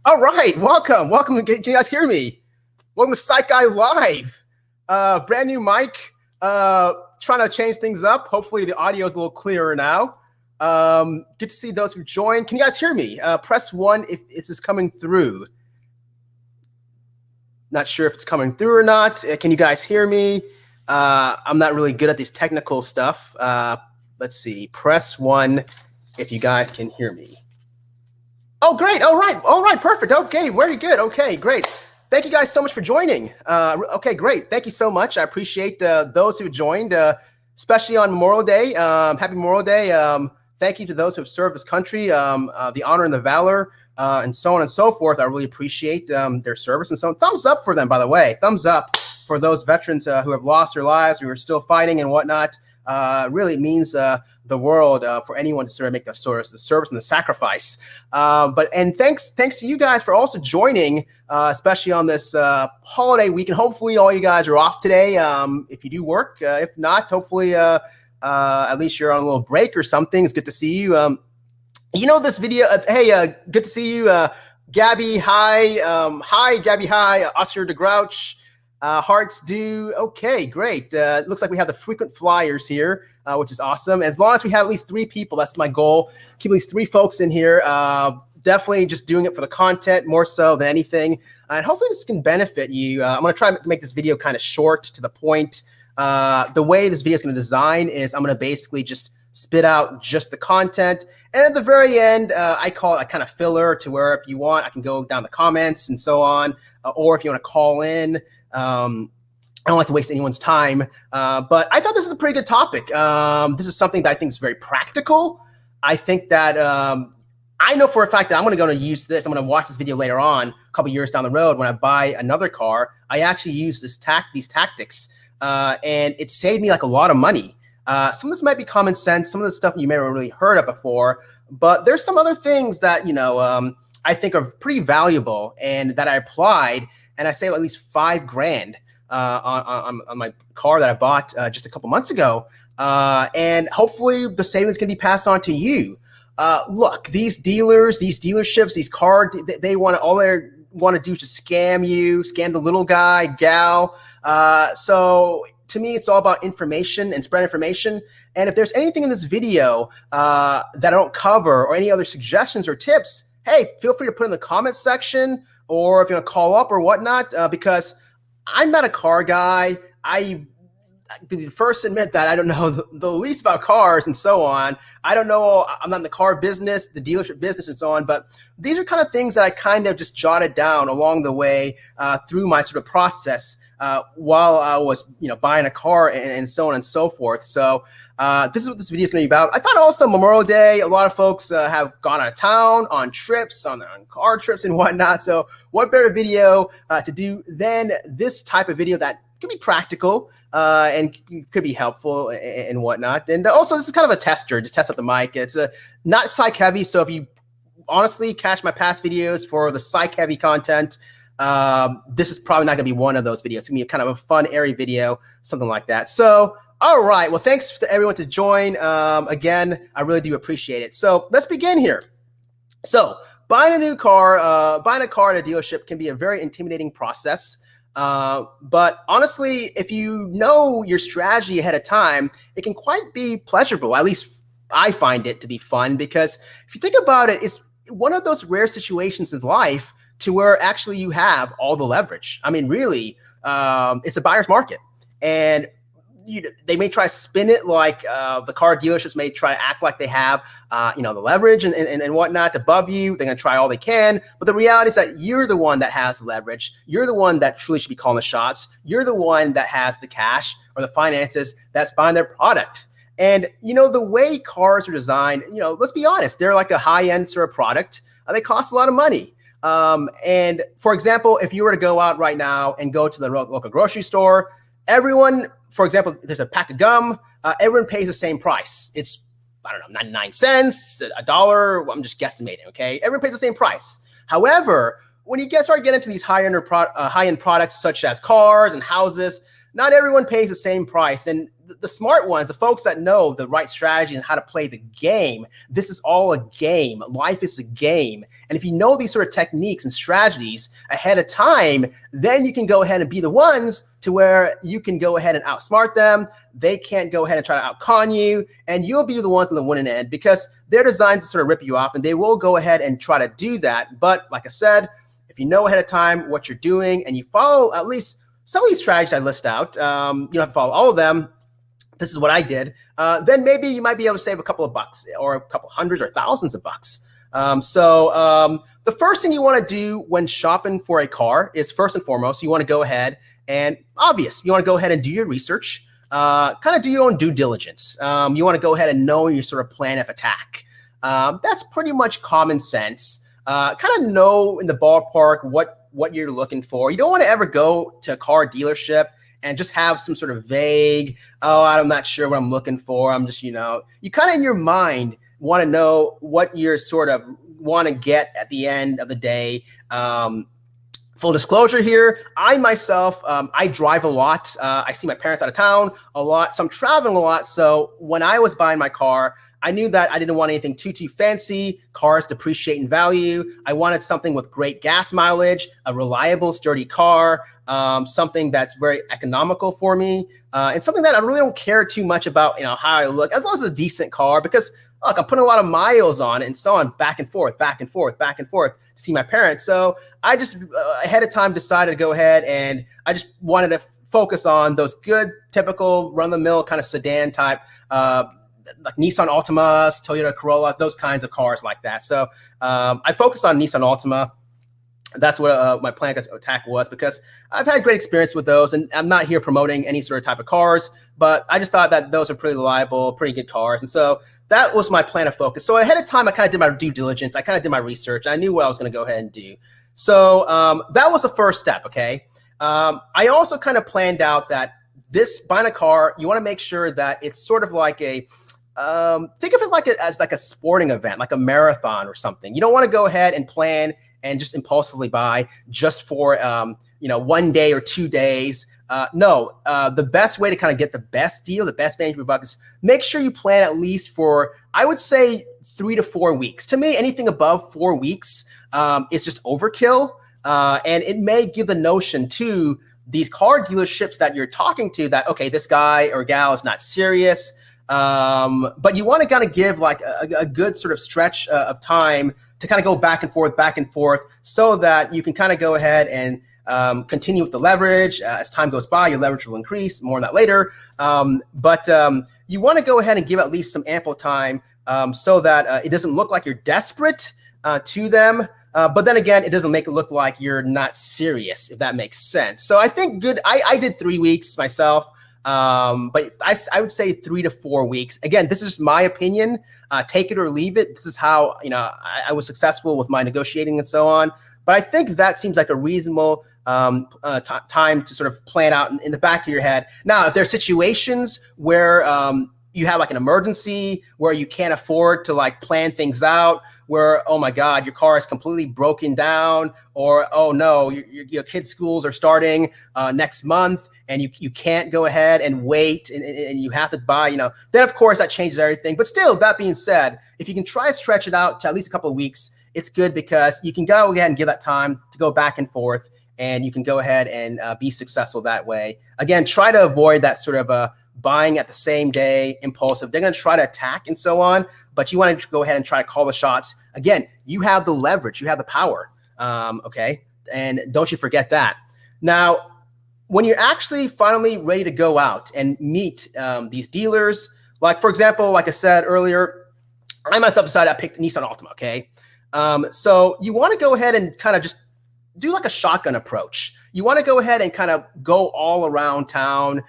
All right, welcome. Can you guys hear me? Welcome to Psych Guy Live. Brand new mic. Trying to change things up. Hopefully the audio is a little clearer now. Good to see those who joined. Can you guys hear me? Press 1 if it's coming through. Not sure if it's coming through or not. Can you guys hear me? I'm not really good at these technical stuff. Let's see. Press 1 if you guys can hear me. Oh, great. All right. Perfect. Okay, very good. Okay, great. Thank you guys so much for joining. Okay, great. Thank you so much. I appreciate those who joined, especially on Memorial Day. Happy Memorial Day. Thank you to those who have served this country, the honor and the valor, and so on and so forth. I really appreciate their service and so on. Thumbs up for them, by the way. Thumbs up for those veterans who have lost their lives, who are still fighting and whatnot. Really means the world for anyone to sort of make the service and the sacrifice. And thanks to you guys for also joining, especially on this holiday week. And hopefully all you guys are off today. If you do work, if not, hopefully at least you're on a little break or something. It's good to see you. You know this video. Hey, good to see you, Gabby. Hi, hi, Gabby. Hi, Oscar the Grouch. Hearts do. Okay, great. Looks like we have the frequent flyers here, which is awesome. As long as we have at least 3 people, that's my goal. Keep at least 3 folks in here. Definitely just doing it for the content more so than anything. And hopefully this can benefit you. I'm going to try and make this video kind of short to the point. The way this video is going to design is I'm going to basically just spit out just the content. And at the very end, I call it a kind of filler to where if you want, I can go down the comments and so on. Or if you want to call in. I don't like to waste anyone's time, but I thought this is a pretty good topic. This is something that I think is very practical. I think that I know for a fact that I'm going to use this. I'm going to watch this video later on, a couple years down the road when I buy another car. I actually use these tactics, and it saved me like a lot of money. Some of this might be common sense. Some of the stuff you may have really heard of before, but there's some other things that I think are pretty valuable and that I applied. And I save at least $5,000 on my car that I bought just a couple months ago. And hopefully the savings can be passed on to you. Look, these dealers, these dealerships, these cars, all they want to do is just scam you, scam the little guy, gal. So to me, it's all about information and spread information. And if there's anything in this video that I don't cover or any other suggestions or tips, hey, feel free to put in the comments section. Or if you want to call up or whatnot, because I'm not a car guy. I be the first to admit that I don't know the least about cars and so on. I don't know. I'm not in the car business, the dealership business and so on. But these are kind of things that I kind of just jotted down along the way through my sort of process while I was buying a car and so on and so forth. So this is what this video is going to be about. I thought also Memorial Day, a lot of folks have gone out of town on trips, on car trips and whatnot. So what better video to do than this type of video that could be practical and could be helpful and whatnot. And also this is kind of a tester, just test out the mic. It's not psych heavy. So if you honestly catch my past videos for the psych heavy content, this is probably not going to be one of those videos. It's going to be kind of a fun, airy video, something like that. So, all right. Well, thanks to everyone to join. Again, I really do appreciate it. So let's begin here. So buying a new car, buying a car at a dealership can be a very intimidating process. But honestly, if you know your strategy ahead of time, it can quite be pleasurable. At least I find it to be fun, because if you think about it, it's one of those rare situations in life to where actually you have all the leverage. I mean, really, it's a buyer's market. And they may try to spin it like the car dealerships may try to act like they have, the leverage and whatnot above you. They're going to try all they can. But the reality is that you're the one that has the leverage. You're the one that truly should be calling the shots. You're the one that has the cash or the finances that's buying their product. And, the way cars are designed, let's be honest, they're like a high-end sort of product. They cost a lot of money. And for example, if you were to go out right now and go to the local grocery store, everyone, for example, there's a pack of gum, everyone pays the same price. It's, I don't know, 99 cents, $1. I'm just guesstimating, okay? Everyone pays the same price. However, when you start getting into these high-end products such as cars and houses, not everyone pays the same price. And the smart ones, the folks that know the right strategy and how to play the game, this is all a game. Life is a game. And if you know these sort of techniques and strategies ahead of time, then you can go ahead and be the ones to where you can go ahead and outsmart them. They can't go ahead and try to outcon you, and you'll be the ones on the winning end, because they're designed to sort of rip you off, and they will go ahead and try to do that. But like I said, if you know ahead of time what you're doing and you follow at least some of these strategies I list out, you don't have to follow all of them. This is what I did. Then maybe you might be able to save a couple of bucks or a couple hundreds or thousands of bucks. The first thing you want to do when shopping for a car is, first and foremost, you want to go ahead and you want to go ahead and do your research, kind of do your own due diligence. You want to go ahead and know your sort of plan of attack. That's pretty much common sense. Kind of know in the ballpark what you're looking for. You don't want to ever go to a car dealership and just have some sort of vague, I'm not sure what I'm looking for. I'm just, you kind of in your mind want to know what you're sort of want to get at the end of the day. Full disclosure here, I myself, I drive a lot. I see my parents out of town a lot, so I'm traveling a lot. So when I was buying my car, I knew that I didn't want anything too fancy. Cars depreciate in value. I wanted something with great gas mileage, a reliable, sturdy car, something that's very economical for me, and something that I really don't care too much about, how I look, as long as it's a decent car, because look, I'm putting a lot of miles on it and so on, back and forth to see my parents. So I just ahead of time decided to go ahead, and I just wanted to focus on those good, typical run-of-the-mill kind of sedan type, like Nissan Altimas, Toyota Corollas, those kinds of cars like that. So I focused on Nissan Altima. That's what my plan of attack was, because I've had great experience with those, and I'm not here promoting any sort of type of cars, but I just thought that those are pretty reliable, pretty good cars. And so that was my plan of focus. So ahead of time, I kind of did my due diligence. I kind of did my research. I knew what I was going to go ahead and do. So that was the first step, okay? I also kind of planned out that buying a car, you want to make sure that it's sort of like think of it as like a sporting event, like a marathon or something. You don't want to go ahead and plan and just impulsively buy just for 1 day or 2 days. The best way to kind of get the best deal, the best bang for your buck, is make sure you plan at least for, I would say, 3 to 4 weeks. To me, anything above 4 weeks is just overkill, and it may give the notion to these car dealerships that you're talking to that, okay, this guy or gal is not serious, but you want to kind of give like a good sort of stretch of time to kind of go back and forth, so that you can kind of go ahead and continue with the leverage. As time goes by, your leverage will increase. More on that later. But you want to go ahead and give at least some ample time so that it doesn't look like you're desperate to them. But then again, it doesn't make it look like you're not serious, if that makes sense. So I think I did 3 weeks myself. But I would say 3 to 4 weeks. Again, this is my opinion. Take it or leave it. This is how I was successful with my negotiating and so on. But I think that seems like a reasonable time to sort of plan out in the back of your head. Now, if there are situations where you have like an emergency, where you can't afford to like plan things out, where, oh my God, your car is completely broken down, or, oh no, your kids' schools are starting next month, and you can't go ahead and wait, and you have to buy, then of course that changes everything. But still, that being said, if you can try to stretch it out to at least a couple of weeks, it's good, because you can go ahead and give that time to go back and forth and you can go ahead and be successful that way. Again, try to avoid that sort of buying at the same day, impulsive. They're going to try to attack and so on, but you want to go ahead and try to call the shots. Again, you have the leverage, you have the power, okay? And don't you forget that. Now, when you're actually finally ready to go out and meet these dealers, like for example, like I said earlier, I myself decided I picked Nissan Altima, okay? So you want to go ahead and kind of just do like a shotgun approach. You want to go ahead and kind of go all around town,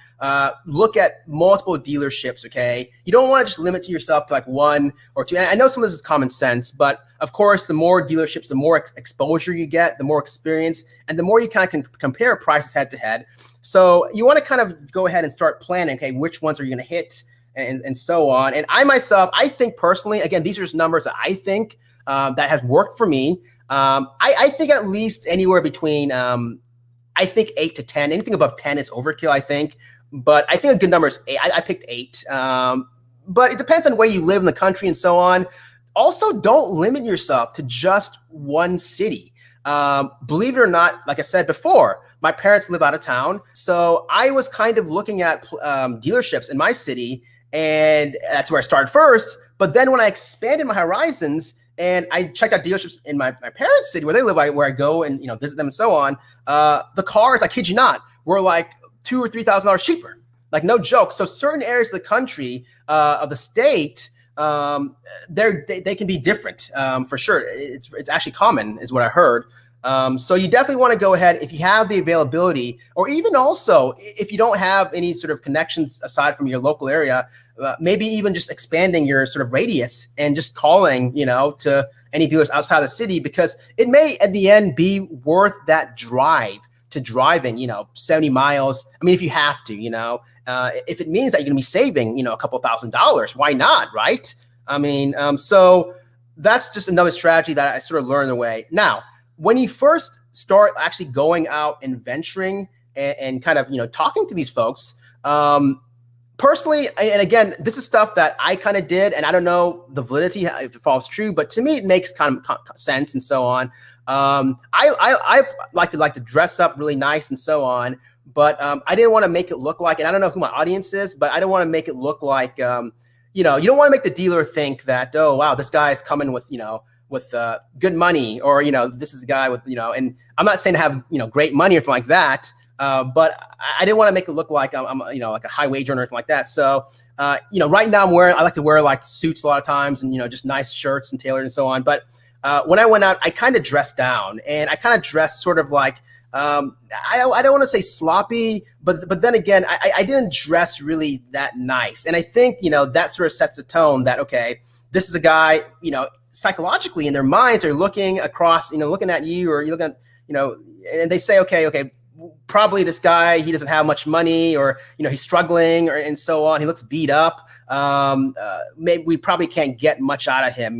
look at multiple dealerships, okay? You don't want to just limit to yourself to like one or two. And I know some of this is common sense, but of course, the more dealerships, the more exposure you get, the more experience, and the more you kind of can compare prices head to head. So you want to kind of go ahead and start planning, okay, which ones are you going to hit and so on. And I myself, I think personally, again, these are just numbers that I think that has worked for me. I think at least anywhere between, I think 8 to 10. Anything above 10 is overkill, I think. But I think a good number is 8. I picked 8. But it depends on where you live in the country and so on. Also, don't limit yourself to just one city. Believe it or not, like I said before, my parents live out of town. So I was kind of looking at dealerships in my city, and that's where I started first. But then when I expanded my horizons, and I checked out dealerships in my parents' city where they live, where I go and visit them and so on. The cars, I kid you not, were like $2,000 or $3,000 cheaper. Like no joke. So certain areas of the country, of the state, they can be different for sure. It's actually common, is what I heard. So you definitely want to go ahead if you have the availability, or even also if you don't have any sort of connections aside from your local area. Maybe even just expanding your sort of radius and just calling, to any dealers outside the city, because it may at the end be worth that drive to driving, 70 miles. I mean, if you have to, if it means that you're going to be saving, a couple $1,000s, why not, right? I mean, so that's just another strategy that I sort of learned the way. Now, when you first start actually going out and venturing and kind of, talking to these folks, personally, and again, this is stuff that I kind of did, and I don't know the validity if it falls true, but to me, it makes kind of sense and so on. I like to dress up really nice and so on, but I didn't want to make it look like, and I don't know who my audience is, but I don't want to make it look like, you don't want to make the dealer think that, oh wow, this guy is coming with good money, or this is a guy with and I'm not saying to have great money or anything like that. But I didn't want to make it look like I'm like a high wage earner or anything like that. So, right now I like to wear like suits a lot of times and, just nice shirts and tailored and so on. But when I went out, I kind of dressed down, and I kind of dressed sort of like, I don't want to say sloppy, but then again, I didn't dress really that nice. And I think, that sort of sets the tone that, okay, this is a guy, psychologically in their minds are looking across, looking at you, or you look at, and they say, okay, probably this guy, he doesn't have much money, or he's struggling, and so on. He looks beat up. Maybe we probably can't get much out of him.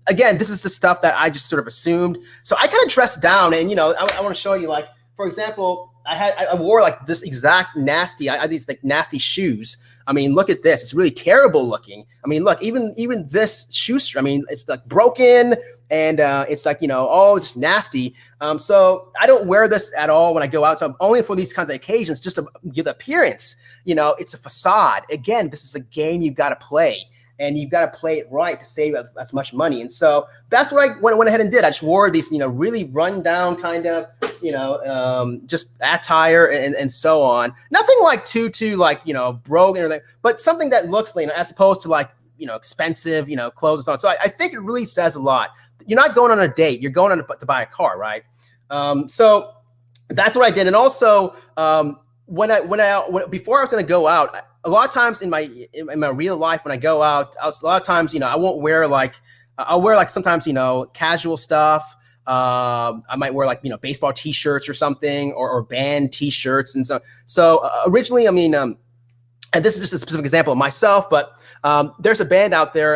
Again, this is the stuff that I just sort of assumed. So I kind of dressed down, and I want to show you, like, for example, I wore like this exact nasty. I had these like nasty shoes. I mean, look at this. It's really terrible looking. I mean, look, even this shoestring. I mean, it's like broken, and it's like all just nasty. So I don't wear this at all when I go out. So only for these kinds of occasions, just to give the appearance. It's a facade. Again, this is a game you've got to play, and you've got to play it right to save as much money. And so that's what I went ahead and did. I just wore these, really run down kind of, just attire and so on. Nothing like too like, broke and everything, but something that looks, as opposed to like, expensive, clothes and so on. So I think it really says a lot. You're not going on a date. You're going on to buy a car, right? So that's what I did. And also, before I was going to go out, a lot of times in my real life, when I go out, a lot of times, I won't wear like, I'll wear like sometimes, casual stuff. I might wear like, baseball t-shirts or something, or band t-shirts. And so originally, I mean, and this is just a specific example of myself, but there's a band out there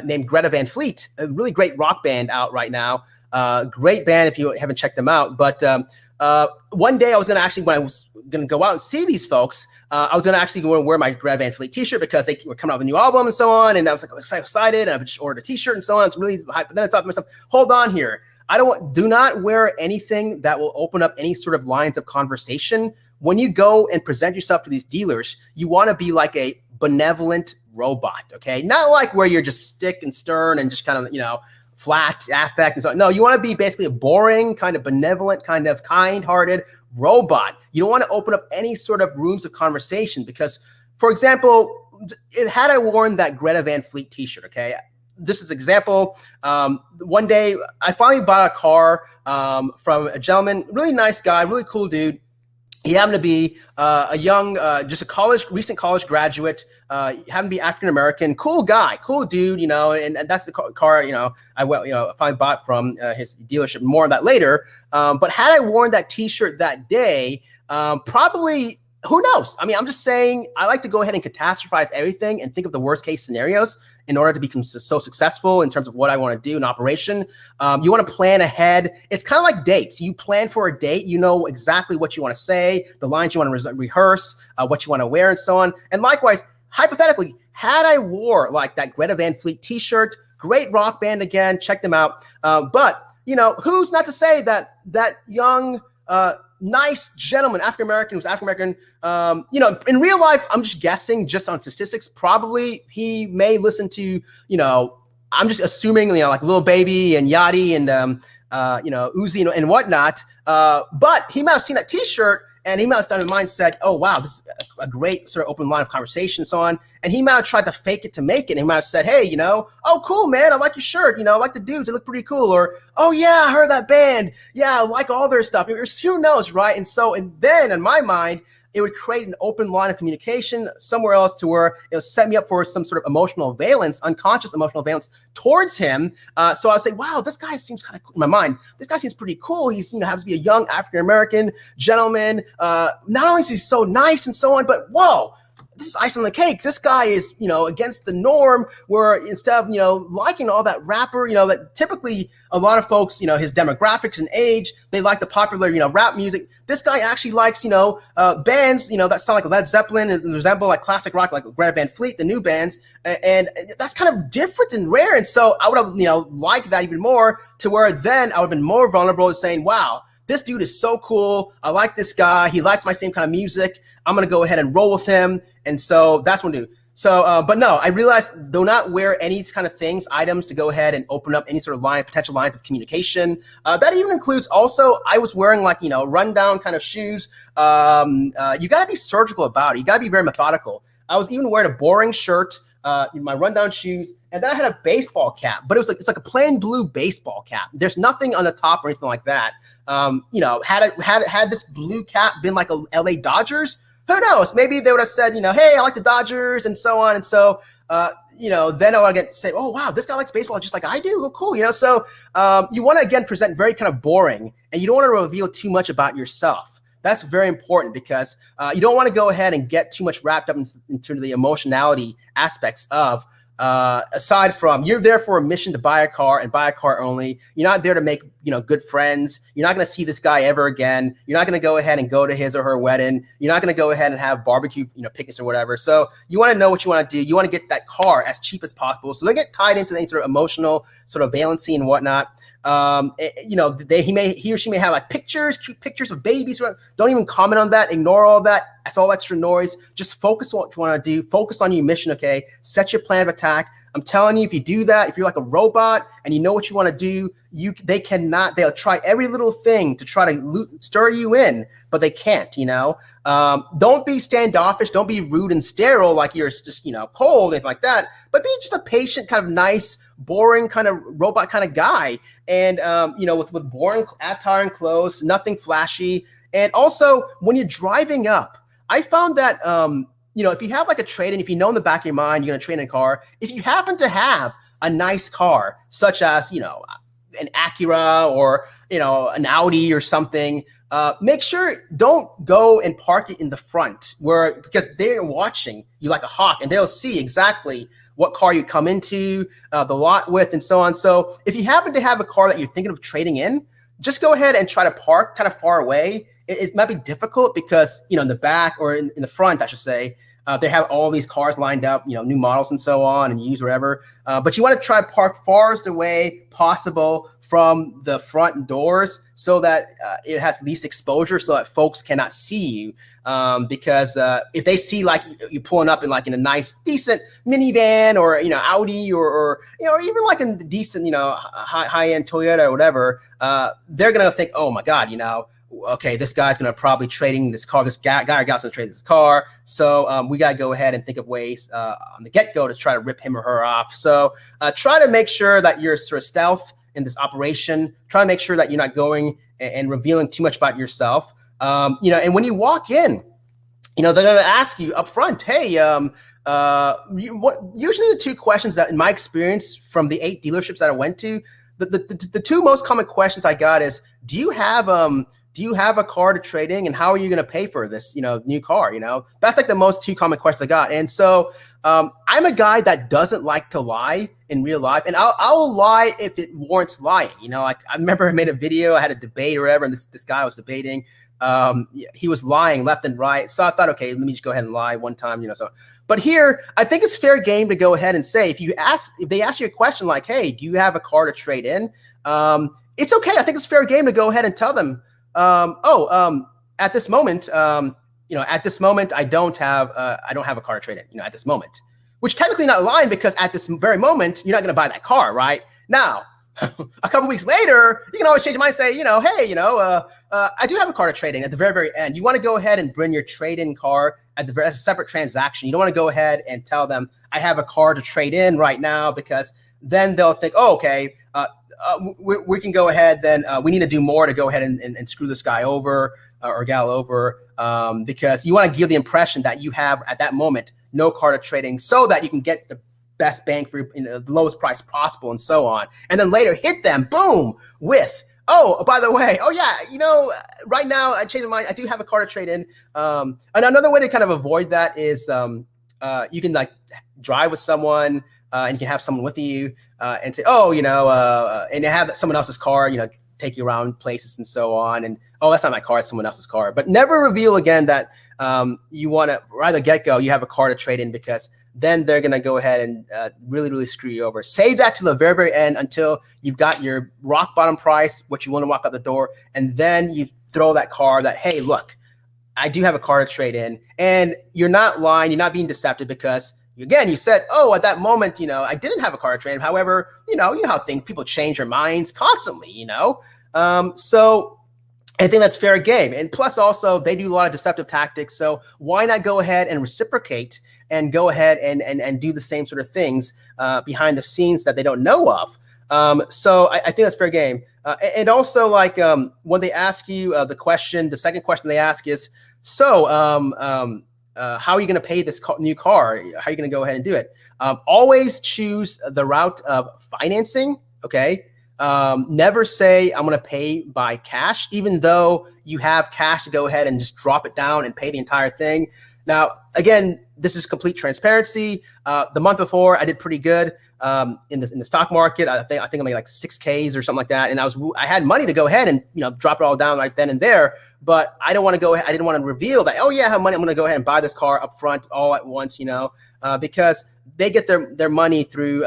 named Greta Van Fleet, a really great rock band out right now. Great band if you haven't checked them out. But one day I was going to actually, when I was going to go out and see these folks, I was going to actually go and wear my Greta Van Fleet t-shirt because they were coming out with a new album and so on. And I was like, I was so excited, and I just ordered a t-shirt and so on. It's really hype. But then I thought to myself, hold on here. Do not wear anything that will open up any sort of lines of conversation. When you go and present yourself to these dealers, you want to be like a benevolent robot, okay? Not like where you're just stick and stern and just kind of, flat affect and so on. No, you want to be basically a boring, kind of benevolent, kind of kind-hearted robot. You don't want to open up any sort of rooms of conversation because, for example, had I worn that Greta Van Fleet t-shirt, okay? This is an example. One day, I finally bought a car from a gentleman, really nice guy, really cool dude. He happened to be a young, just a recent college graduate. Happened to be African-American, cool guy, cool dude, and that's the car, I finally bought from his dealership. More on that later. But had I worn that t-shirt that day, probably, who knows? I mean, I'm just saying, I like to go ahead and catastrophize everything and think of the worst case scenarios in order to become so successful in terms of what I want to do in operation. You want to plan ahead. It's kind of like dates. You plan for a date. You know exactly what you want to say, the lines you want to rehearse, what you want to wear, and so on. And likewise, hypothetically, had I wore like that Greta Van Fleet t-shirt, great rock band again, check them out. But, who's not to say that young, nice gentleman, African-American, who's African-American, in real life, I'm just guessing just on statistics, probably he may listen to, I'm just assuming, like Lil Baby and Yachty and, Uzi and whatnot. But he might have seen that t-shirt and he might have thought in mind said, oh, wow, this is a great sort of open line of conversation and so on. And he might have tried to fake it to make it. And he might have said, hey, oh, cool, man. I like your shirt. I like the dudes. They look pretty cool. Or, oh, yeah, I heard that band. Yeah, I like all their stuff. Who knows, right? And then in my mind, it would create an open line of communication somewhere else to where it would set me up for some sort of emotional valence, unconscious emotional valence towards him. So I would say, wow, this guy seems kind of cool in my mind. This guy seems pretty cool. He's, happens to be a young African-American gentleman. Not only is he so nice and so on, but whoa, this is icing on the cake. This guy is, against the norm where instead of, liking all that rapper, that typically a lot of folks, his demographics and age, they like the popular, rap music. This guy actually likes, bands, that sound like Led Zeppelin and resemble like classic rock, like Greta Van Fleet, the new bands. And that's kind of different and rare. And so I would have, liked that even more to where then I would have been more vulnerable to saying, wow, this dude is so cool. I like this guy. He likes my same kind of music. I'm going to go ahead and roll with him. And so that's what I do. So, but no, I realized do not wear any kind of items to go ahead and open up any sort of potential lines of communication. That even includes also, I was wearing like, rundown kind of shoes. You got to be surgical about it. You got to be very methodical. I was even wearing a boring shirt, my rundown shoes, and then I had a baseball cap, but it's like a plain blue baseball cap. There's nothing on the top or anything like that. Had this blue cap been like a LA Dodgers, who knows? Maybe they would have said, hey, I like the Dodgers and so on. And so, then I would get to say, oh, wow, this guy likes baseball just like I do. Oh, cool. So you want to, again, present very kind of boring, and you don't want to reveal too much about yourself. That's very important because you don't want to go ahead and get too much wrapped up into the emotionality aspects of aside from you're there for a mission to buy a car and buy a car only. You're not there to make, good friends. You're not going to see this guy ever again. You're not going to go ahead and go to his or her wedding. You're not going to go ahead and have barbecue, picnics or whatever. So you want to know what you want to do. You want to get that car as cheap as possible. So they get tied into any sort of emotional sort of valency and whatnot. He or she may have like cute pictures of babies. Don't even comment on that. Ignore all that. That's all extra noise. Just focus on what you want to do. Focus on your mission. Okay. Set your plan of attack. I'm telling you, if you do that, if you're like a robot and you know what you want to do, they'll try every little thing to try to stir you in, but they can't, Don't be standoffish. Don't be rude and sterile like you're just, cold, anything like that. But be just a patient, kind of nice, boring kind of robot kind of guy. And, with boring attire and clothes, nothing flashy. And also, when you're driving up, I found that, if you have like a trade-in, if you know in the back of your mind you're going to trade in a car, if you happen to have a nice car, such as, an Acura or, an Audi or something, make sure don't go and park it in the front because they're watching you like a hawk and they'll see exactly what car you come into, the lot with and so on. So if you happen to have a car that you're thinking of trading in, just go ahead and try to park kind of far away. It might be difficult because, in the back or in the front, I should say, They have all these cars lined up, new models and so on, and use whatever. But you want to try to park farthest away possible from the front doors so that it has least exposure, so that folks cannot see you. Because if they see like you pulling up in a nice, decent minivan or Audi or even like a decent high-end Toyota or whatever, they're gonna think, oh my God, okay, this guy's gonna probably trading this car. This guy or gal's gonna trade this car. So we gotta go ahead and think of ways on the get-go to try to rip him or her off. So try to make sure that you're sort of stealth in this operation. Try to make sure that you're not going and revealing too much about yourself. And when you walk in, they're gonna ask you up front, hey, usually the two questions that, in my experience, from the 8 dealerships that I went to, the two most common questions I got is, do you have a car to trade in, and how are you going to pay for this, new car? That's like the most two common questions I got. And so I'm a guy that doesn't like to lie in real life, and I'll lie if it warrants lying. Like I remember I made a video, I had a debate or whatever, and this guy was debating. He was lying left and right. So I thought, okay, let me just go ahead and lie one time, so. But here, I think it's fair game to go ahead and say, if they ask you a question like, hey, do you have a car to trade in? It's okay. I think it's fair game to go ahead and tell them, at this moment, I don't have a car to trade in, at this moment, which technically not lying, because at this very moment, you're not going to buy that car, right? Now, a couple weeks later, you can always change your mind and say, hey, I do have a car to trade in at the very, very end. You want to go ahead and bring your trade-in car as a separate transaction. You don't want to go ahead and tell them, I have a car to trade in right now, because then they'll think, oh, okay, we can go ahead, then we need to do more to go ahead and screw this guy over or gal over, because you want to give the impression that you have, at that moment, no car to trade in, so that you can get the best bang for the lowest price possible and so on. And then later hit them, boom, with, oh, by the way, oh yeah, right now I changed my mind. I do have a car to trade in. And another way to kind of avoid that is you can like drive with someone and you can have someone with you and say, oh, and you have someone else's car, take you around places and so on. And, oh, that's not my car, it's someone else's car. But never reveal again that you want to, right at the get-go, you have a car to trade in, because then they're going to go ahead and really, really screw you over. Save that to the very, very end until you've got your rock bottom price, what you want to walk out the door, and then you throw that car that, hey, look, I do have a car to trade in. And you're not lying, you're not being deceptive, because again, you said, oh, at that moment, I didn't have a car to trade in. However, you know how people change their minds constantly, So I think that's fair game. And plus also, they do a lot of deceptive tactics. So why not go ahead and reciprocate and go ahead and do the same sort of things behind the scenes that they don't know of? So I think that's fair game. And also, like when they ask you the second question they ask is, so how are you going to pay this new car? How are you going to go ahead and do it? Always choose the route of financing, okay? Never say I'm going to pay by cash, even though you have cash to go ahead and just drop it down and pay the entire thing. Now, again, this is complete transparency. The month before, I did pretty good in the stock market. I think I made like 6Ks or something like that, and I had money to go ahead and drop it all down right then and there. But I don't want to go ahead. I didn't want to reveal that. Oh yeah, I have money. I'm going to go ahead and buy this car up front all at once. Because they get their money through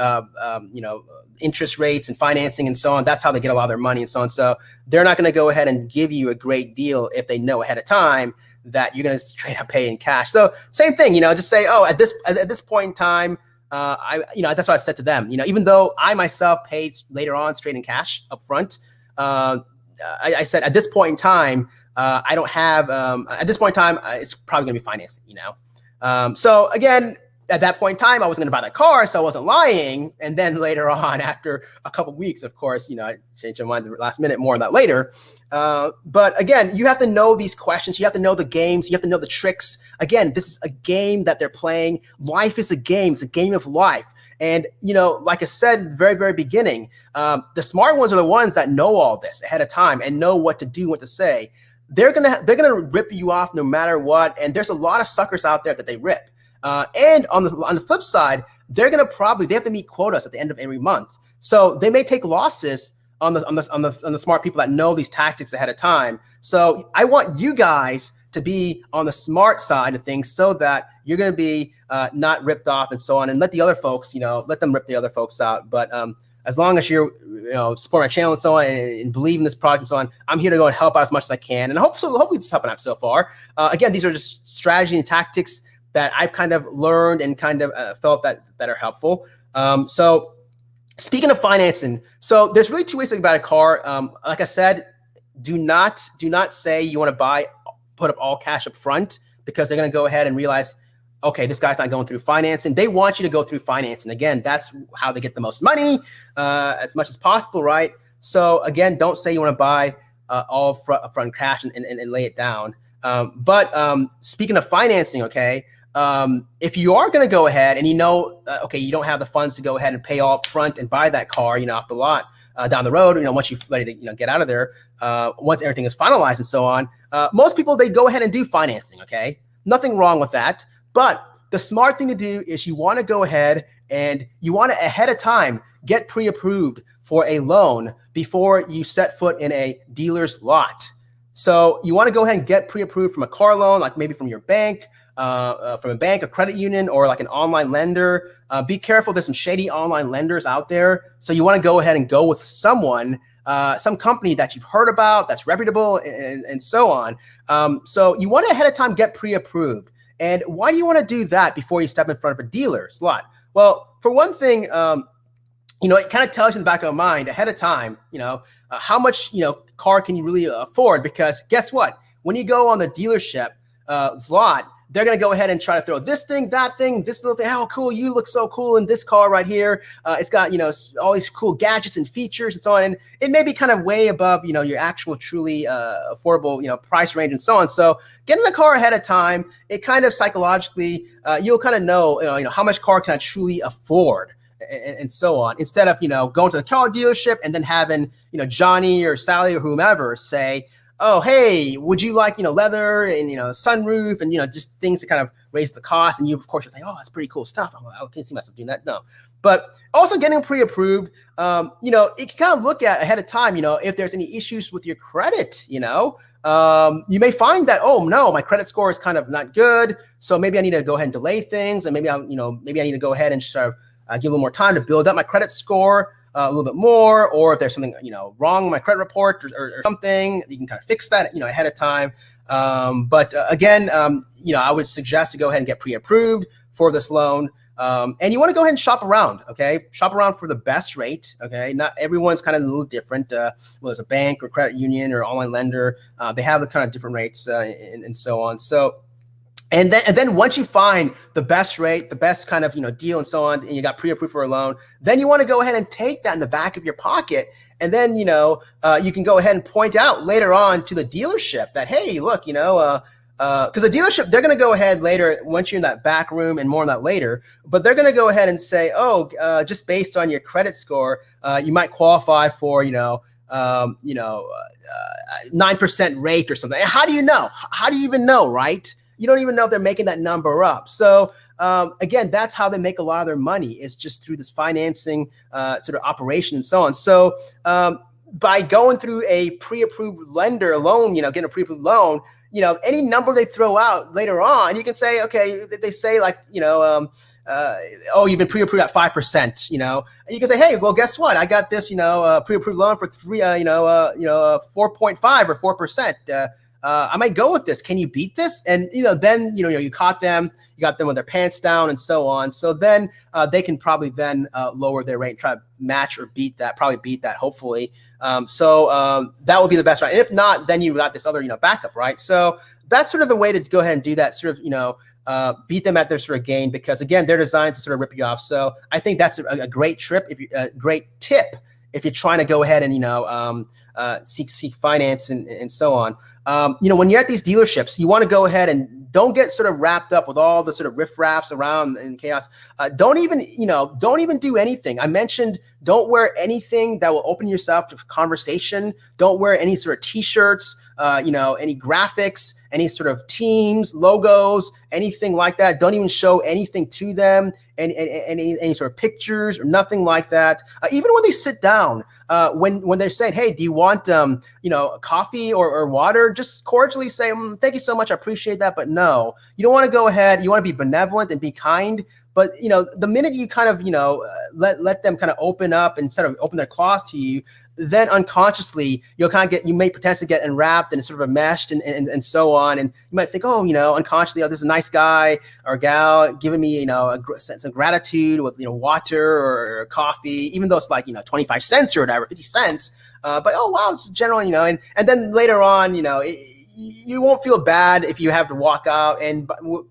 interest rates and financing and so on. That's how they get a lot of their money and so on. So they're not going to go ahead and give you a great deal if they know ahead of time that you're going to straight up pay in cash. So same thing, just say, oh, at this point in time, that's what I said to them. Even though I myself paid later on straight in cash up front, I said at this point in time, I don't have. At this point in time, it's probably going to be financing. So again, at that point in time, I wasn't going to buy that car, so I wasn't lying. And then later on, after a couple of weeks, of course, I changed my mind at the last minute. More on that later. But again, you have to know these questions. You have to know the games. You have to know the tricks. Again, this is a game that they're playing. Life is a game. It's a game of life. And, like I said at the very, very beginning, the smart ones are the ones that know all this ahead of time and know what to do, what to say. They're gonna rip you off no matter what. And there's a lot of suckers out there that they rip. And on the flip side, they have to meet quotas at the end of every month. So they may take losses on the smart people that know these tactics ahead of time. So I want you guys to be on the smart side of things so that You're going to be not ripped off and so on, and let the other folks, let them rip the other folks out. But as long as you're, support my channel and so on, and believe in this product and so on, I'm here to go and help out as much as I can. And hopefully it's helping out so far. Again, these are just strategy and tactics that I've kind of learned and kind of felt that are helpful. So speaking of financing, so there's really two ways to think about a car. Like I said, do not say you want to put up all cash up front, because they're going to go ahead and realize, okay, this guy's not going through financing. They want you to go through financing. Again, that's how they get the most money, as much as possible, right? So again, don't say you want to buy all front cash and lay it down. But speaking of financing, okay, if you are going to go ahead and okay, you don't have the funds to go ahead and pay all up front and buy that car, off the lot down the road, once you're ready to get out of there, once everything is finalized and so on, most people, they go ahead and do financing, okay? Nothing wrong with that. But the smart thing to do is you want to go ahead and you want to ahead of time get pre-approved for a loan before you set foot in a dealer's lot. So you want to go ahead and get pre-approved from a car loan, like maybe from your bank, a credit union, or like an online lender. Be careful. There's some shady online lenders out there. So you want to go ahead and go with someone, some company that you've heard about, that's reputable, and so on. So you want to ahead of time get pre-approved. And why do you want to do that before you step in front of a dealer's lot? Well, for one thing, it kind of tells you in the back of your mind ahead of time, how much, car can you really afford? Because guess what? When you go on the dealership lot, they're going to go ahead and try to throw this thing, that thing, this little thing. How cool, you look so cool in this car right here. It's got, all these cool gadgets and features and so on. And it may be kind of way above, your actual truly affordable, price range and so on. So getting a car ahead of time, it kind of psychologically, you'll kind of know, how much car can I truly afford and so on. Instead of, going to the car dealership and then having, Johnny or Sally or whomever say, oh, hey, would you like, leather and, sunroof and, just things to kind of raise the cost. And you, of course, you're like, oh, that's pretty cool stuff. I can't see myself doing that. No. But also getting pre-approved, it can kind of look at ahead of time, if there's any issues with your credit, you may find that, oh, no, my credit score is kind of not good. So maybe I need to go ahead and delay things. And maybe I need to go ahead and sort of give a little more time to build up my credit score a little bit more, or if there's something, wrong with my credit report or something, you can kind of fix that, ahead of time. But again, I would suggest to go ahead and get pre-approved for this loan. And you want to go ahead and shop around, okay? Shop around for the best rate, okay? Not everyone's kind of a little different. Whether it's a bank or credit union or online lender, they have the kind of different rates and so on. So, and then once you find the best rate, the best kind of deal and so on, and you got pre-approved for a loan, then you want to go ahead and take that in the back of your pocket, and then you can go ahead and point out later on to the dealership that, hey, look, because the dealership, they're going to go ahead later once you're in that back room, and more on that later, but they're going to go ahead and say, oh, just based on your credit score, you might qualify for 9% rate or something. How do you know? How do you even know, right? You don't even know if they're making that number up. So again, that's how they make a lot of their money, is just through this financing sort of operation and so on. So by going through a pre-approved lender loan, getting a pre-approved loan, any number they throw out later on, you can say, okay, they say like, oh, you've been pre-approved at 5%, you can say, hey, well, guess what? I got this, pre-approved loan for 4.5 or 4%. I might go with this. Can you beat this? And, then, you caught them, you got them with their pants down and so on. So then they can probably then lower their rate and try to match or beat that, hopefully. So that will be the best, right? And if not, then you got this other, backup, right? So that's sort of the way to go ahead and do that, sort of, beat them at their sort of game, because again, they're designed to sort of rip you off. So I think that's a great great tip if you're trying to go ahead and, seek finance and so on. When you're at these dealerships, you want to go ahead and don't get sort of wrapped up with all the sort of riffraffs around and chaos. Don't even do anything. I mentioned don't wear anything that will open yourself to conversation. Don't wear any sort of t-shirts, any graphics, any sort of teams, logos, anything like that. Don't even show anything to them. any sort of pictures or nothing like that. Even when they sit down, when they're saying, hey, do you want coffee or water? Just cordially say, thank you so much, I appreciate that, but no. You don't want to go ahead. You want to be benevolent and be kind. But the minute you kind of let them kind of open up and sort of open their claws to you, then unconsciously you may potentially get enwrapped and sort of enmeshed and so on. And you might think, unconsciously, this is a nice guy or gal giving me a sense of gratitude with water or coffee, even though it's like 25 cents or whatever, 50 cents. But oh wow, it's general, and then later on, you won't feel bad if you have to walk out, and we'll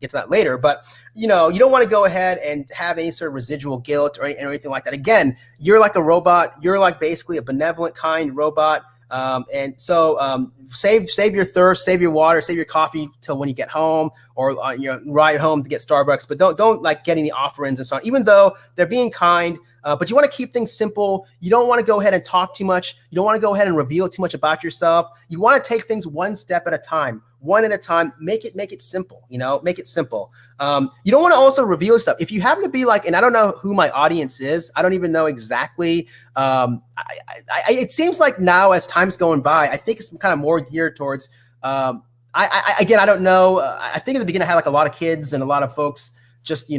get to that later. But you don't want to go ahead and have any sort of residual guilt or anything like that. Again, you're like a robot. You're like basically a benevolent, kind robot. And so save your thirst, save your water, save your coffee till when you get home or ride home to get Starbucks. But don't like get any offerings and so on, even though they're being kind. But you want to keep things simple. You don't want to go ahead and talk too much. You don't want to go ahead and reveal too much about yourself. You want to take things one step at a time, one at a time. Make it simple. Make it simple. You don't want to also reveal stuff. If you happen to be like, and I don't know who my audience is. I don't even know exactly. It seems like now as time's going by, I think it's kind of more geared towards. Again, I don't know. I think in the beginning I had like a lot of kids and a lot of folks just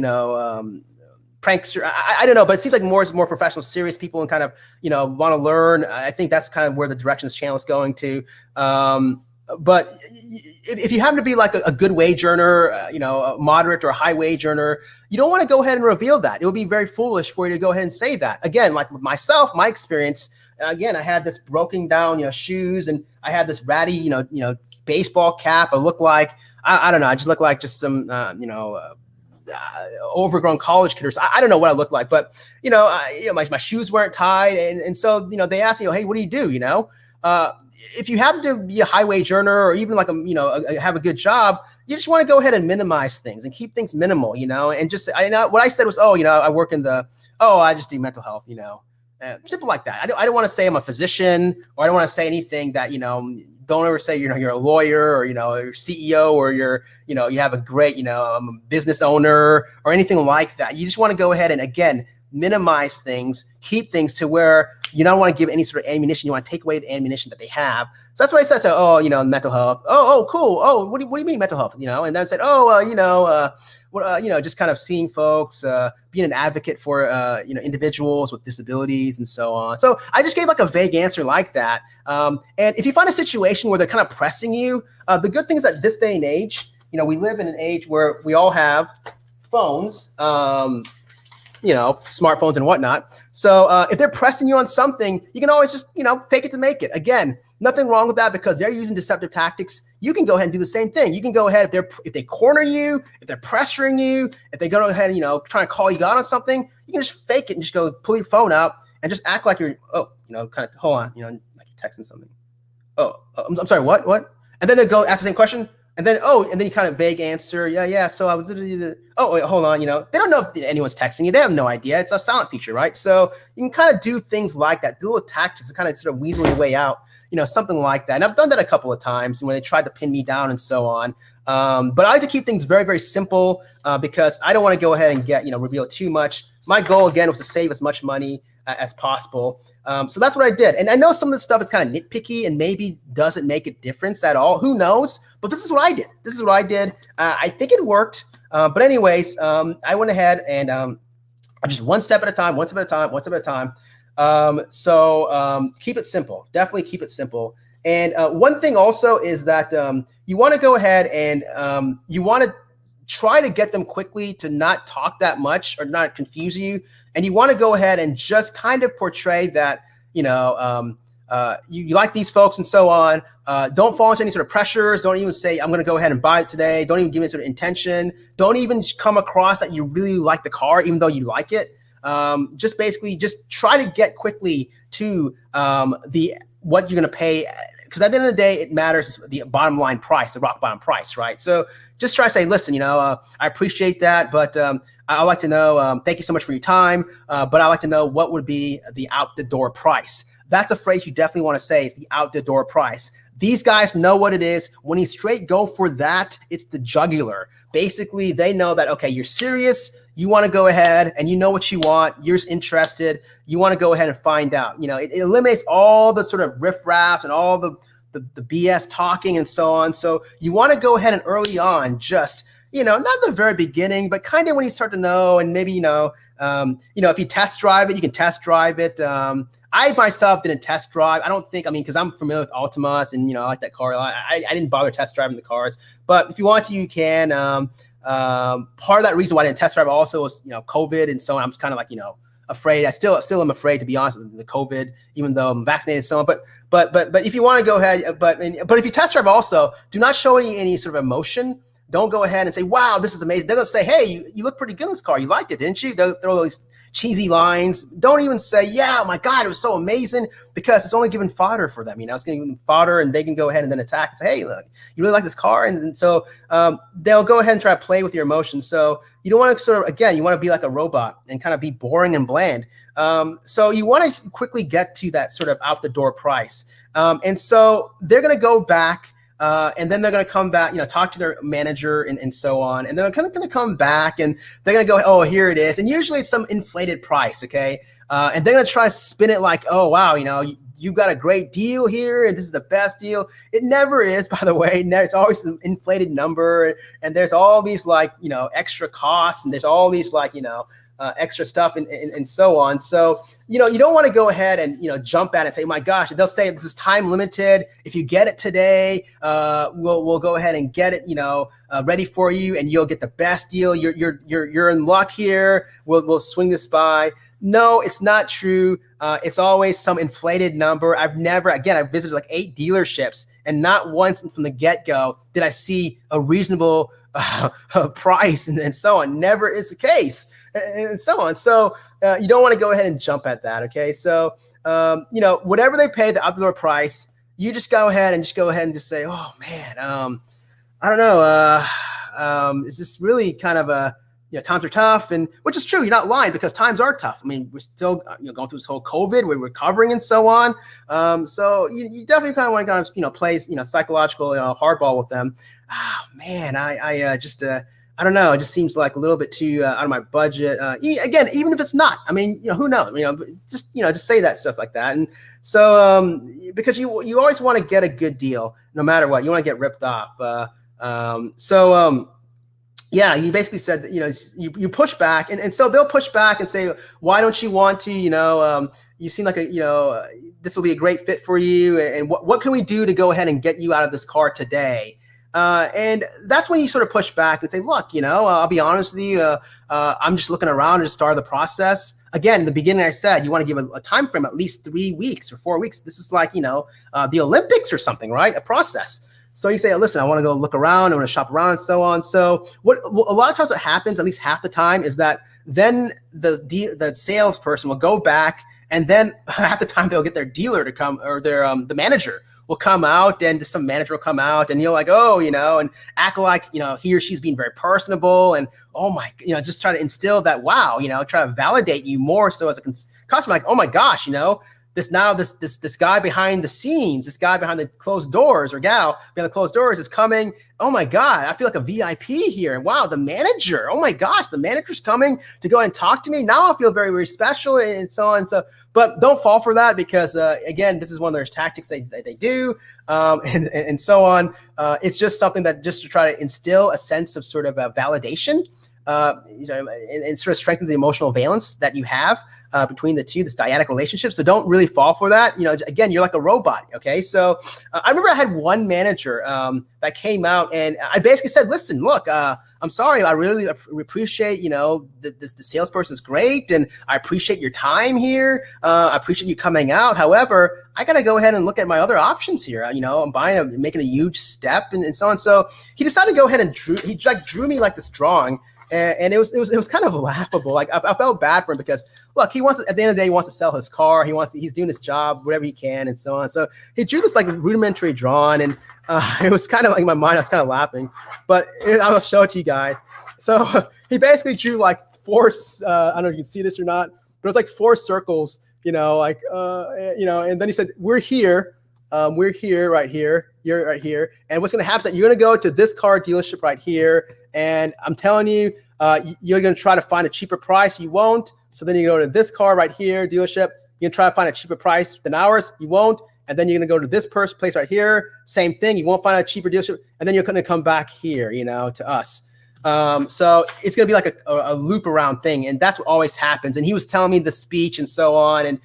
prankster. I don't know, but it seems like more professional, serious people and kind of, want to learn. I think that's kind of where the direction this channel is going to. But if you happen to be like a good wage earner, a moderate or a high wage earner, you don't want to go ahead and reveal that. It would be very foolish for you to go ahead and say that. Again, like with myself, my experience, again, I had this broken down, shoes, and I had this ratty, baseball cap. I look like, I don't know. I just look like just some, overgrown college kid. I don't know what I look like, but my shoes weren't tied, and so they ask hey, what do you do? If you happen to be a high wage earner or even like have a good job, you just want to go ahead and minimize things and keep things minimal, and just what I said was, I work in I just do mental health, simple like that. I don't want to say I'm a physician, or I don't want to say anything that don't ever say you're a lawyer or you're CEO or you have a great business owner or anything like that. You just want to go ahead and again minimize things, keep things to where you don't want to give any sort of ammunition. You want to take away the ammunition that they have. So that's what I said. So mental health. Oh cool. Oh what do you mean mental health? And then I said just kind of seeing folks, being an advocate for individuals with disabilities and so on. So I just gave like a vague answer like that. And if you find a situation where they're kind of pressing you, the good thing is that this day and age, we live in an age where we all have phones, smartphones and whatnot. So if they're pressing you on something, you can always just, fake it to make it. Again, nothing wrong with that because they're using deceptive tactics. You can go ahead and do the same thing. You can go ahead if they corner you, if they're pressuring you, if they go ahead and, try and call you out on something, you can just fake it and just go pull your phone out and just act like you're, kind of, hold on, like you're texting something. I'm sorry, what? And then they go ask the same question. And then you kind of vague answer. Yeah. So I was, wait, hold on. They don't know if anyone's texting you. They have no idea. It's a silent feature, right? So you can kind of do things like that, do little tactics to kind of sort of weasel your way out, something like that. And I've done that a couple of times when they tried to pin me down and so on. But I like to keep things very, very simple because I don't want to go ahead and get, reveal too much. My goal, again, was to save as much money as possible. So that's what I did. And I know some of this stuff is kind of nitpicky and maybe doesn't make a difference at all. Who knows? But this is what I did. I think it worked. But anyways, I went ahead and just one step at a time. So keep it simple. Definitely keep it simple. And one thing also is that you want to go ahead and you want to try to get them quickly to not talk that much or not confuse you. And you want to go ahead and just kind of portray that, you like these folks and so on. Don't fall into any sort of pressures. Don't even say, I'm going to go ahead and buy it today. Don't even give any sort of intention. Don't even come across that you really like the car, even though you like it. Just basically just try to get quickly to what you're going to pay. Because at the end of the day, it matters the bottom line price, the rock bottom price, right? So just try to say, listen, I appreciate that, but I'd like to know, thank you so much for your time, but I'd like to know what would be the out the door price. That's a phrase you definitely want to say is the out the door price. These guys know what it is. When you straight go for that, it's the jugular. Basically, they know that, okay, you're serious. you want to go ahead and you know what you want, you're interested, you want to go ahead and find out. It eliminates all the sort of riffraffs and all the BS talking and so on. So you want to go ahead and early on, just, not the very beginning, but kind of when you start to know, and maybe, if you test drive it, you can test drive it. I myself didn't test drive. I don't think, because I'm familiar with Altimas and, I like that car a lot. I didn't bother test driving the cars, but if you want to, you can. Part of that reason why I didn't test drive also was, COVID and so on. I'm just kind of like, afraid. I still am afraid, to be honest, with the COVID, even though I'm vaccinated and so on. But if you want to go ahead, but if you test drive also, do not show any sort of emotion. Don't go ahead and say, wow, this is amazing. They're going to say, hey, you look pretty good in this car. You liked it, didn't you? They'll throw these cheesy lines. Don't even say, yeah, oh my God, it was so amazing, because it's only giving fodder for them. It's going to give them fodder, and they can go ahead and then attack and say, hey, look, you really like this car? And so they'll go ahead and try to play with your emotions. So you don't want to sort of, again, you want to be like a robot and kind of be boring and bland. So you want to quickly get to that sort of out the door price. And so they're going to go back. And then they're going to come back, talk to their manager and so on. And they're kind of going to come back and they're going to go, oh, here it is. And usually it's some inflated price. Okay. And they're going to try to spin it like, oh, wow, you got a great deal here and this is the best deal. It never is, by the way. It's always an inflated number. And there's all these extra costs, and there's all these extra stuff and so on. So, you don't want to go ahead and, jump at it and say, oh my gosh, they'll say this is time limited. If you get it today, we'll go ahead and get it, ready for you, and you'll get the best deal. You're in luck here. We'll swing this by. No, it's not true. It's always some inflated number. I've visited like 8 dealerships, and not once from the get-go did I see a reasonable price and so on. Never is the case. And so on. So you don't want to go ahead and jump at that. Okay. So, whatever they pay, the out the door price, you just go ahead and just say, oh man, I don't know. Is this really kind of times are tough, and which is true. You're not lying, because times are tough. We're still going through this whole COVID, we're recovering and so on. So you definitely kind of want to play psychological hardball with them. Oh man, I don't know. It just seems like a little bit too out of my budget. Again, even if it's not, who knows? Just say that stuff like that. And so, because you always want to get a good deal, no matter what. You want to get ripped off. Yeah, you basically said that, you push back, and so they'll push back and say, why don't you want to? You seem like this will be a great fit for you, and what can we do to go ahead and get you out of this car today? And that's when you sort of push back and say, look, I'll be honest with you. I'm just looking around to start the process. Again, in the beginning, I said, you want to give a time frame, at least 3 weeks or 4 weeks. This is like, the Olympics or something, right? A process. So you say, listen, I want to go look around. I want to shop around and so on. So a lot of times what happens, at least half the time, is that then the salesperson will go back, and then half the time they'll get their dealer to come, or their the manager will come out, and some manager will come out, and you're like, oh, and act like, he or she's being very personable, and oh my, just try to instill that, wow, try to validate you more. So as a customer, like, oh my gosh, this guy behind the scenes, this guy behind the closed doors, or gal behind the closed doors is coming. Oh my God, I feel like a VIP here. Wow, the manager. Oh my gosh, the manager's coming to go and talk to me. Now I feel very, very special, and so on. So, but don't fall for that, because again, this is one of those tactics they do, and so on. It's just something that just to try to instill a sense of sort of validation, and sort of strengthen the emotional valence that you have between the two, this dyadic relationship. So don't really fall for that. Again, you're like a robot. Okay. So I remember I had one manager that came out, and I basically said, listen, look, I'm sorry. I really appreciate, the salesperson's great, and I appreciate your time here. I appreciate you coming out. However, I got to go ahead and look at my other options here. I'm making a huge step and so on. So he decided to go ahead and drew me like this drawing. And it was kind of laughable. Like I felt bad for him, because look, he wants to, at the end of the day, he wants to sell his car. He's doing his job, whatever he can, and so on. So he drew this like rudimentary drawing, and it was kind of like in my mind, I was kind of laughing, but I'll show it to you guys. So he basically drew like 4, I don't know if you can see this or not, but it was like 4 circles, and then he said, we're here, right here, you're right here. And what's going to happen is that you're going to go to this car dealership right here. And I'm telling you, You're going to try to find a cheaper price. You won't. So then you go to this car right here, dealership. You're going to try to find a cheaper price than ours. You won't. And then you're going to go to this place right here. Same thing. You won't find a cheaper dealership. And then you're going to come back here, to us. So it's going to be like a loop around thing. And that's what always happens. And he was telling me the speech and so on. And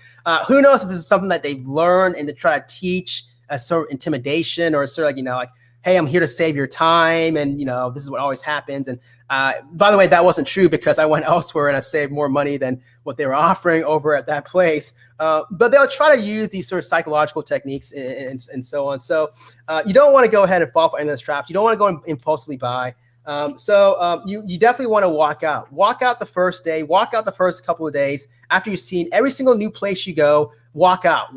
who knows if this is something that they've learned and to try to teach as sort of intimidation or sort of like, hey, I'm here to save your time. And, this is what always happens. And by the way, that wasn't true because I went elsewhere and I saved more money than what they were offering over at that place. But they'll try to use these sort of psychological techniques and so on. So you don't want to go ahead and fall for any of those traps. You don't want to go and impulsively buy. You definitely want to walk out the first day, walk out the first couple of days after you've seen every single new place you go, walk out,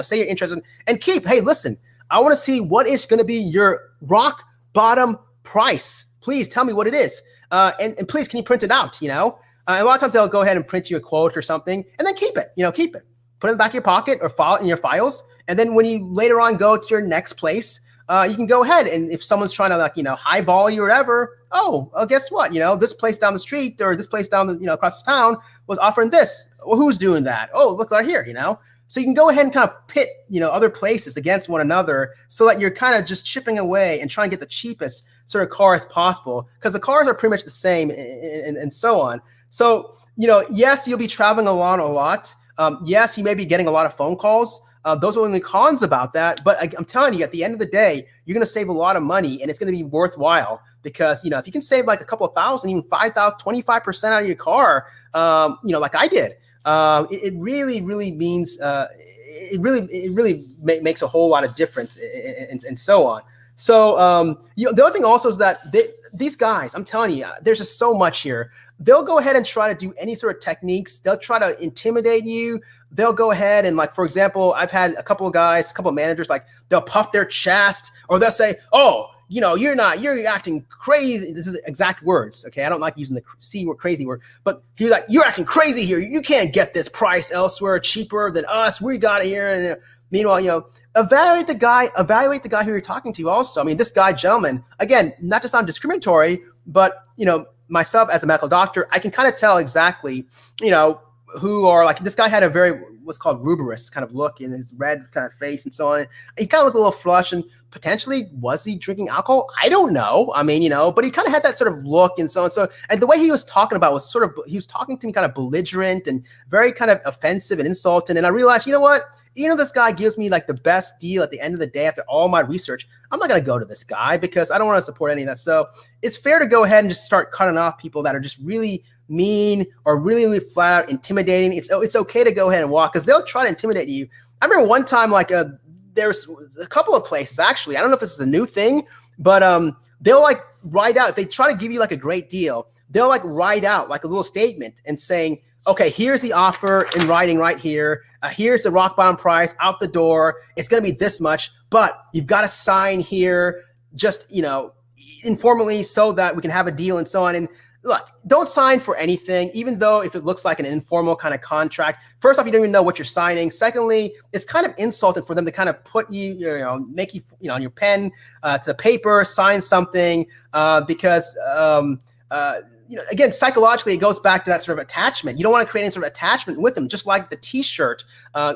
say you're interested and hey, listen, I want to see what is going to be your rock bottom price. Please tell me what it is. And please, can you print it out? A lot of times they'll go ahead and print you a quote or something and then keep it, put it in the back of your pocket or file it in your files. And then when you later on go to your next place, you can go ahead and if someone's trying to highball you or whatever, guess what? This place down the street or this place down the, across the town was offering this. Well, who's doing that? Oh, look right here, So you can go ahead and kind of pit, other places against one another so that you're kind of just chipping away and trying to get the cheapest sort of car as possible because the cars are pretty much the same and so on. So, yes, you'll be traveling along a lot. Yes, you may be getting a lot of phone calls. Those are only cons about that. But I'm telling you, at the end of the day, you're going to save a lot of money and it's going to be worthwhile because, if you can save like a couple of thousand, even 5,000, 25% out of your car, like I did, it really, really means, it really makes a whole lot of difference and so on. So, the other thing also is that these guys, I'm telling you, there's just so much here. They'll go ahead and try to do any sort of techniques. They'll try to intimidate you. They'll go ahead and for example, I've had a couple of managers, they'll puff their chest or they'll say, oh, you're acting crazy. This is exact words. Okay. I don't like using the C word, crazy word, but he's like, you're acting crazy here. You can't get this price elsewhere cheaper than us. We got it here. And meanwhile, evaluate the guy who you're talking to also. I mean, this guy, gentleman, again, not to sound discriminatory, but, myself as a medical doctor, I can kind of tell exactly, who are this guy had a very, what's called ruberous kind of look in his red kind of face and so on. He kind of looked a little flushed and potentially was he drinking alcohol? I don't know. I mean, but he kind of had that sort of look and so on. So, and the way he was talking about was he was talking to me kind of belligerent and very kind of offensive and insulting. And I realized, what? This guy gives me the best deal at the end of the day after all my research. I'm not going to go to this guy because I don't want to support any of that. So it's fair to go ahead and just start cutting off people that are just really mean or really, really flat out intimidating. It's okay to go ahead and walk because they'll try to intimidate you. I remember one time, there's a couple of places actually. I don't know if this is a new thing, but they'll write out. They try to give you a great deal. They'll write out a little statement and saying, okay, here's the offer in writing right here. Here's the rock bottom price out the door. It's going to be this much, but you've got to sign here just, informally so that we can have a deal and so on. And look, don't sign for anything, even though if it looks like an informal kind of contract. First off, you don't even know what you're signing. Secondly, it's kind of insulting for them to kind of put make you, on your pen to the paper, sign something because again, psychologically, it goes back to that sort of attachment. You don't want to create any sort of attachment with them, just like the T-shirt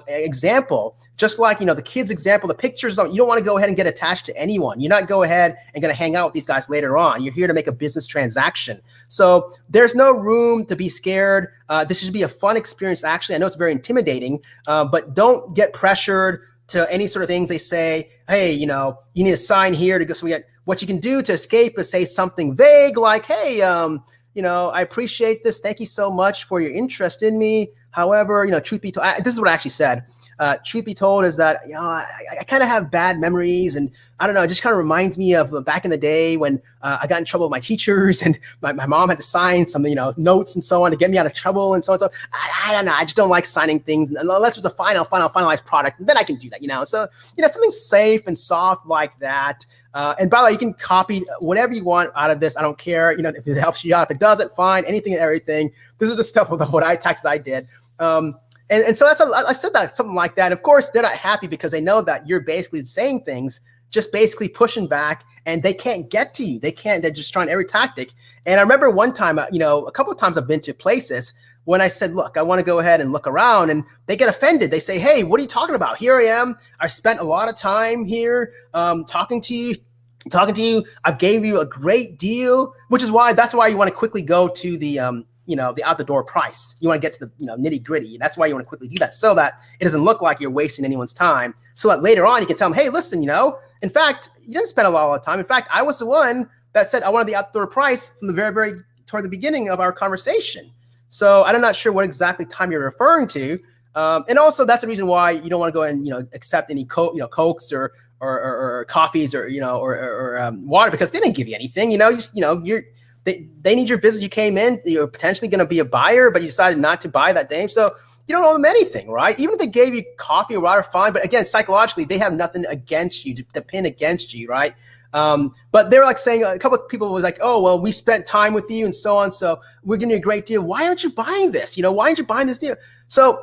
example, just like, the kids example, the pictures. You don't want to go ahead and get attached to anyone. You're not go ahead and going to hang out with these guys later on. You're here to make a business transaction. So there's no room to be scared. This should be a fun experience. Actually, I know it's very intimidating, but don't get pressured to any sort of things they say. Hey, you need to sign here to go. So we get. What you can do to escape is say something vague like, hey, I appreciate this. Thank you so much for your interest in me. However, truth be told, this is what I actually said. Truth be told is that, I kind of have bad memories and I don't know, it just kind of reminds me of back in the day when I got in trouble with my teachers and my mom had to sign some, notes and so on to get me out of trouble and so on. So I don't know. I just don't like signing things unless it's a finalized product. Then I can do that, So, something safe and soft like that. And by the way, you can copy whatever you want out of this. I don't care, if it helps you out. If it doesn't, fine. Anything and everything. This is the stuff with what I did. And so I said that something like that. Of course, they're not happy because they know that you're basically saying things just basically pushing back, and they can't get to you. They can't. They're just trying every tactic. And I remember one time, a couple of times I've been to places when I said, look, I want to go ahead and look around, and they get offended. They say, hey, what are you talking about? Here I am. I spent a lot of time here talking to you. I gave you a great deal, that's why you want to quickly go to the out the door price. You want to get to the nitty gritty. That's why you want to quickly do that, so that it doesn't look like you're wasting anyone's time. So that later on you can tell them, hey, listen, in fact, you didn't spend a lot of time. In fact, I was the one that said I wanted the out the door price from the very toward the beginning of our conversation. So I'm not sure what exactly time you're referring to. And also that's the reason why you don't want to go and accept any Cokes or coffees or water, because they didn't give you anything. They need your business. You came in, you're potentially going to be a buyer, but you decided not to buy that day, so you don't owe them anything, right? Even if they gave you coffee or water, fine. But again, psychologically, they have nothing against you to pin against you, right? But they're like saying, a couple of people was like, oh, well, we spent time with you and so on, so we're giving you a great deal. Why aren't you buying this? Why aren't you buying this deal? So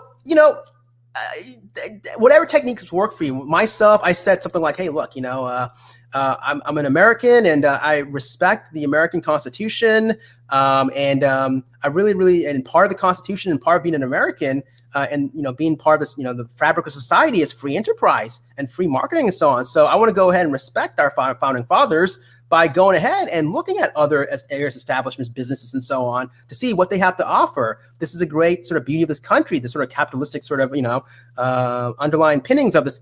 whatever techniques work for you. Myself, I said something like, hey, look, I'm an American, and I respect the American Constitution, and I really, and part of the Constitution and part of being an American, and being part of this, the fabric of society is free enterprise and free marketing and so on. So I want to go ahead and respect our founding fathers by going ahead and looking at other areas, establishments, businesses, and so on to see what they have to offer. This is a great sort of beauty of this country, this sort of capitalistic sort of, underlying pinnings of this,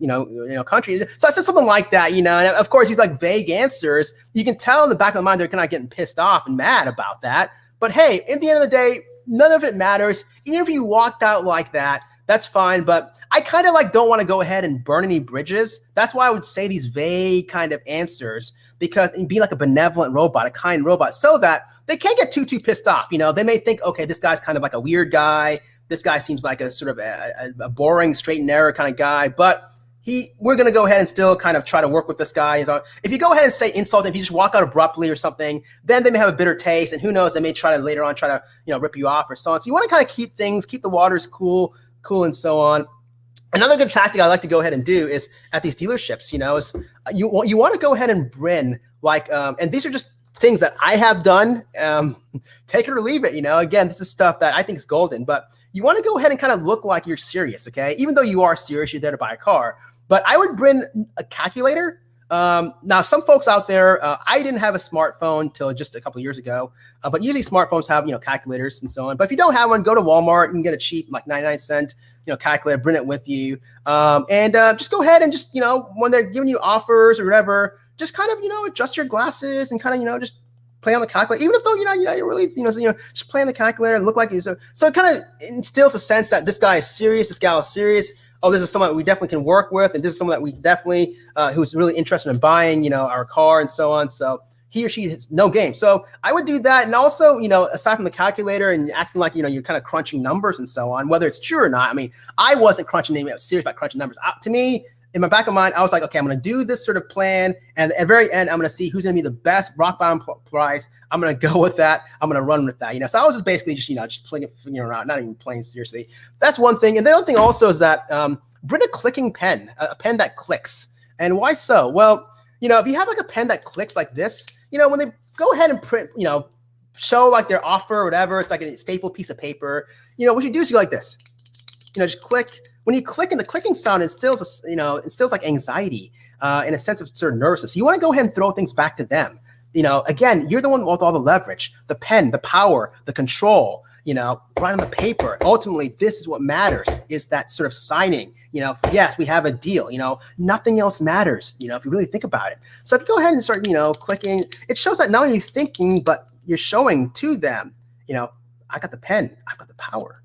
country. So I said something like that, and of course these like vague answers, you can tell in the back of the mind they're kind of getting pissed off and mad about that. But hey, at the end of the day, none of it matters. Even if you walked out like that, that's fine. But I kind of don't want to go ahead and burn any bridges. That's why I would say these vague kind of answers, because and be like a benevolent robot, a kind robot, so that they can't get too pissed off. They may think, okay, this guy's kind of like a weird guy. This guy seems like a sort of a boring, straight and narrow kind of guy, but we're going to go ahead and still kind of try to work with this guy. If you go ahead and say insult, if you just walk out abruptly or something, then they may have a bitter taste, and who knows, they may try to later on rip you off or so on. So you want to kind of keep the waters cool and so on. Another good tactic I like to go ahead and do is at these dealerships, is you want to go ahead and bring and these are just things that I have done. Take it or leave it. Again, this is stuff that I think is golden, but you want to go ahead and kind of look like you're serious. Okay, even though you are serious, you're there to buy a car. But I would bring a calculator. Now, some folks out there, I didn't have a smartphone till just a couple of years ago, but usually smartphones have calculators and so on. But if you don't have one, go to Walmart. You can get a cheap 99-cent calculator, bring it with you, and just go ahead and just when they're giving you offers or whatever, just kind of adjust your glasses and kind of just play on the calculator, even though you're really just play on the calculator and look like you. So it kind of instills a sense that this guy is serious, this gal is serious. Oh, this is someone that we definitely can work with, and this is someone that we definitely who's really interested in buying our car and so on. So he or she has no game. So I would do that, and also aside from the calculator and acting like you're kind of crunching numbers and so on, whether it's true or not. I mean, I wasn't crunching them. I was serious about crunching numbers. To me, in my back of mind, I was like, okay, I'm going to do this sort of plan, and at the very end, I'm going to see who's going to be the best rock bottom price. I'm going to go with that. I'm going to run with that. So I was just basically just playing it, around, not even playing seriously. That's one thing. And the other thing also is that bring a clicking pen, a pen that clicks. And why so? Well, if you have like a pen that clicks like this, when they go ahead and print, show like their offer or whatever, it's like a staple piece of paper. What you do is you go like this, just click. When you click, and the clicking sound instills like anxiety and a sense of sort of nervousness. You want to go ahead and throw things back to them. Again, you're the one with all the leverage, the pen, the power, the control, right on the paper. Ultimately, this is what matters, is that sort of signing, yes, we have a deal, nothing else matters, if you really think about it. So if you go ahead and start, clicking, it shows that not only are you thinking, but you're showing to them, I got the pen, I've got the power.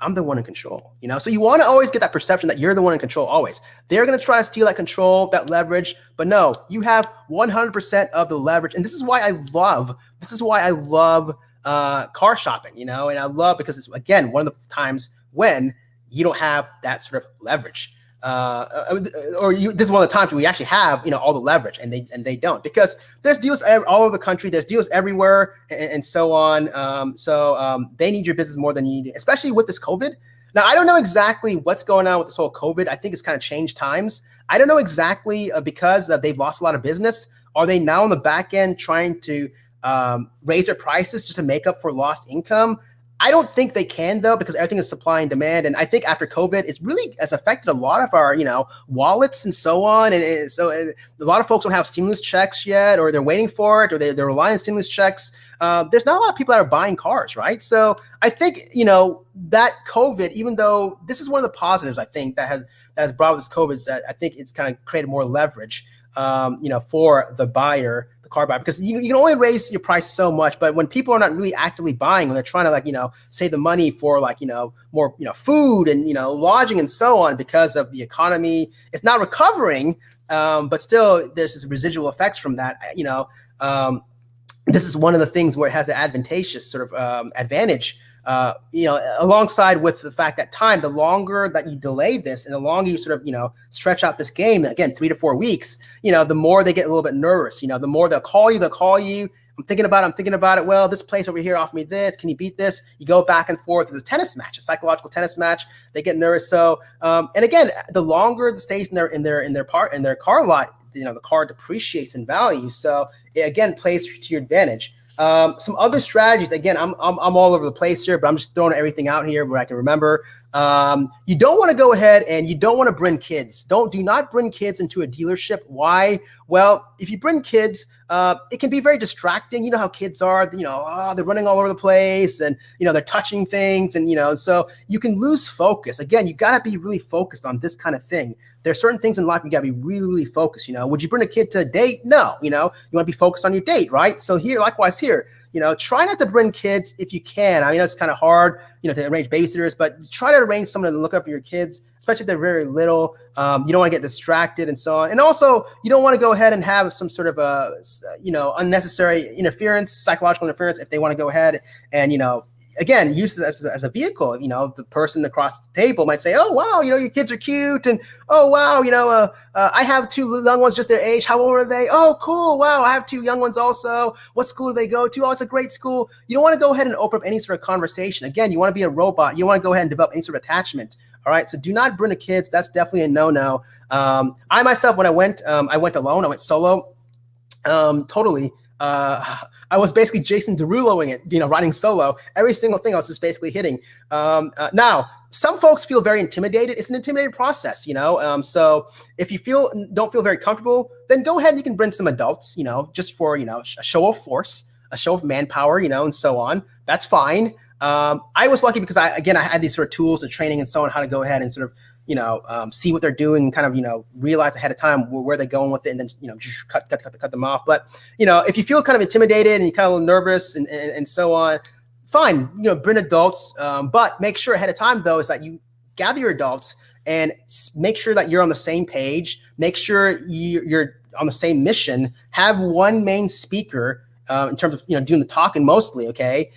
I'm the one in control, So you want to always get that perception that you're the one in control always. They're going to try to steal that control, that leverage, but no, you have 100% of the leverage. And this is why I love car shopping, and I love, because it's, again, one of the times when you don't have that sort of leverage. This is one of the times when we actually have, all the leverage, and they don't, because there's deals all over the country, there's deals everywhere, and so on. So they need your business more than you need, especially with this COVID. Now, I don't know exactly what's going on with this whole COVID. I think it's kind of changed times. I don't know exactly because they've lost a lot of business. Are they now on the back end trying to raise their prices just to make up for lost income? I don't think they can, though, because everything is supply and demand. And I think after COVID, it's really has affected a lot of our, wallets and so on. And so a lot of folks don't have stimulus checks yet, or they're waiting for it, or they're relying on stimulus checks. There's not a lot of people that are buying cars, right? So I think, that COVID, even though this is one of the positives, I think, that has brought this COVID, is that I think it's kind of created more leverage, for the buyer, car buyer, because you can only raise your price so much. But when people are not really actively buying, when they're trying to save the money for more food and lodging and so on, because of the economy, it's not recovering, but still there's this residual effects from that. This is one of the things where it has an advantageous sort of advantage, alongside with the fact that the longer that you delay this and the longer you sort of, stretch out this game, again, 3 to 4 weeks, the more they get a little bit nervous, the more they'll call you. I'm thinking about it. Well, this place over here offered me this. Can you beat this? You go back and forth. It's a tennis match, a psychological tennis match. They get nervous. So, and again, the longer it stays in their car lot, the car depreciates in value. So it again plays to your advantage. Some other strategies, again, I'm all over the place here, but I'm just throwing everything out here where I can remember. You don't want to go ahead and you don't want to bring kids. Do not bring kids into a dealership. Why? Well, if you bring kids, it can be very distracting. You know how kids are, they're running all over the place and, they're touching things and, so you can lose focus. Again, you got to be really focused on this kind of thing. There's certain things in life you got to be really, really focused. Would you bring a kid to a date? No, you want to be focused on your date, right? So likewise here, try not to bring kids if you can. I mean, it's kind of hard, to arrange babysitters, but try to arrange someone to look up for your kids, especially if they're very little. You don't want to get distracted and so on. And also, you don't want to go ahead and have some sort of unnecessary interference, psychological interference, if they want to go ahead and, again, use it as a vehicle. The person across the table might say, "Oh wow, your kids are cute," and "Oh wow, I have 2 young ones just their age. How old are they? Oh cool, wow, I have 2 young ones also. What school do they go to? Oh, it's a great school." You don't want to go ahead and open up any sort of conversation. Again, you want to be a robot. You want to go ahead and develop any sort of attachment. All right, so do not bring the kids. That's definitely a no-no. I myself, when I went alone. I went solo. Totally. I was basically Jason Deruloing it, riding solo. Every single thing I was just basically hitting. Now, some folks feel very intimidated. It's an intimidating process, So if you don't feel very comfortable, then go ahead and you can bring some adults, just for, a show of force, a show of manpower, and so on. That's fine. I was lucky because I had these sort of tools and training and so on, how to go ahead and sort of, see what they're doing and kind of, realize ahead of time where they're going with it and then, just cut them off. But, if you feel kind of intimidated and you're kind of a little nervous and so on, fine, bring adults. But make sure ahead of time, though, is that you gather your adults and make sure that you're on the same page. Make sure you're on the same mission. Have one main speaker in terms of, doing the talking mostly, okay?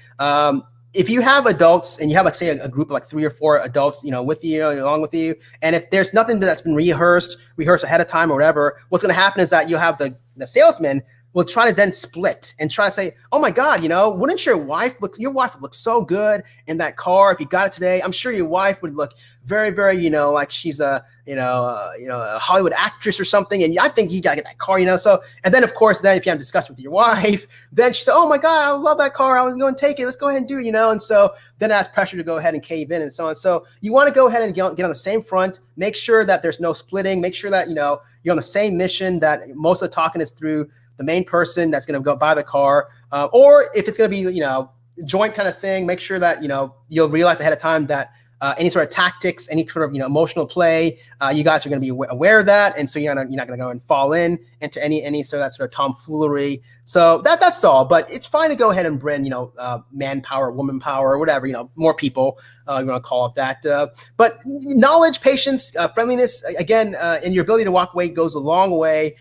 If you have adults and you have, say, a group of 3 or 4 adults, with you, along with you, and if there's nothing that's been rehearsed ahead of time or whatever, what's going to happen is that you'll have the salesman will try to then split and try to say, "Oh my God, wouldn't your wife would look so good in that car if you got it today? I'm sure your wife would look very, very, like she's a Hollywood actress or something. And I think you gotta get that car, So, and then of course, then if you have discussed with your wife, then she said, "Oh my God, I love that car. I was going to take it. Let's go ahead and do it, And so then that's pressure to go ahead and cave in and so on. So you want to go ahead and get on the same front. Make sure that there's no splitting. Make sure that you're on the same mission. That most of the talking is through the main person that's going to go buy the car, or if it's going to be joint kind of thing, make sure that you'll realize ahead of time that any sort of tactics, any sort of emotional play, you guys are going to be aware of that, and so you're not going to go and fall into any sort of that sort of tomfoolery. So that's all. But it's fine to go ahead and bring manpower, woman power, or whatever, more people, you want to call it that. But knowledge, patience, friendliness, again, and your ability to walk away goes a long way.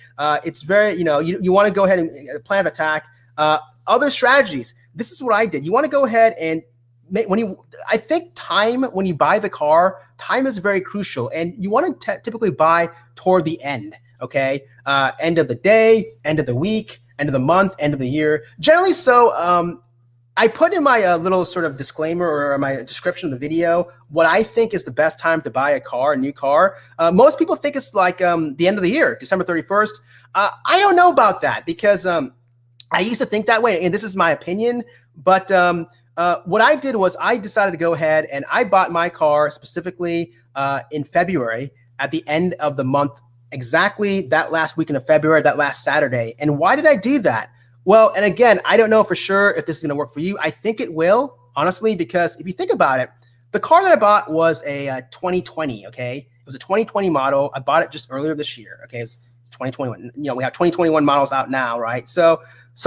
It's very you want to go ahead and plan of attack. Other strategies. This is what I did. You want to go ahead and I think time when you buy the car, time is very crucial, and you want to typically buy toward the end. Okay, end of the day, end of the week, end of the month, end of the year. Generally, so I put in my little sort of disclaimer or my description of the video what I think is the best time to buy a new car. Most people think it's like the end of the year, December 31st. I don't know about that because I used to think that way, and this is my opinion. But what I did was I decided to go ahead and I bought my car specifically in February at the end of the month, exactly that last weekend of February, that last Saturday. And why did I do that? Well, and again, I don't know for sure if this is going to work for you. I think it will, honestly, because if you think about it, the car that I bought was a 2020, okay? It was a 2020 model. I bought it just earlier this year, okay? It's 2021. You know, we have 2021 models out now, right? So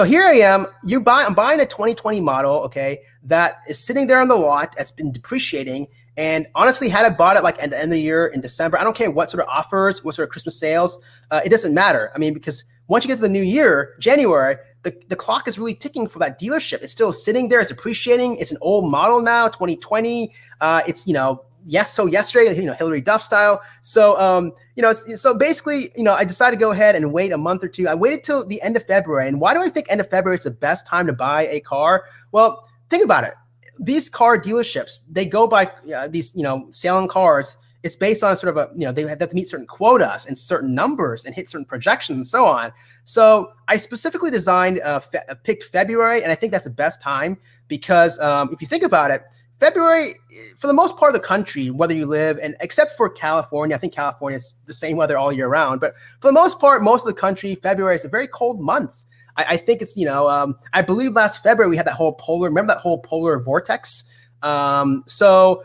here I am. I'm buying a 2020 model, okay, that is sitting there on the lot. That's been depreciating. And honestly, had I bought it like at the end of the year in December, I don't care what sort of offers, what sort of Christmas sales, it doesn't matter. I mean, because once you get to the new year, January, the clock is really ticking for that dealership. It's still sitting there. It's depreciating. It's an old model now, 2020. It's, yesterday, Hillary Duff style. So, so basically, I decided to go ahead and wait a month or two. I waited till the end of February. And why do I think end of February is the best time to buy a car? Well, think about it. These car dealerships, they go by these, selling cars. It's based on sort of they have to meet certain quotas and certain numbers and hit certain projections and so on. So I specifically picked February, and I think that's the best time because if you think about it, February, for the most part of the country, whether you live, and except for California, I think California is the same weather all year round, but for the most part, most of the country, February is a very cold month. I think it's, I believe last February we had remember that whole polar vortex? So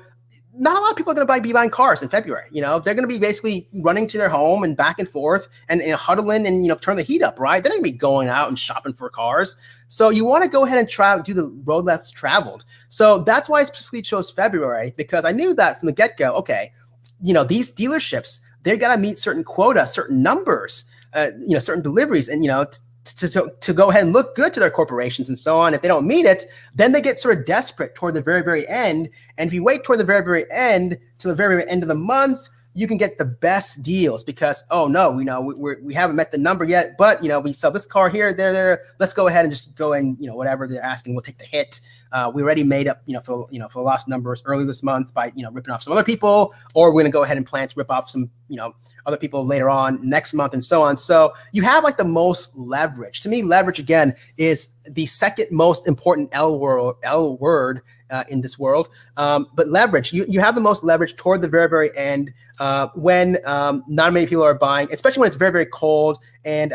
not a lot of people are going to be buying cars in February. They're going to be basically running to their home and back and forth and huddling and, turn the heat up, right? They're not going to be going out and shopping for cars. So you want to go ahead and do the road less traveled. So that's why I specifically chose February, because I knew that from the get-go, okay, these dealerships, they got to meet certain quotas, certain numbers, certain deliveries, and, to go ahead and look good to their corporations and so on. If they don't meet it, then they get sort of desperate toward the very, very end. And if you wait toward the very, very end, to the very, very end of the month, you can get the best deals because, oh no, we haven't met the number yet, but we sell this car here, there. Let's go ahead and just go and whatever they're asking, we'll take the hit. We already made up for the lost numbers early this month by ripping off some other people, or we're gonna go ahead and plan to rip off some other people later on next month and so on. So you have like the most leverage. To me, leverage again is the second most important L word in this world. But leverage, you have the most leverage toward the very, very end when not many people are buying, especially when it's very, very cold. And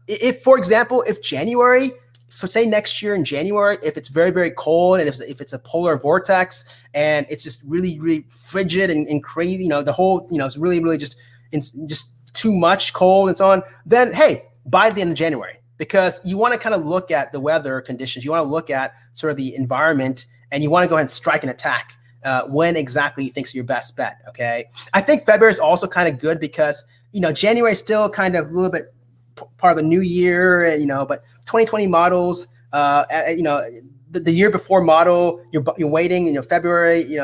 if, for example, if January, for say next year in January, if it's very, very cold and if it's a polar vortex and it's just really, really frigid and crazy, the whole, it's really, really just too much cold and so on, then hey, buy at the end of January. Because you want to kind of look at the weather conditions. You want to look at sort of the environment, and you want to go ahead and strike an attack when exactly you think is your best bet, okay? I think February is also kind of good because, January is still kind of a little bit part of the new year, but 2020 models, the year before model, you're waiting, February,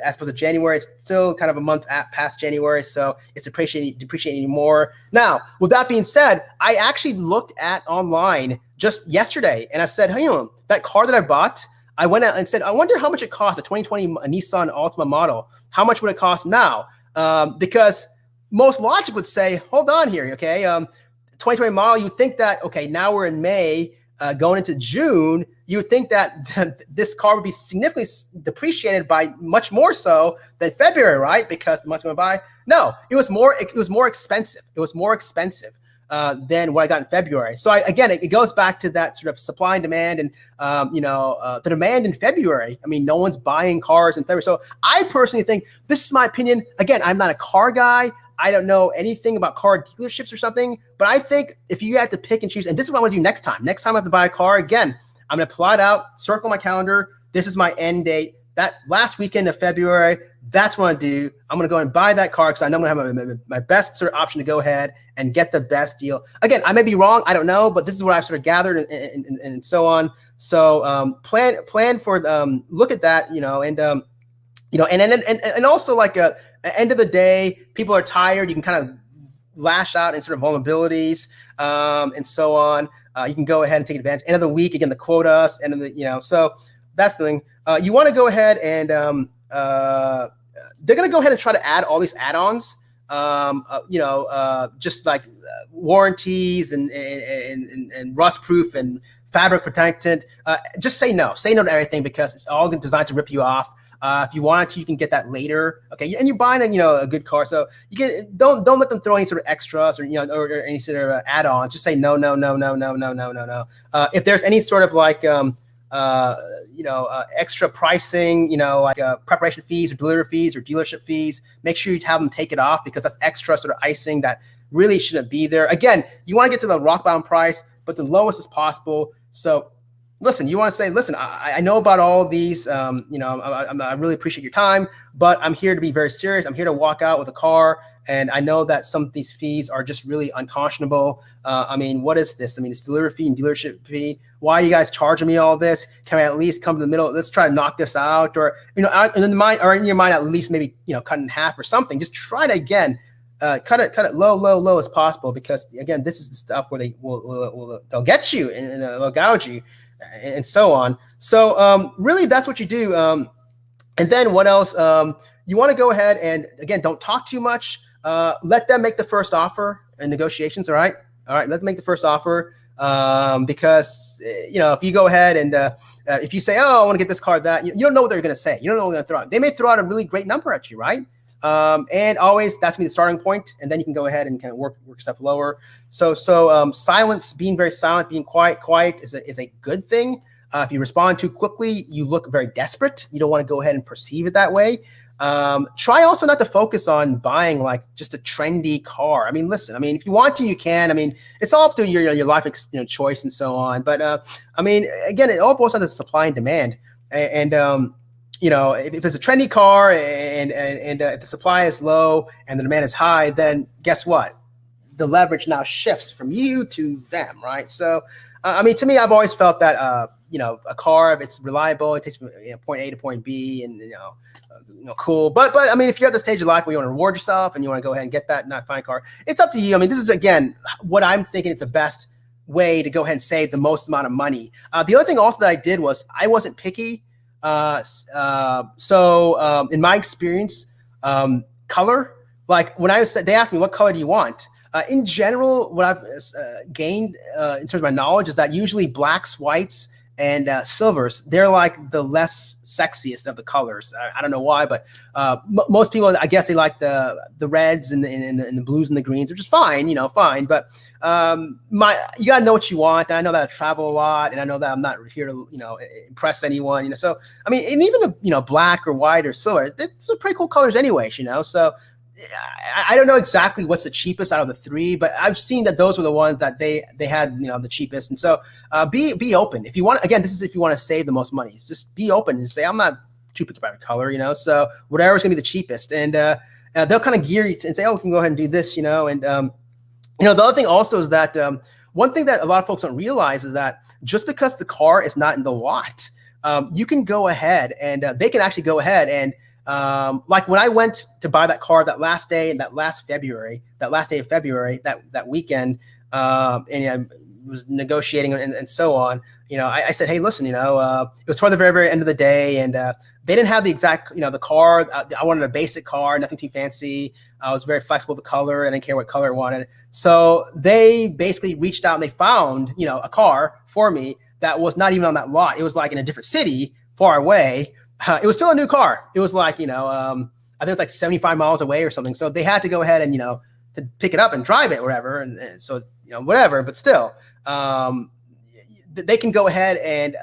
as opposed to January, it's still kind of a month past January, so it's depreciating more. Now, with that being said, I actually looked at online just yesterday, and I said, hey, that car that I bought, I went out and said, I wonder how much it costs, a 2020 Nissan Altima model. How much would it cost now? Because most logic would say, hold on here, okay? 2020 model, you think that, okay, now we're in May, going into June, you would think that this car would be significantly depreciated by much more so than February, right? Because the months went by. No, it was more expensive. It was more expensive than what I got in February. So again, it goes back to that sort of supply and demand, and the demand in February. I mean, no one's buying cars in February. So I personally think, this is my opinion. Again, I'm not a car guy. I don't know anything about car dealerships or something, but I think if you had to pick and choose, and this is what I'm going to do next time. Next time I have to buy a car, again, I'm going to plot out, circle my calendar. This is my end date. That last weekend of February, that's what I'm going to do. I'm going to go and buy that car because I know I'm going to have my best sort of option to go ahead and get the best deal. Again, I may be wrong. I don't know, but this is what I've sort of gathered and so on. So plan for look at that, and also like at the end of the day, people are tired. You can kind of lash out in sort of vulnerabilities and so on. You can go ahead and take advantage. End of the week, again, the quotas, and so that's the thing. You want to go ahead and they're going to go ahead and try to add all these add-ons. Just like warranties and rust proof and fabric protectant. Just say no to everything, because it's all designed to rip you off. If you wanted to, you can get that later. Okay, and you're buying a good car, so you can don't let them throw any sort of extras or or any sort of add-ons. Just say no. If there's any sort of like extra pricing, like preparation fees or delivery fees or dealership fees, make sure you have them take it off, because that's extra sort of icing that really shouldn't be there. Again, you want to get to the rock bottom price, but the lowest as possible. So listen, you want to say, listen, I know about all these, I really appreciate your time, but I'm here to be very serious. I'm here to walk out with a car. And I know that some of these fees are just really unconscionable. What is this? This delivery fee and dealership fee. Why are you guys charging me all this? Can I at least come to the middle? Let's try to knock this out, or in your mind, at least maybe cut in half or something. Just try to again cut it low as possible, because again, this is the stuff where they'll get you and they'll gouge you and so on. So really, that's what you do. And then what else? You want to go ahead and again, don't talk too much. Let them make the first offer in negotiations. All right. Let them make the first offer. Because if you go ahead and if you say, oh, I want to get this car, that you don't know what they're going to say. You don't know what they're going to throw out. They may throw out a really great number at you, right? And always that's be the starting point, and then you can go ahead and kind of work stuff lower. So silence, being very silent, being quiet is a good thing. If you respond too quickly, you look very desperate. You don't want to go ahead and perceive it that way. Try also not to focus on buying like just a trendy car. Listen, if you want to, you can. It's all up to your life choice and so on. But again, it all boils down to supply and demand. And if it's a trendy car and if the supply is low and the demand is high, then guess what? The leverage now shifts from you to them, right? So, to me, I've always felt that a car, if it's reliable, it takes from point A to point B, and cool. But if you're at the stage of life where you want to reward yourself and you want to go ahead and get that not fine car, it's up to you. This is again what I'm thinking. It's the best way to go ahead and save the most amount of money. The other thing also that I did was I wasn't picky. So in my experience, color, like when they asked me what color do you want. In general, what I've gained in terms of my knowledge is that usually blacks, whites, and silvers, they're like the less sexiest of the colors. I don't know why, but most people, I guess, they like the reds and the blues and the greens, which is fine, fine. But you gotta know what you want. And I know that I travel a lot, and I know that I'm not here to impress anyone. So and even black or white or silver, those are pretty cool colors anyway. So. I don't know exactly what's the cheapest out of the three, but I've seen that those were the ones that they had, the cheapest. And so be open. If you want, again, this is if you want to save the most money. Just be open and say, I'm not too picky about color, so whatever's going to be the cheapest. And they'll kind of gear you and say, oh, we can go ahead and do this, And, the other thing also is that one thing that a lot of folks don't realize is that just because the car is not in the lot, you can go ahead and they can actually go ahead and like when I went to buy that car that last day and that last day of February, that weekend, and I was negotiating and so on, I said, hey, listen, it was toward the very, very end of the day, and they didn't have the exact, the car. I wanted a basic car, nothing too fancy. I was very flexible with the color. I didn't care what color I wanted. So they basically reached out and they found, a car for me that was not even on that lot. It was like in a different city, far away. It was still a new car. It was like, I think it was like 75 miles away or something. So they had to go ahead and, to pick it up and drive it or whatever. And so, whatever, but still, they can go ahead and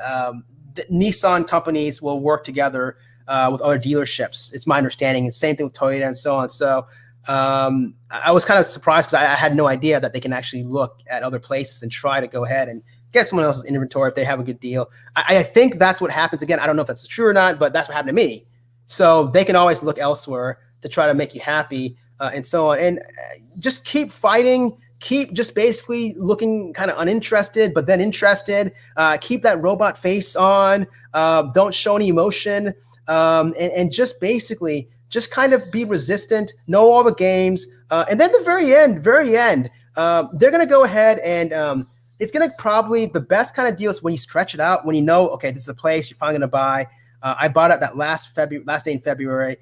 the Nissan companies will work together with other dealerships. It's my understanding. It's the same thing with Toyota and so on. So I was kind of surprised because I had no idea that they can actually look at other places and try to go ahead and get someone else's inventory if they have a good deal. I think that's what happens. Again, I don't know if that's true or not, but that's what happened to me. So they can always look elsewhere to try to make you happy and so on. And just keep fighting. Keep just basically looking kind of uninterested, but then interested. Keep that robot face on. Don't show any emotion. And just basically just kind of be resistant. Know all the games. And then the very end, they're going to go ahead and it's going to probably, the best kind of deal is when you stretch it out, when you know, okay, this is a place you're finally going to buy. I bought it that last day in February.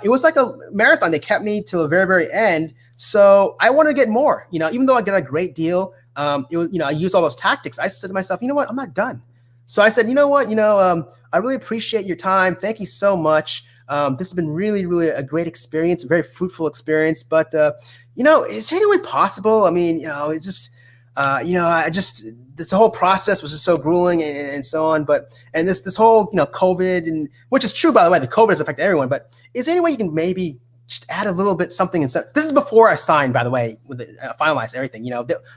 It was like a marathon. They kept me till the very, very end. So I wanted to get more, even though I got a great deal. It was, I used all those tactics. I said to myself, you know what? I'm not done. So I said, you know what? I really appreciate your time. Thank you so much. This has been really, really a great experience, a very fruitful experience. But, is there any way possible? I mean, this whole process was just so grueling and so on. And this whole, COVID, and which is true, by the way, the COVID has affected everyone. But is there any way you can maybe just add a little bit something? This is before I signed, by the way, with finalize everything.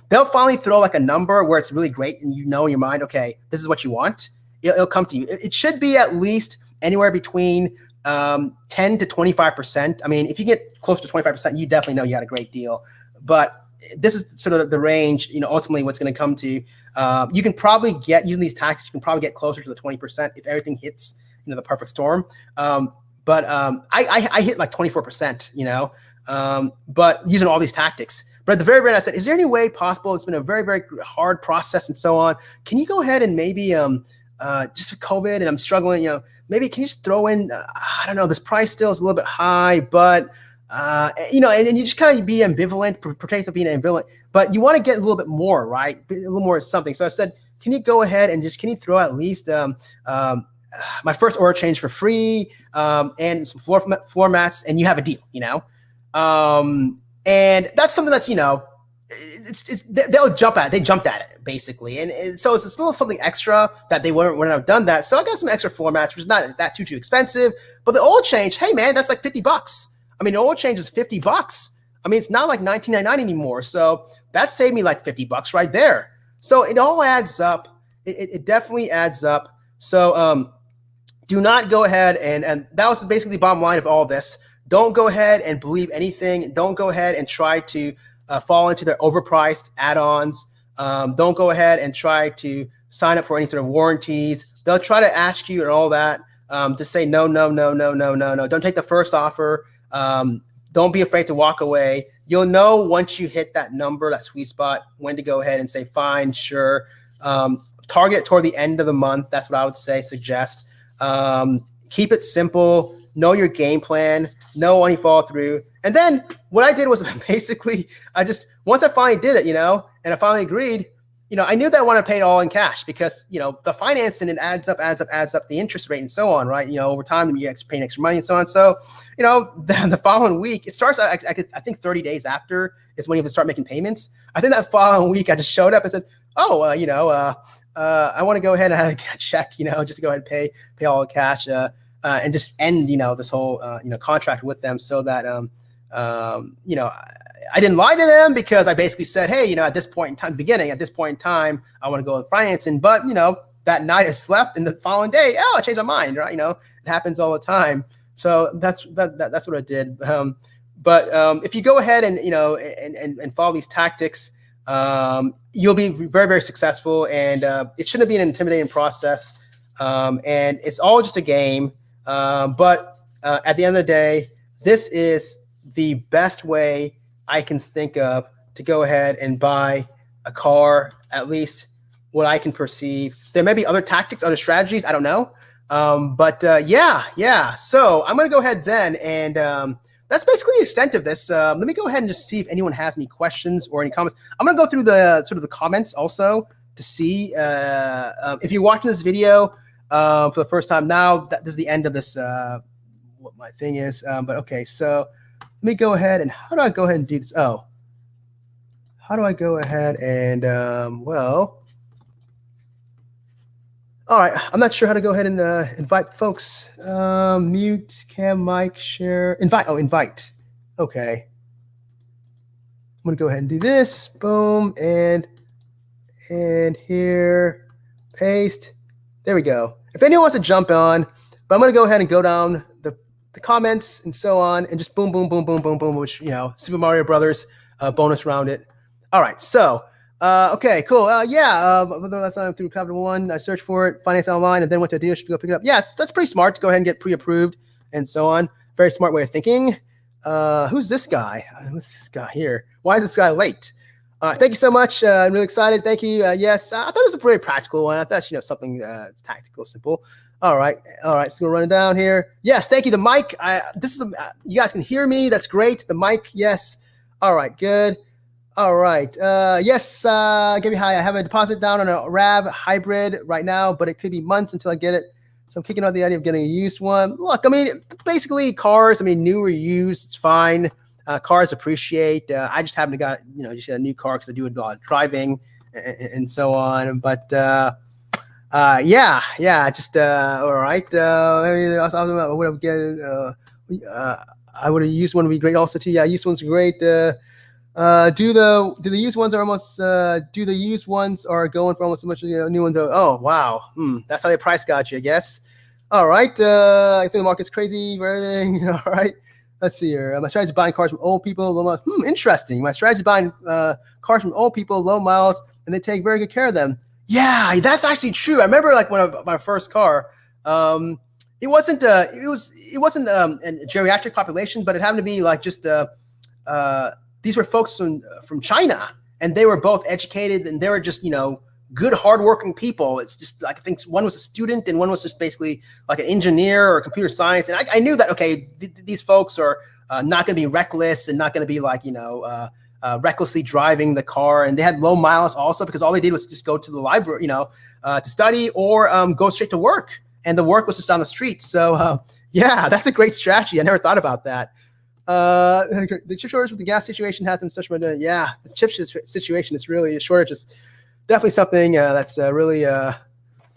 They'll finally throw like a number where it's really great, and in your mind, okay, this is what you want. It'll come to you. It should be at least anywhere between 10 to 25%. I mean, if you get close to 25%, you definitely know you got a great deal. But this is sort of the range, ultimately what's going to come to. You can probably get, using these tactics, you can probably get closer to the 20% if everything hits, the perfect storm. But I hit like 24%, but using all these tactics. But at the very end, I said, is there any way possible? It's been a very, very hard process and so on. Can you go ahead and maybe just with COVID and I'm struggling, maybe can you just throw in, I don't know, this price still is a little bit high, but, and you just kind of be ambivalent, pretend to be ambivalent, but you want to get a little bit more, right? A little more something. So I said, can you go ahead and can you throw at least my first order change for free and some floor mats, and you have a deal, and that's something that's, they'll jump at it. They jumped at it basically. And so it's a little something extra that they wouldn't have done that. So I got some extra floor mats, which is not that too expensive, but the oil change, hey man, that's like $50. I mean, the oil change is $50. I mean, it's not like $19.99 anymore. So that saved me like $50 right there. So it all adds up. It definitely adds up. So do not go ahead and that was basically the bottom line of all this. Don't go ahead and believe anything. Don't go ahead and try to fall into their overpriced add-ons. Don't go ahead and try to sign up for any sort of warranties. They'll try to ask you and all that to say no. Don't take the first offer. Don't be afraid to walk away. You'll know once you hit that number, that sweet spot, when to go ahead and say, fine, sure. Target it toward the end of the month. That's what I would suggest. Keep it simple. Know your game plan. Know when you fall through. And then what I did was basically, once I finally did it, and I finally agreed, I knew that I wanted to pay it all in cash because, the financing, it adds up the interest rate and so on, right? Over time, you paying extra money and so on. So, the following week, it starts, I think 30 days after is when you have to start making payments. I think that following week, I just showed up and said, I want to go ahead and have a check, just to go ahead and pay all in cash and just end, this whole, contract with them so that, I didn't lie to them because I basically said, hey, at this point in time, I want to go with financing. But, that night I slept and the following day, I changed my mind, right? It happens all the time. So that's what I did. But if you go ahead and, and follow these tactics, you'll be very, very successful. And it shouldn't be an intimidating process. And it's all just a game. But at the end of the day, this is the best way I can think of to go ahead and buy a car, at least what I can perceive. There may be other tactics, other strategies, I don't know. Yeah. So I'm going to go ahead then. And that's basically the extent of this. Let me go ahead and just see if anyone has any questions or any comments. I'm going to go through the sort of the comments also to see if you're watching this video for the first time now, this is the end of this, what my thing is. But okay, so let me go ahead and how do I go ahead and do this? Oh, how do I go ahead and, all right, I'm not sure how to go ahead and invite folks. Mute, cam, mic, share, invite. Oh, invite. Okay. I'm going to go ahead and do this. Boom. And here, paste. There we go. If anyone wants to jump on, but I'm going to go ahead and go down the comments and so on and just boom, which, Super Mario Brothers bonus round it. All right. So, okay, cool. Last time through Capital One, I searched for it, finance online, and then went to a dealership to go pick it up. Yes, that's pretty smart to go ahead and get pre-approved and so on. Very smart way of thinking. Who's this guy? What's this guy here? Why is this guy late? All right, thank you so much. I'm really excited. Thank you. Yes, I thought it was a pretty practical one. I thought something tactical, simple. All right, so we're running down here. Yes, thank you. The mic. You guys can hear me. That's great. The mic. Yes. All right, good. All right. Yes. Give me hi. I have a deposit down on a RAV hybrid right now, but it could be months until I get it. So I'm kicking out the idea of getting a used one. Look, I mean, basically cars. I mean, new or used, it's fine. Cars appreciate. I just happen to got just a new car because I do a lot of driving and so on. But yeah. Just all right. I would have I would have used one would be great also too. Yeah, used ones are great. Do the used ones are almost do the used ones are going for almost as much as new ones? Oh wow, that's how they price got you, I guess. All right. I think the market's crazy for everything. All right. Let's see here. My strategy is buying cars from old people, low miles. Interesting. My strategy is buying cars from old people, low miles, and they take very good care of them. Yeah, that's actually true. I remember like my first car, it wasn't a geriatric population, but it happened to be like just these were folks from China, and they were both educated, and they were just good, hardworking people. It's just like I think one was a student and one was just basically like an engineer or computer science. And I knew that, okay, these folks are not going to be reckless and not going to be like, recklessly driving the car. And they had low miles also because all they did was just go to the library, to study or go straight to work. And the work was just down the street. So yeah, that's a great strategy. I never thought about that. The chip shortage with the gas situation has them such a, yeah, the chip situation is really a shortage. Is definitely something that's really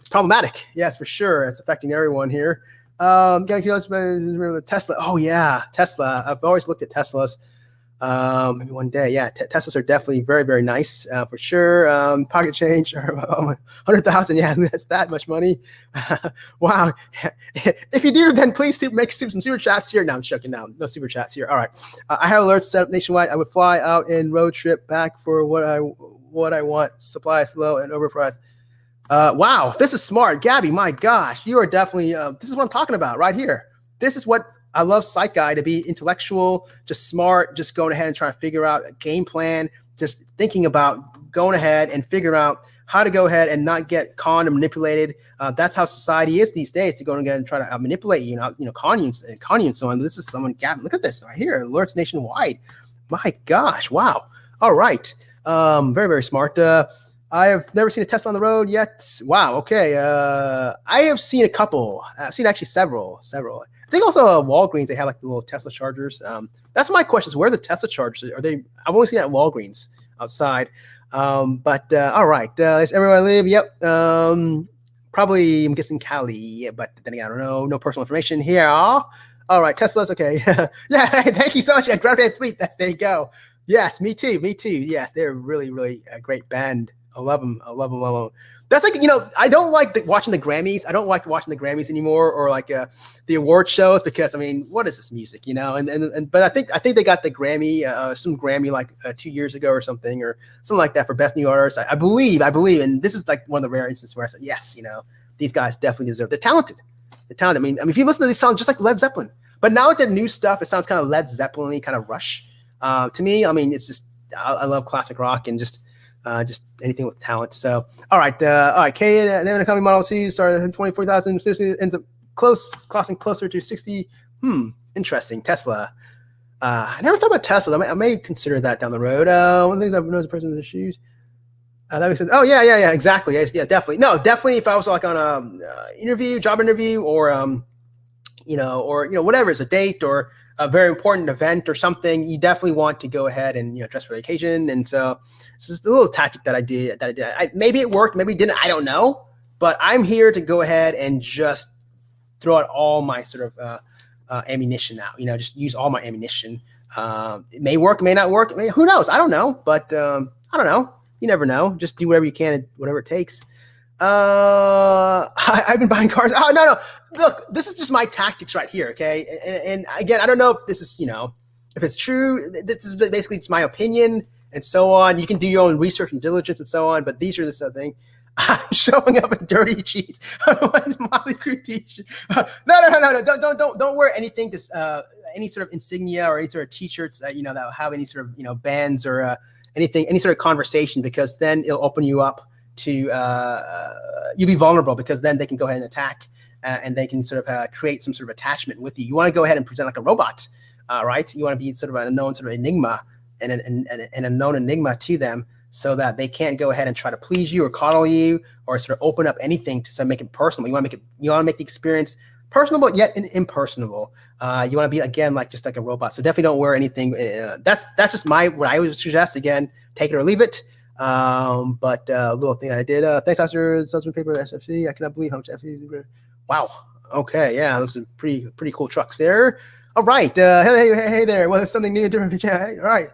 problematic. Yes, for sure. It's affecting everyone here. Remember the Tesla. Oh yeah, Tesla. I've always looked at Teslas. Maybe one day. Yeah, Teslas are definitely very, very nice for sure. Pocket change, 100,000. Yeah, that's that much money. Wow. If you do, then please make some super chats here. No, I'm joking. No super chats here. All right. I have alerts set up nationwide. I would fly out and road trip back for what I want. Supply is low and overpriced. Wow, this is smart. Gabby, my gosh, you are definitely, this is what I'm talking about right here. This is what I love Psych Guy to be intellectual, just smart, just going ahead and trying to figure out a game plan, just thinking about going ahead and figure out how to go ahead and not get conned and manipulated. That's how society is these days, to go and try to manipulate you, con you and so on. This is someone, Gabby, look at this right here, alerts nationwide. My gosh, wow. All right. Very, very smart. I have never seen a Tesla on the road yet. Wow. Okay. I have seen a couple. I've seen actually several. I think also Walgreens, they have like the little Tesla chargers. That's my question, is where are the Tesla chargers? Are they? I've only seen it at Walgreens outside. But all right. Is everywhere I live? Yep. Probably, I'm guessing Cali, but then again, I don't know. No personal information here. All right. Teslas. Okay. Yeah. Thank you so much. Grand Band Fleet. There you go. Yes, me too. Yes, they're really, really a great band. I love them. That's like, I don't like watching the Grammys. I don't like watching the Grammys anymore, or like the award shows, because I mean, what is this music, but I think they got the Grammy, some Grammy like 2 years ago or something like that for Best New Artist. I believe, and this is like one of the rare instances where I said, yes, these guys definitely deserve. They're talented. I mean, if you listen to these songs, just like Led Zeppelin, but now with their new stuff, it sounds kind of Led Zeppelin-y, kind of Rush. To me, I mean, it's just, I love classic rock and just anything with talent. So, all right. Kate, they're going to come in Model 2, started at 24,000, seriously ends up costing closer to 60. Interesting. Tesla. I never thought about Tesla. I may consider that down the road. One of the things I've noticed, a person in the shoes. That makes sense. Oh yeah, exactly. Yeah, definitely. No, definitely. If I was like on a job interview, or whatever, it's a date or a very important event or something, you definitely want to go ahead and dress for the occasion. And so it's just a little tactic that I did. Maybe it worked, maybe it didn't. I don't know. But I'm here to go ahead and just throw out all my sort of ammunition out. Just use all my ammunition. It may work, it may not work. Who knows? I don't know. But I don't know. You never know. Just do whatever you can, whatever it takes. I've been buying cars. Oh, no. Look, this is just my tactics right here, okay? And again, I don't know if this is, if it's true. This is basically just my opinion and so on. You can do your own research and diligence and so on, but these are the sort of thing. I'm showing up in dirty jeans. Motley Crue t-shirt. No. Don't wear anything to any sort of insignia or any sort of t-shirts that that will have any sort of bands or any sort of conversation, because then it'll open you up to you'll be vulnerable, because then they can go ahead and attack, and they can sort of create some sort of attachment with you. You want to go ahead and present like a robot, right? You want to be sort of a known sort of enigma and a known enigma to them, so that they can't go ahead and try to please you or coddle you or sort of open up anything to sort of make it personal. You want to make the experience personable yet impersonable. You want to be, again, just like a robot. So definitely don't wear anything. That's just what I would suggest. Again, take it or leave it. But a little thing that I did. Thanks, Officer Substance Paper SFC. I cannot believe how much FFC. Wow. Okay. Yeah, those are pretty cool trucks there. All right. Hey there. Well, there's something new and different. Hey, all right.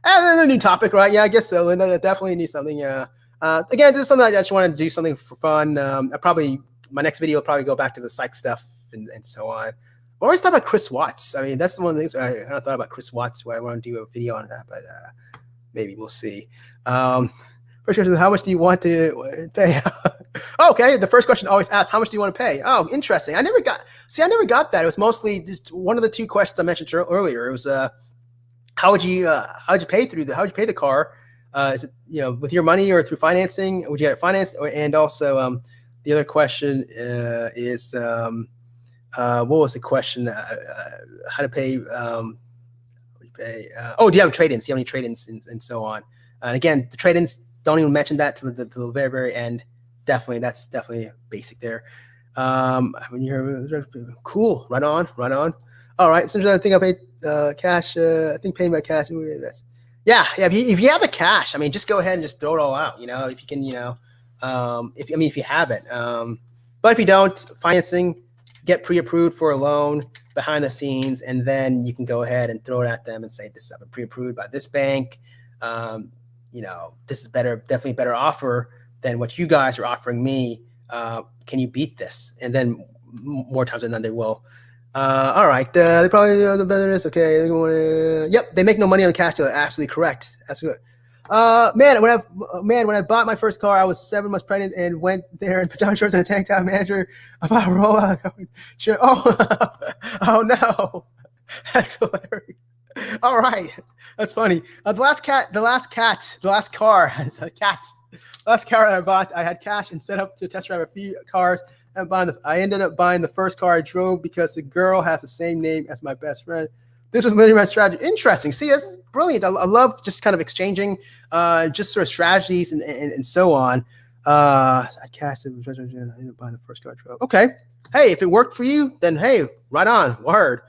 And then a new topic, right? Yeah, I guess so. And I definitely need something. Again, this is something I just wanted to do, something for fun. My next video will probably go back to the psych stuff and so on. I always thought about Chris Watts. I mean, that's one of the things I thought about Chris Watts, where I want to do a video on that, but maybe we'll see. First question is, how much do you want to pay? Okay, the first question always asks, how much do you want to pay? Oh, interesting. I never got that. It was mostly just one of the two questions I mentioned earlier. It was how'd you pay the car? Is it with your money or through financing? Would you get it financed? And also the other question is what was the question? How to pay? Do you have trade-ins? Do you have any trade-ins and so on? And again, the trade-ins, don't even mention that to the very, very end. That's definitely basic there. When you're cool, right on. All right, so I think I paid cash. I think paying by cash. Yeah. If you have the cash, I mean, just go ahead and just throw it all out. If you can, if you have it. But if you don't, financing, get pre-approved for a loan behind the scenes, and then you can go ahead and throw it at them and say, "This is pre-approved by this bank. This is definitely better offer than what you guys are offering me. Can you beat this?" And then more times than none, they will. All right. They probably the better is okay. Yep, they make no money on cash deal. Absolutely correct. That's good. When I bought my first car, I was 7 months pregnant and went there in pajama shorts and a tank top. Manager about rollout. Sure. Oh no, that's hilarious. All right, that's funny. The last car that I bought, I had cash and set up to test drive a few cars. And I ended up buying the first car I drove because the girl has the same name as my best friend. This was literally my strategy. Interesting. See, this is brilliant. I love just kind of exchanging just sort of strategies and so on. I cashed it. I ended up buying the first car I drove. Okay. Hey, if it worked for you, then hey, right on. Word.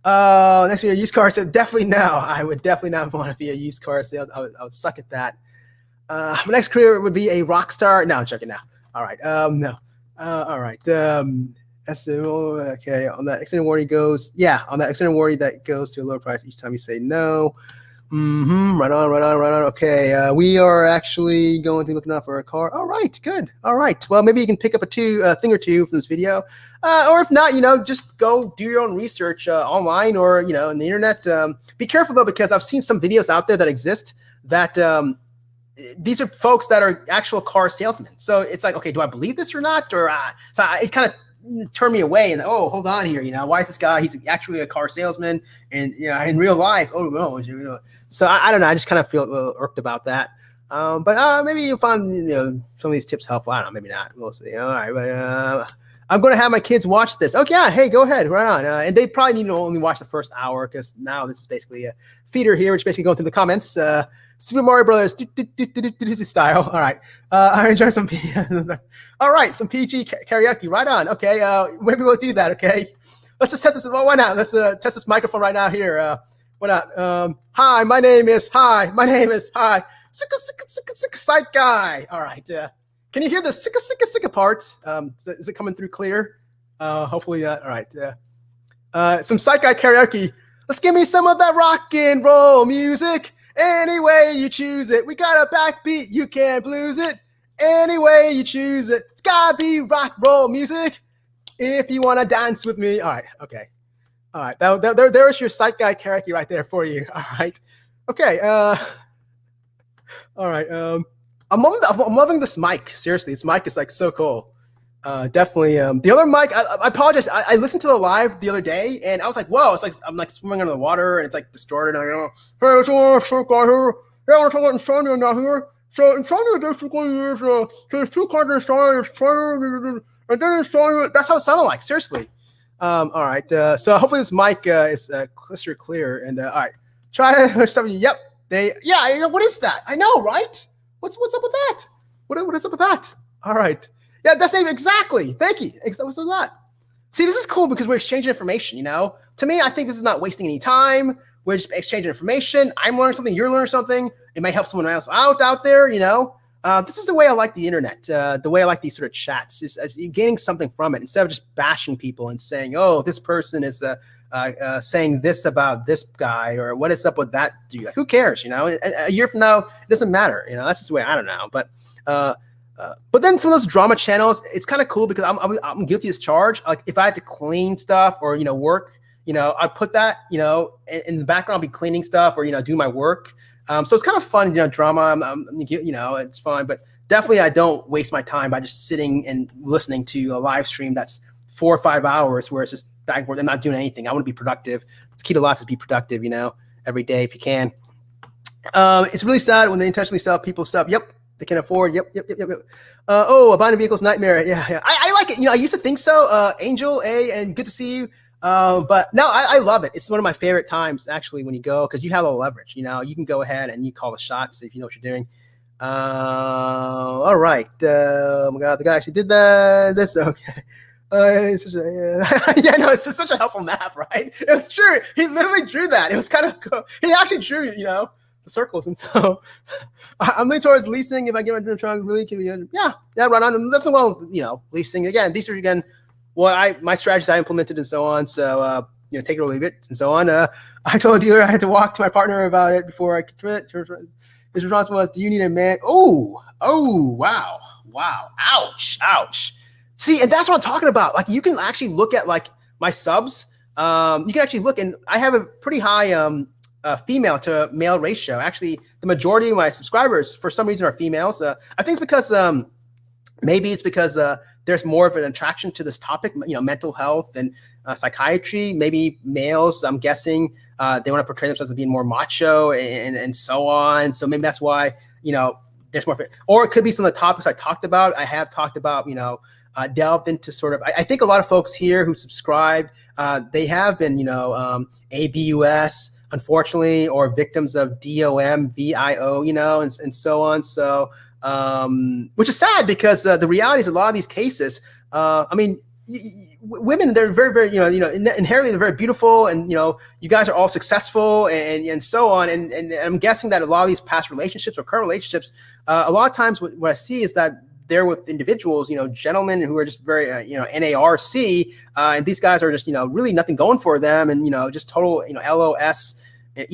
Next year, used car sales. Definitely no. I would definitely not want to be a used car sales. I would suck at that. My next career would be a rock star. No, I'm joking now. All right. No. All right. Okay. On that extended warranty that goes to a lower price each time you say no. Right on. Okay. We are actually going to be looking out for a car. All right. Good. All right. Well, maybe you can pick up a thing or two from this video. Or if not, just go do your own research online or, in the internet. Be careful though, because I've seen some videos out there that exist that these are folks that are actual car salesmen. So it's like, okay, do I believe this or not? Or so it kind of turned me away. And hold on here, why is this guy? He's actually a car salesman, and in real life, oh no, So I don't know. I just kind of feel a little irked about that. But maybe you'll find some of these tips helpful. I don't know, maybe not. We'll see. All right, but I'm going to have my kids watch this. Okay, yeah, hey, go ahead, right on. And they probably need to only watch the first hour, because now this is basically a feeder here, which basically going through the comments. Super Mario Brothers style. All right. I enjoy some all right, some PG karaoke. Right on. Okay. Maybe we'll do that. Okay. Let's just test this. Well, why not? Let's test this microphone right now here. Why not? Hi, my name is Psych Guy. All right. Can you hear the sicka parts? Is it coming through clear? Hopefully not. All right. Some Psych Guy karaoke. Let's give me some of that rock and roll music. Any way you choose it. We got a backbeat, you can't blues it. Any way you choose it. It's gotta be rock roll music if you want to dance with me. All right, okay. All right, there's your Psych Guy karaoke right there for you. All right, okay. All right, I'm loving this mic. Seriously, this mic is like so cool. Definitely. The other mic, I apologize. I listened to the live the other day, and I was like, whoa, it's like I'm like swimming under the water, and it's like distorted. And I go, hey, I want to talk about insomnia now here. So insomnia basically is, so there's two kinds of insomnia, and then insomnia. That's how it sounded like, seriously. All right, so hopefully this mic is crystal clear, and all right, try to stuff. Yep, what is that? I know, right? What's up with that? What is up with that? All right, yeah, that's it, exactly. Thank you. What's with that? See, this is cool because we're exchanging information, you know? To me, I think this is not wasting any time. We're just exchanging information. I'm learning something, you're learning something. It may help someone else out there, you know? This is the way I like the internet, the way I like these sort of chats, is as you're gaining something from it instead of just bashing people and saying, oh, this person is saying this about this guy, or what is up with that dude? Like, who cares, you know? A year from now, it doesn't matter, you know? That's just the way, I don't know. But then some of those drama channels, it's kind of cool because I'm guilty as charged. Like if I had to clean stuff or, you know, work, you know, I'd put that, you know, in the background, I'll be cleaning stuff or, you know, do my work. So it's kind of fun, you know, drama, you know, it's fun, but definitely I don't waste my time by just sitting and listening to a live stream that's 4 or 5 hours where it's just back and forth. I'm not doing anything. I want to be productive. It's key to life is be productive, you know, every day if you can. It's really sad when they intentionally sell people stuff. Yep. They can afford. Yep. Oh, abandoned vehicles nightmare. Yeah. I like it. You know, I used to think so. Angel, and good to see you. But no, I love it. It's one of my favorite times actually when you go, because you have a little leverage. You know, you can go ahead and you call the shots if you know what you're doing. All right. Oh my God, the guy actually did that. This okay. It's such a, yeah, no, it's just such a helpful map, right? It's true. He literally drew that. It was kind of cool. He actually drew, you know, the circles, and so I'm leaning towards leasing. If I get my dream truck, really can be, yeah, right on. Nothing wrong with, you know, leasing. Again, these are my strategies I implemented and so on. So you know, take it or leave it and so on. I told a dealer I had to walk to my partner about it before I could commit. His response was, "Do you need a man?" Oh, wow, ouch. See, and that's what I'm talking about. Like, you can actually look at like my subs. You can actually look, and I have a pretty high female to male ratio. Actually, the majority of my subscribers, for some reason, are females. I think it's because maybe it's because there's more of an attraction to this topic, you know, mental health and psychiatry. Maybe males, I'm guessing, they want to portray themselves as being more macho and so on. So maybe that's why, you know, there's more. Or it could be some of the topics I talked about. I have talked about, you know, delved into sort of, I think a lot of folks here who subscribed, they have been, you know, ABUS, unfortunately, or victims of DOM, you know, and so on. So, which is sad because the reality is a lot of these cases, I mean, women, they're very, very, you know, inherently they're very beautiful, and, you know, you guys are all successful and so on. And I'm guessing that a lot of these past relationships or current relationships, a lot of times what I see is that they're with individuals, you know, gentlemen who are just very, you know, NARC, and these guys are just, you know, really nothing going for them, and, you know, just total, you know, LOS, ER,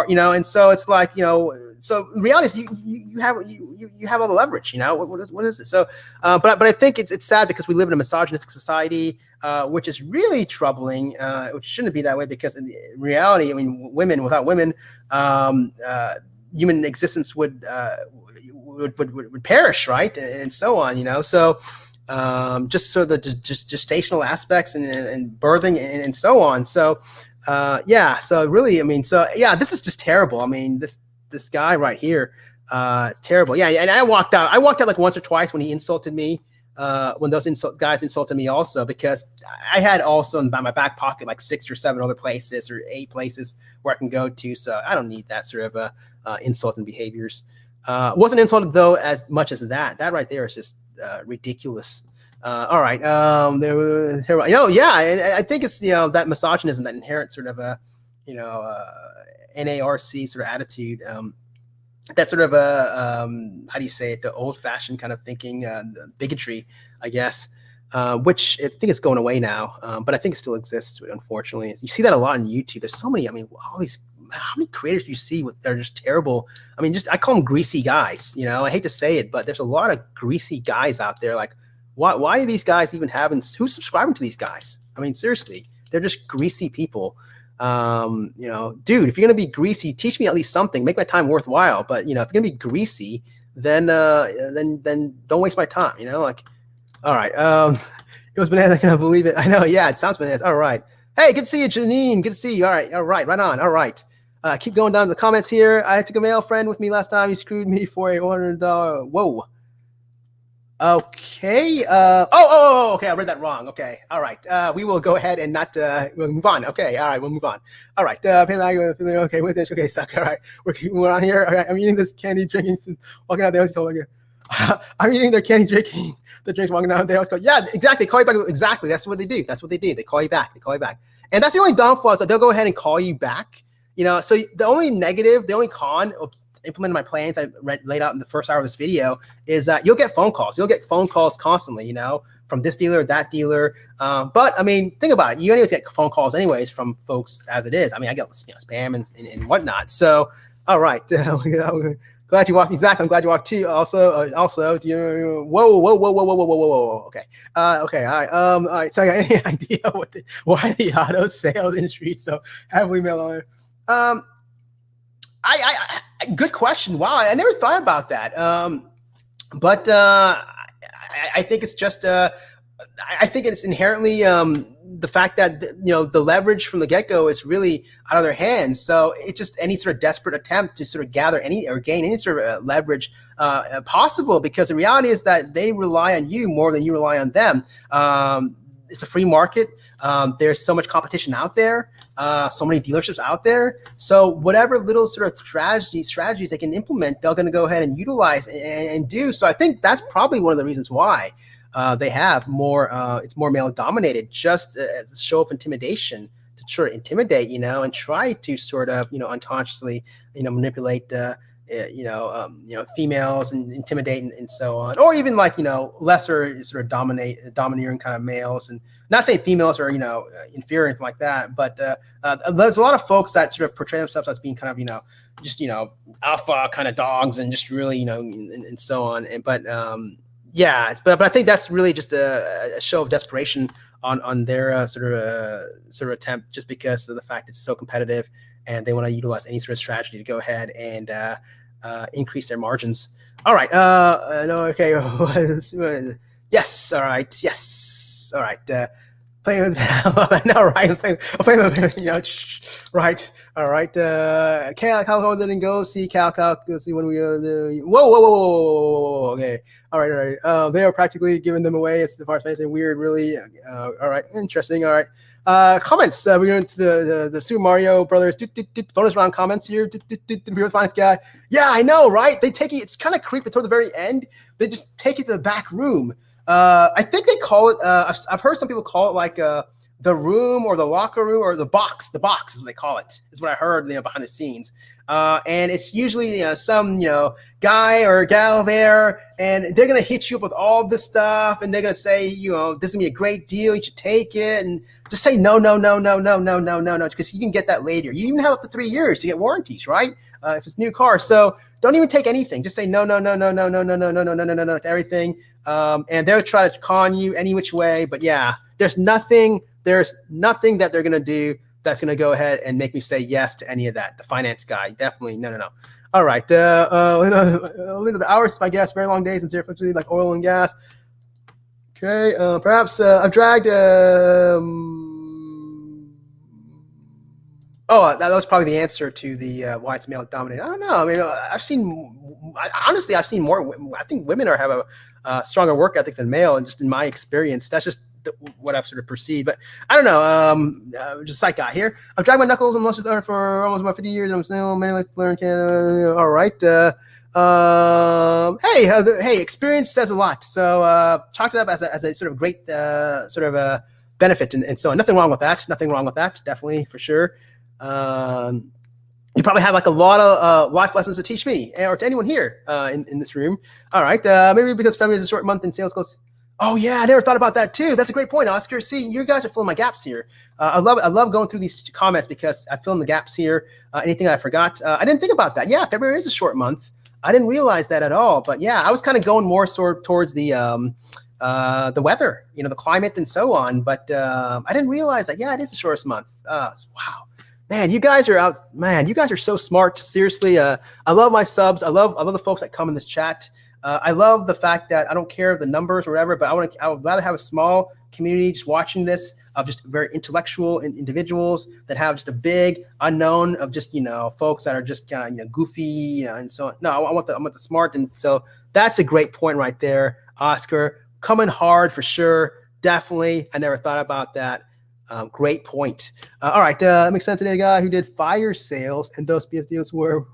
you know, and so it's like, you know, so the reality is you have all the leverage, you know, what is it? So, but I think it's sad because we live in a misogynistic society, which is really troubling, which shouldn't be that way, because in reality, I mean, women, without women, human existence would perish, right, and so on, you know. So just so the gestational aspects and birthing and so on. So yeah, so really, I mean, so yeah, this is just terrible. I mean, this guy right here, it's terrible. Yeah, and I walked out like once or twice when he insulted me, when those guys insulted me also, because I had also in my back pocket like 6 or 7 other places or 8 places where I can go to. So I don't need that sort of insulting behaviors. Wasn't insulted though as much as that. That right there is just ridiculous. All right. There was, you know, yeah, I think it's, you know, that misogynism, that inherent sort of you know, NARC sort of attitude. That sort of how do you say it? The old-fashioned kind of thinking, the bigotry, I guess, which I think is going away now. But I think it still exists, unfortunately. You see that a lot on YouTube. There's so many. I mean, all these. How many creators do you see that are just terrible? I mean, I call them greasy guys. You know, I hate to say it, but there's a lot of greasy guys out there. Like, why are these guys even who's subscribing to these guys? I mean, seriously, they're just greasy people. You know, dude, if you're gonna be greasy, teach me at least something, make my time worthwhile. But, you know, if you're gonna be greasy, then don't waste my time. You know, like, all right. It was bananas. I cannot believe it. I know. Yeah, it sounds bananas. All right. Hey, good to see you, Janine. Good to see you. All right. Right on. All right. Keep going down to the comments here. I took a male friend with me last time. He screwed me for a $100. Whoa. Okay. Okay. I read that wrong. Okay. All right. We will go ahead and not. We'll move on. Okay. All right. We'll move on. All right. Okay. With this. Okay. Suck. All right. We're on here. All right. I'm eating this candy, drinking, walking out there. I'm eating their candy, drinking the drinks, walking out there. I was going, yeah, exactly. Call you back. Exactly. That's what they do. That's what they do. They call you back. And that's the only downfall is that they'll go ahead and call you back. So the only negative, the only con of implementing my plans I laid out in the first hour of this video is that you'll get phone calls. You'll get phone calls constantly, from this dealer, that dealer. But I mean, think about it. You anyways get phone calls anyways from folks as it is. I mean, I get spam and whatnot. So, all right. Glad you walked. Exactly. I'm glad you walked too. Also, whoa. Okay. Okay. All right. All right. So, I got any idea why the auto sales industry is so heavily male on? Good question. Wow, I never thought about that. But I think it's just. I think it's inherently the fact that the leverage from the get-go is really out of their hands. So it's just any sort of desperate attempt to sort of gather any or gain any sort of leverage possible, because the reality is that they rely on you more than you rely on them. It's a free market. There's so much competition out there, so many dealerships out there. So whatever little sort of strategies they can implement, they're going to go ahead and utilize and do. So I think that's probably one of the reasons why they have more. It's more male dominated, just as a show of intimidation to sort of intimidate, and try to sort of unconsciously manipulate. Females and intimidate and so on, or even lesser sort of domineering kind of males. And not saying females are inferior or anything like that, but there's a lot of folks that sort of portray themselves as being kind of just alpha kind of dogs and just really and so on. And but I think that's really just a show of desperation on their sort of attempt, just because of the fact it's so competitive. And they want to utilize any sort of strategy to go ahead and increase their margins. All right. No. Okay. Yes. All right. Yes. All right. Playing with. No. Right. I'm playing with. Right. All right. Cal didn't go see Cal. Go see when we. Whoa. Okay. All right. They are practically giving them away. As far as anything weird, really. All right. Interesting. All right. Comments. We're going to the Super Mario Brothers bonus round comments here. Real finance guy. Yeah, I know, right? They take it. It's kind of creepy toward the very end. They just take it to the back room. I think they call it. I've heard some people call it like the room or the locker room or the box. The box is what they call it. Is what I heard. Behind the scenes. And it's usually some guy or gal there, and they're gonna hit you up with all this stuff, and they're gonna say this is gonna be a great deal. You should take it, and just say no, because you can get that later. You even have up to 3 years to get warranties, right? If it's a new car. So don't even take anything. Just say no to everything. And they'll try to con you any which way. But yeah, there's nothing that they're gonna do that's gonna go ahead and make me say yes to any of that. The finance guy, definitely no. All right, the hours by gas, very long days and seriously like oil and gas. Okay, perhaps I've dragged. That was probably the answer to the why it's male dominated. I don't know. I mean, I've seen more. I think women have a stronger work ethic than male, and just in my experience, that's just what I've sort of perceived. But I don't know. Just Psych Guy here. I've dragged my knuckles and luscious earth for almost about 50 years. I'm still many lives to learn. All right. Hey, experience says a lot. So chalk it up as a sort of great sort of a benefit and so on. Nothing wrong with that. Definitely, for sure. You probably have like a lot of life lessons to teach me or to anyone here in this room. All right. Maybe because February is a short month and sales goes. Oh yeah, I never thought about that too. That's a great point, Oscar. See, you guys are filling my gaps here. I love going through these comments because I fill in the gaps here. Anything I forgot, I didn't think about that. Yeah, February is a short month. I didn't realize that at all. But yeah, I was kind of going more towards the weather, the climate and so on. But I didn't realize that. Yeah, it is the shortest month. Wow, man, you guys are out. Man, you guys are so smart. Seriously, I love my subs. I love the folks that come in this chat. I love the fact that I don't care the numbers or whatever, but I would rather have a small community just watching this of just very intellectual individuals that have just a big unknown of just, folks that are just kind of, goofy, and so on. No, I want the smart. And so that's a great point right there, Oscar. Coming hard for sure. Definitely. I never thought about that. Great point. All right. That makes sense. Today, guy who did fire sales and those BS deals were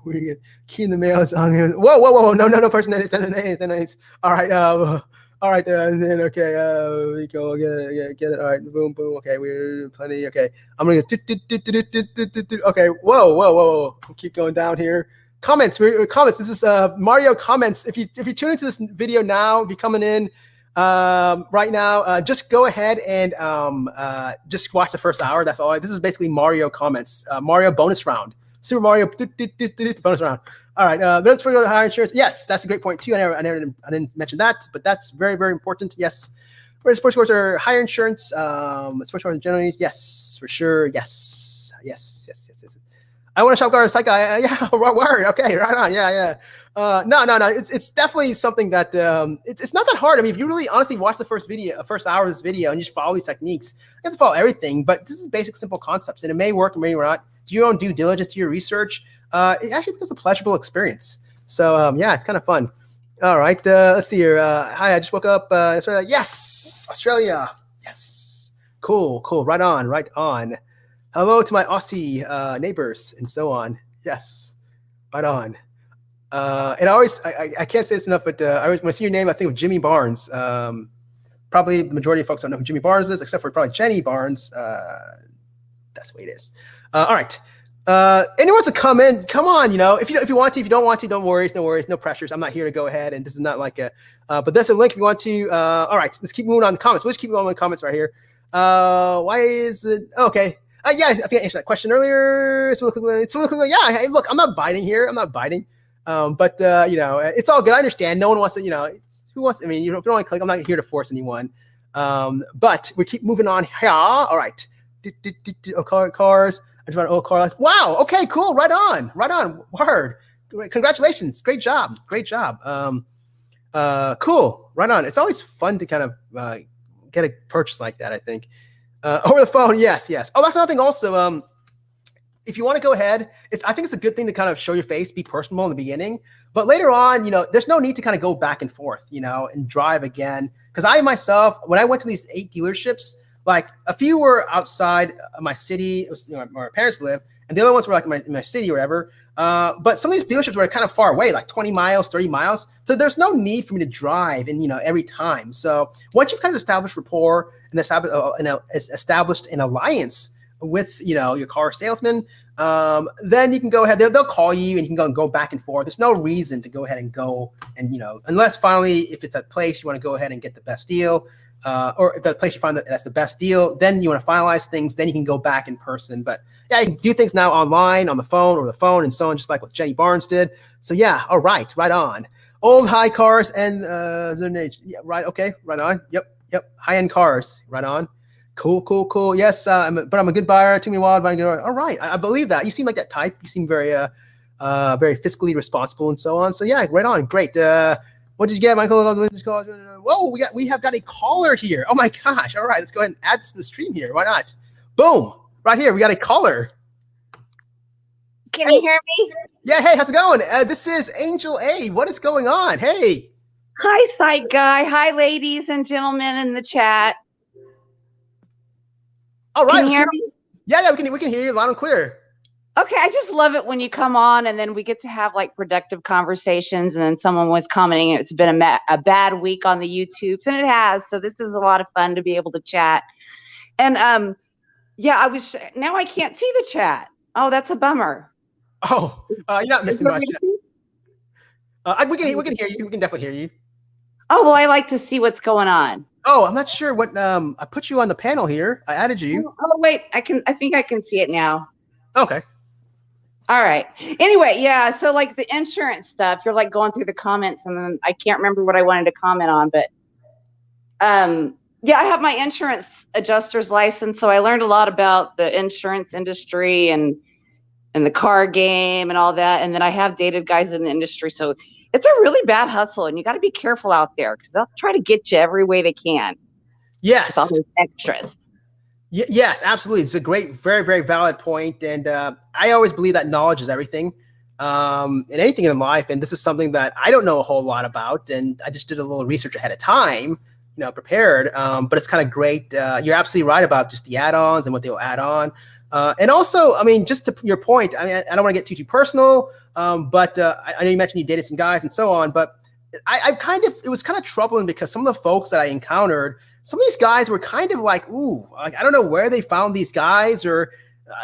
key in the mails on him. Whoa. No person. All right. All right. Then, okay. We go get it. All right. Boom. Okay. We're plenty. Okay. I'm going to okay. Whoa. Keep going down here. Comments. This is Mario comments. If you tune into this video now, if you're coming in right now, just go ahead and just watch the first hour. That's all. This is basically Mario comments. Mario bonus round. Super Mario bonus round. All right. That's for higher insurance. Yes, that's a great point too. I didn't mention that, but that's very, very important. Yes. Where sports scores are higher insurance. Sports scores generally. Yes, for sure. Yes. I want to shop guard Psych Guy. Yeah, word. Okay, right on. Yeah. No. It's definitely something that it's not that hard. I mean, if you really honestly watch the first hour of this video and you just follow these techniques, you have to follow everything. But this is basic, simple concepts, and it may work, it may not. Do your own due diligence, do your research. It actually becomes a pleasurable experience. So yeah, it's kind of fun. All right, let's see here. Hi, I just woke up. Yes, Australia. Yes, cool. Right on. Hello to my Aussie neighbors and so on. Yes, right on. And I can't say this enough, but when I see your name, I think of Jimmy Barnes. Probably the majority of folks don't know who Jimmy Barnes is, except for probably Jenny Barnes. That's the way it is. All right. Anyone wants to come in? Come on. If you want to, if you don't want to, don't worry. No worries. No pressures. I'm not here to go ahead, and this is not like a. But there's a link if you want to. All right. Let's keep moving on the comments. We'll just keep going with the comments right here. Why is it okay? Yeah, I think I answered that question earlier. Yeah. Hey, look, I'm not biting here. But it's all good. I understand. No one wants to. Who wants? I mean, if you don't want to click, I'm not here to force anyone. But we keep moving on here. All right. Cars. I just want old car. Wow. Okay. Cool. Right on. Word. Congratulations. Great job. Cool. Right on. It's always fun to kind of get a purchase like that, I think. Over the phone. Yes. Oh, that's another thing also. If you want to go ahead, I think it's a good thing to kind of show your face, be personable in the beginning. But later on, there's no need to kind of go back and forth, and drive again. Because I myself, when I went to these 8 dealerships, like a few were outside of my city, it was, where my parents live, and the other ones were like in my city or whatever. But some of these dealerships were kind of far away, like 20 miles, 30 miles. So there's no need for me to drive and, every time. So once you've kind of established rapport and established an alliance with, your car salesman, then you can go ahead. They'll call you and you can go back and forth. There's no reason to go ahead and go and, unless finally, if it's a place you want to go ahead and get the best deal, or if that place you find that's the best deal, then you want to finalize things, then you can go back in person. But yeah, you can do things now online, on the phone, and so on, just like what Jenny Barnes did. So yeah, all right, right on. Old high cars and yeah, right, okay, right on. Yep, high-end cars, right on. Cool. Yes, but I'm a good buyer. It took me a while to buy a good buyer. All right, I believe that. You seem like that type. You seem very very fiscally responsible and so on. So yeah, right on. Great. What did you get, Michael? Whoa, we have got a caller here. Oh my gosh. All right, let's go ahead and add this to the stream here. Why not? Boom. Right here, we got a caller. Can you hear me? Yeah, hey, how's it going? This is Angel A. What is going on? Hey. Hi, Psych Guy. Hi, ladies and gentlemen in the chat. All right. Can you hear me? Yeah, we can hear you loud and clear. Okay, I just love it when you come on and then we get to have like productive conversations. And then someone was commenting it's been a bad week on the YouTubes, and it has. So this is a lot of fun to be able to chat. And yeah, now I can't see the chat. Oh, that's a bummer. Oh, you're not missing much. We can hear you. We can definitely hear you. Oh, well, I like to see what's going on. Oh, I'm not sure what I put you on the panel here. I added you. Oh wait, I think I can see it now. Okay. All right. Anyway, yeah. So like the insurance stuff, you're like going through the comments, and then I can't remember what I wanted to comment on, but yeah, I have my insurance adjuster's license, so I learned a lot about the insurance industry and the car game and all that. And then I have dated guys in the industry, so it's a really bad hustle, and you got to be careful out there because they'll try to get you every way they can. Yes. With all those extras. Yes, absolutely. It's a great, very, very valid point. And I always believe that knowledge is everything in anything in life. And this is something that I don't know a whole lot about. And I just did a little research ahead of time, prepared. But it's kind of great. You're absolutely right about just the add-ons and what they'll add on. And also, I mean, just to your point, I mean, I don't want to get too personal, but I know you mentioned you dated some guys and so on, but it was kind of troubling because some of the folks that I encountered, some of these guys were kind of like, ooh, like, I don't know where they found these guys, or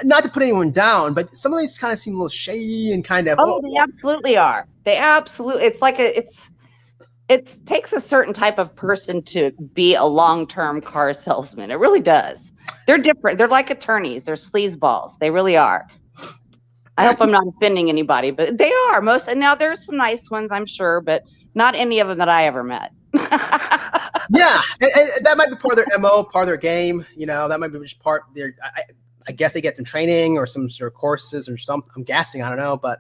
not to put anyone down, but some of these kind of seem a little shady and kind of. Oh, they absolutely are. They absolutely. It's like it takes a certain type of person to be a long-term car salesman. It really does. They're different. They're like attorneys. They're sleazeballs. They really are. I hope I'm not offending anybody, but they are most. And now there's some nice ones, I'm sure, but not any of them that I ever met. Yeah, and that might be part of their MO, part of their game. That might be just part of their. I guess they get some training or some sort of courses or something. I'm guessing. I don't know, but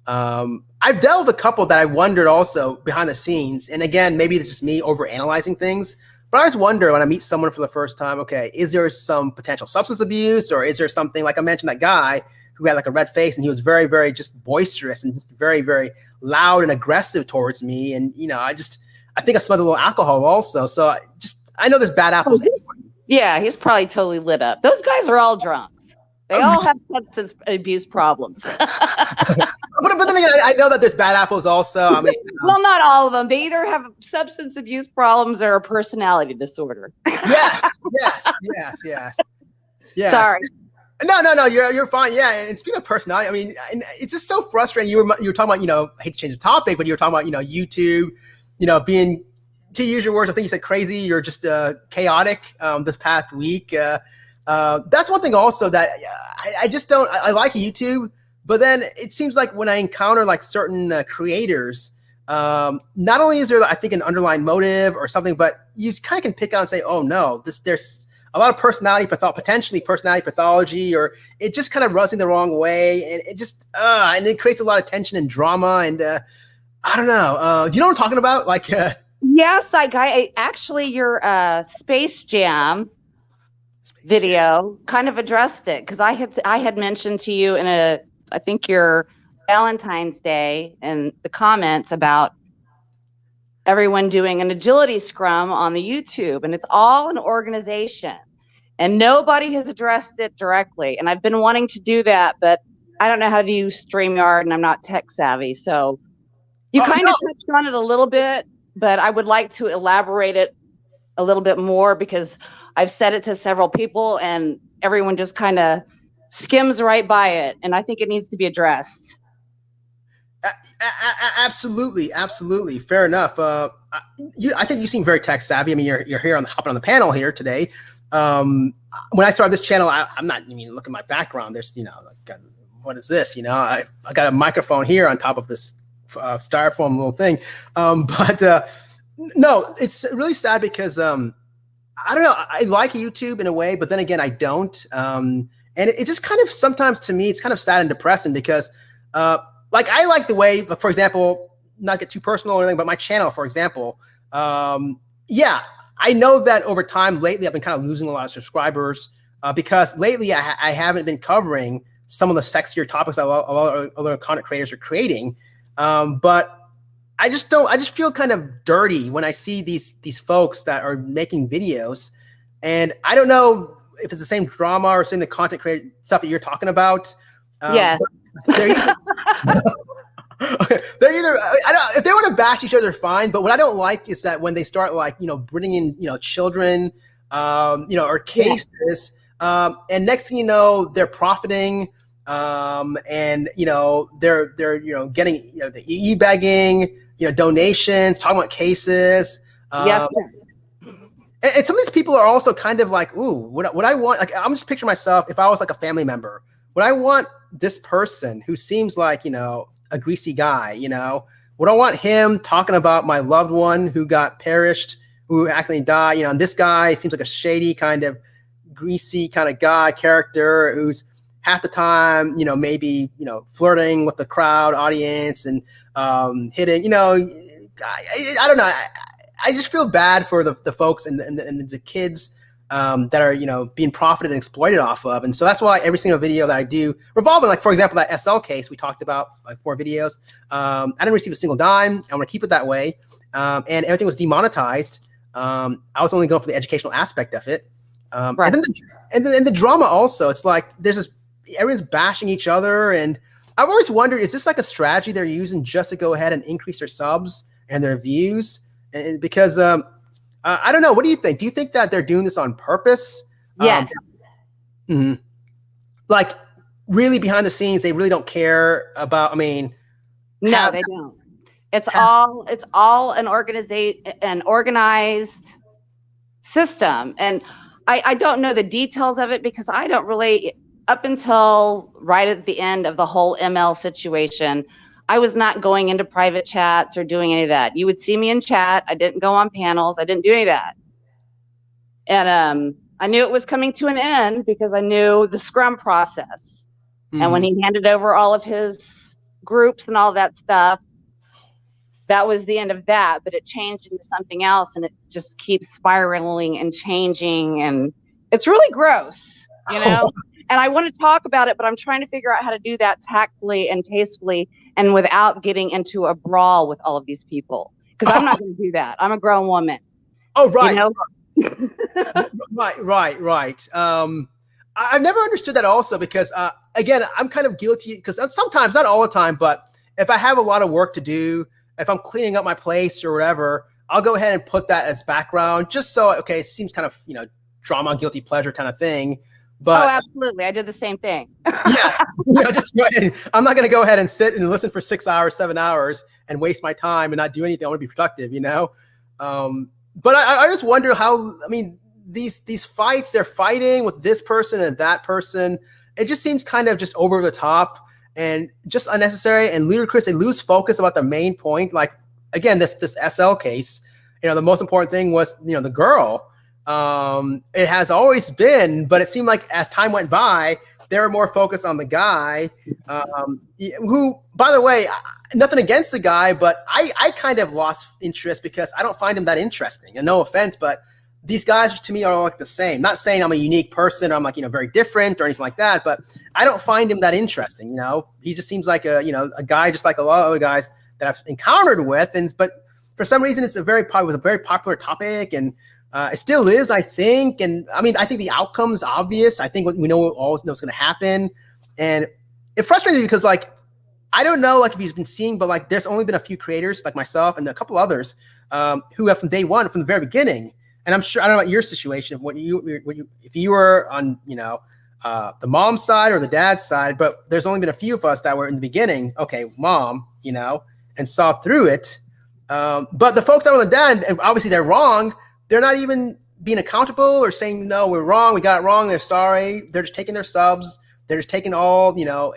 I've dealt with a couple that I wondered also behind the scenes. And again, maybe it's just me overanalyzing things. But I always wonder when I meet someone for the first time, okay, is there some potential substance abuse, or is there something, like I mentioned that guy who had like a red face and he was very, very just boisterous and just very, very loud and aggressive towards me. And, I think I smelled a little alcohol also. So I know there's bad apples. Yeah, he's probably totally lit up. Those guys are all drunk. They all have substance abuse problems. but then again, I know that there's bad apples also. I mean, well, not all of them. They either have substance abuse problems or a personality disorder. Yes. Sorry. No, you're fine. Yeah, and speaking of personality, I mean, it's just so frustrating. You were talking about, I hate to change the topic, but you were talking about, YouTube, being, to use your words, I think you said crazy. You're just chaotic this past week. That's one thing also that I just don't. I like YouTube, but then it seems like when I encounter like certain creators, not only is there, I think, an underlying motive or something, but you kind of can pick out and say, oh no, there's a lot of potentially personality pathology, or it just kind of rubs me the wrong way, and it just and it creates a lot of tension and drama, and I don't know. Do you know what I'm talking about? Like, yeah, Psych Guy. Actually, your Space Jam video kind of addressed it, because I had mentioned to you in I think your Valentine's Day in the comments about everyone doing an agility scrum on the YouTube, and it's all an organization, and nobody has addressed it directly. And I've been wanting to do that, but I don't know how to use StreamYard, and I'm not tech savvy. So you kind of touched on it a little bit, but I would like to elaborate it a little bit more, because I've said it to several people and everyone just kind of skims right by it. And I think it needs to be addressed. Absolutely. Fair enough. I think you seem very tech savvy. I mean, you're here hopping on the panel here today. When I started this channel, I'm not even looking at my background. There's, like, what is this? I got a microphone here on top of this styrofoam little thing. But no, it's really sad because I don't know. I like YouTube in a way, but then again, I don't. And it just kind of, sometimes to me, it's kind of sad and depressing because like, I like the way, for example, not get too personal or anything, but my channel, for example, yeah, I know that over time lately, I've been kind of losing a lot of subscribers because lately I haven't been covering some of the sexier topics that a lot of other content creators are creating. But I just feel kind of dirty when I see these folks that are making videos, and I don't know if it's the same drama or same the content creator stuff that you're talking about. Yeah. They're either, if they want to bash each other, fine. But what I don't like is that when they start like, bringing in, children, or cases, and next thing you know, they're profiting, and they're getting the e-begging, donations, talking about cases. Yes. And some of these people are also kind of like, ooh, what I want, like, I'm just picturing myself if I was like a family member. Would I want this person who seems like, a greasy guy, would I want him talking about my loved one who got perished, who actually died, and this guy seems like a shady kind of greasy kind of guy character who's half the time, maybe, flirting with the crowd audience and hitting, I don't know. I just feel bad for the folks and the kids that are, being profited and exploited off of. And so that's why every single video that I do revolving, like, for example, that SL case we talked about, like 4 videos, I didn't receive a single dime. I want to keep it that way. And everything was demonetized. I was only going for the educational aspect of it. Right. And then the drama also, it's like everyone's bashing each other. And I've always wondered, is this like a strategy they're using just to go ahead and increase their subs and their views? And because I don't know. What do you think? Do you think that they're doing this on purpose? Yes. Like, really behind the scenes, they really don't care about, no, they don't. It's all an organized system. And I don't know the details of it because I don't really, up until right at the end of the whole ML situation, I was not going into private chats or doing any of that. You would see me in chat. I didn't go on panels. I didn't do any of that. And I knew it was coming to an end because I knew the Scrum process. And when he handed over all of his groups and all that stuff, that was the end of that. But it changed into something else, and it just keeps spiraling and changing. And it's really gross, And I want to talk about it, but I'm trying to figure out how to do that tactfully and tastefully and without getting into a brawl with all of these people. Because I'm not going to do that. I'm a grown woman. Oh, right. Right. I've never understood that also because, again, I'm kind of guilty because sometimes, not all the time, but if I have a lot of work to do, if I'm cleaning up my place or whatever, I'll go ahead and put that as background just so, okay, it seems kind of, drama, guilty pleasure kind of thing. But, absolutely. I did the same thing. Just go ahead. I'm not going to go ahead and sit and listen for 6 hours, 7 hours and waste my time and not do anything. I want to be productive, But I just wonder how, these fights, they're fighting with this person and that person. It just seems kind of just over the top and just unnecessary and ludicrous. They lose focus about the main point. Like, again, this SL case, the most important thing was, the girl. It has always been, but it seemed like as time went by, they were more focused on the guy, who, by the way, nothing against the guy, but I kind of lost interest because I don't find him that interesting. And no offense, but these guys to me are all like the same. Not saying I'm a unique person or I'm like, very different or anything like that, but I don't find him that interesting. He just seems like a guy just like a lot of other guys that I've encountered with. But for some reason, it was a very popular topic, and it still is, I think. And I think the outcome's obvious. I think we know all know what's going to happen. And it frustrates me because, like, I don't know, like, if you've been seeing, but like, there's only been a few creators like myself and a couple others who have from day one, from the very beginning. And I'm sure, I don't know about your situation, if you were on, the mom side or the dad side, but there's only been a few of us that were in the beginning, okay, mom, and saw through it. But the folks that were on the dad, and obviously they're wrong. They're not even being accountable or saying, no, we're wrong. We got it wrong. They're sorry. They're just taking their subs. They're just taking all,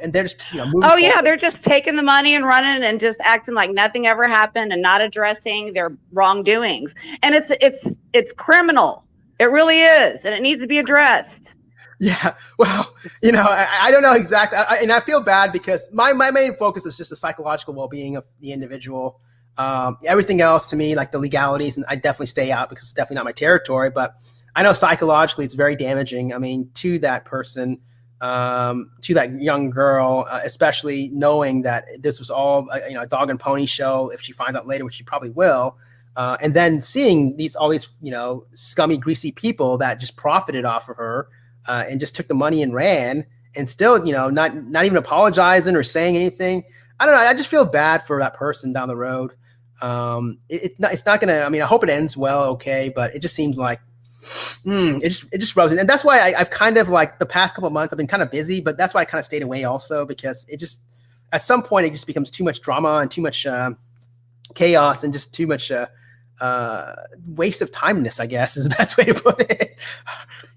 and they're just, moving forward. They're just taking the money and running and just acting like nothing ever happened and not addressing their wrongdoings. And it's criminal. It really is. And it needs to be addressed. Yeah. Well, I don't know exactly. And I feel bad because my main focus is just the psychological well-being of the individual. Everything else to me, like the legalities, and I definitely stay out because it's definitely not my territory, but I know psychologically it's very damaging. To that person, to that young girl, especially knowing that this was all a dog and pony show. If she finds out later, which she probably will, and then seeing all these scummy, greasy people that just profited off of her and just took the money and ran, and still not even apologizing or saying anything. I don't know. I just feel bad for that person down the road. It's not gonna. I hope it ends well, okay, but it just seems like it just rubs it. And that's why I've kind of, like, the past couple of months I've been kind of busy, but that's why I kind of stayed away also, because it just, at some point, it just becomes too much drama and too much chaos and just too much waste of timeness, I guess, is the best way to put it.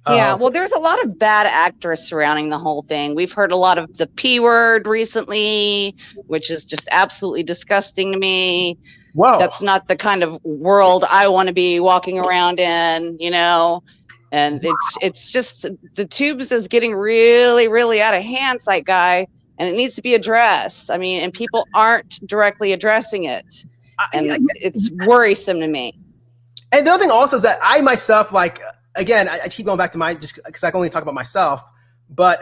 Yeah, well, there's a lot of bad actors surrounding the whole thing. We've heard a lot of the P word recently, which is just absolutely disgusting to me. Whoa. That's not the kind of world I want to be walking around in, and it's just, the tubes is getting really, really out of hand, Psych Guy, and it needs to be addressed. And people aren't directly addressing it, and it's worrisome to me. And the other thing also is that I myself, like, again, I keep going back to just because I can only talk about myself. But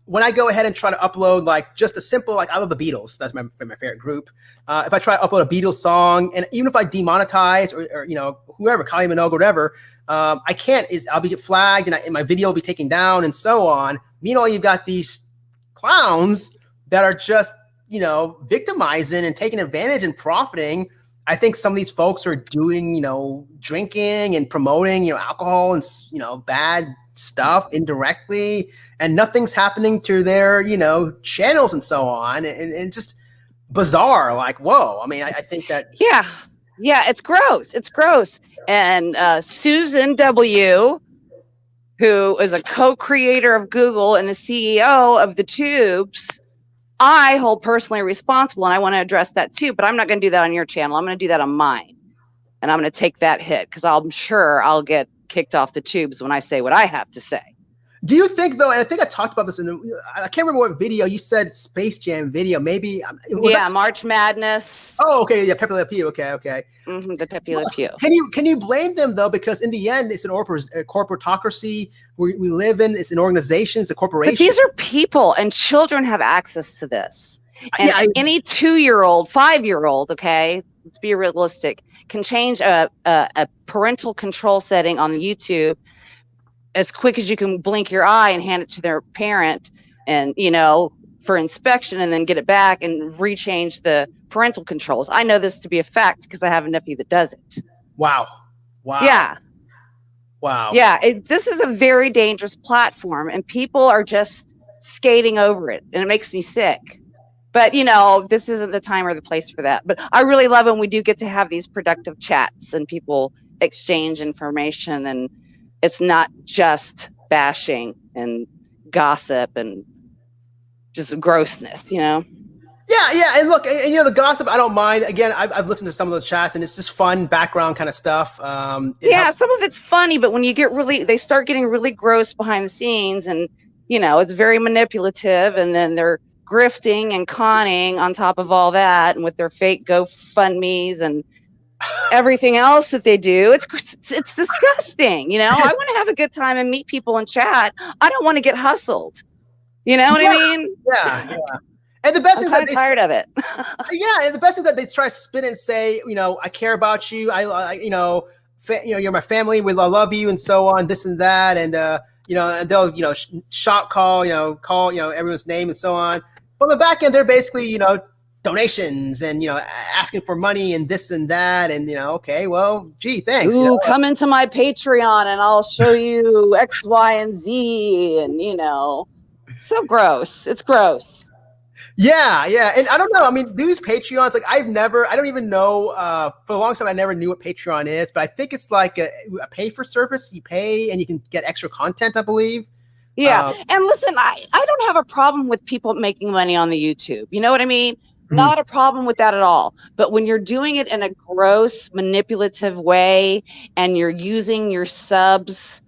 when I go ahead and try to upload like just a simple, like I love the Beatles, that's my favorite group. If I try to upload a Beatles song, and even if I demonetize or whoever, Kylie Minogue or whatever, I can't. I'll be get flagged and my video will be taken down and so on. Meanwhile, you've got these clowns that are just victimizing and taking advantage and profiting. I think some of these folks are doing drinking and promoting alcohol and bad stuff indirectly, and nothing's happening to their channels and so on, and it's just bizarre. Like, whoa. I mean, I think that yeah, it's gross. And Susan W., who is a co-creator of Google and the CEO of the Tubes, I hold personally responsible, and I want to address that too, but I'm not going to do that on your channel. I'm going to do that on mine, and I'm going to take that hit because I'm sure I'll get kicked off the Tubes when I say what I have to say. Do you think though, and I think I talked about this I can't remember what video you said, Space Jam video, maybe. March Madness. Oh, okay, yeah, Pepe Le Pew. Okay. The Pepe Le Pew. Can you blame them though? Because in the end, it's a corporatocracy we live in. It's an organization. It's a corporation. But these are people, and children have access to this. And any 2-year-old, 5-year-old, okay, let's be realistic, can change a parental control setting on the YouTube as quick as you can blink your eye and hand it to their parent and, for inspection, and then get it back and rechange the parental controls. I know this to be a fact because I have a nephew that does it. Wow. Yeah. Wow. Yeah. This is a very dangerous platform, and people are just skating over it, and it makes me sick. But, this isn't the time or the place for that. But I really love when we do get to have these productive chats and people exchange information, and it's not just bashing and gossip and just grossness, Yeah, and look, and the gossip, I don't mind. Again, I've listened to some of those chats, and it's just fun background kind of stuff. Some of it's funny, but when you get they start getting really gross behind the scenes, and it's very manipulative, and then they're grifting and conning on top of all that, and with their fake GoFundMes and everything else that they do, it's disgusting. I want to have a good time and meet people and chat. I don't want to get hustled. You know what I mean? Yeah. And the best I'm is kind of tired of it. And the best is that they try to spin and say, I care about you. You're my family. I love you, and so on, this and that, and and they'll shot call everyone's name and so on. But on the back end, they're basically donations and asking for money and this and that, and okay, well, gee, thanks. Ooh, come into my Patreon and I'll show you X, Y, and Z, and so gross. It's gross. Yeah, and I don't know. I mean, these Patreons, like I don't even know. For a long time, I never knew what Patreon is, but I think it's like a pay for service. You pay and you can get extra content, I believe. Yeah, and listen, I don't have a problem with people making money on the YouTube. You know what I mean? Not a problem with that at all. But when you're doing it in a gross, manipulative way, and you're using your subs,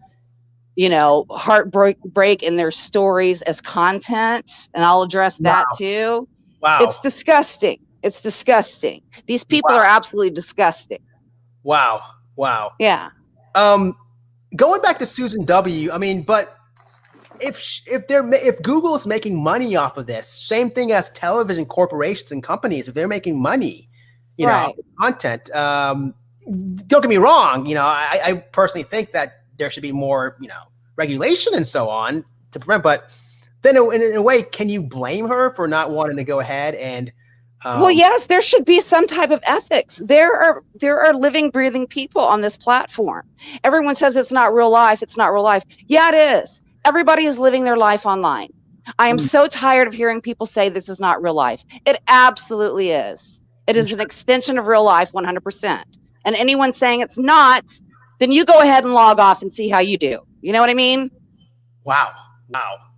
heartbreak in their stories as content, and I'll address that too. Wow. It's disgusting. These people are absolutely disgusting. Wow. Yeah. Going back to Susan W., I mean, but if Google is making money off of this, same thing as television corporations and companies, if they're making money, content, don't get me wrong, I personally think that there should be more, regulation and so on to prevent, but then in a way, can you blame her for not wanting to go ahead and well, yes, there should be some type of ethics. There are living, breathing people on this platform. Everyone says it's not real life. It's not real life. Yeah, it is. Everybody is living their life online. I am so tired of hearing people say this is not real life. It absolutely is. It is an extension of real life, 100%. And anyone saying it's not, then you go ahead and log off and see how you do. You know what I mean? Wow.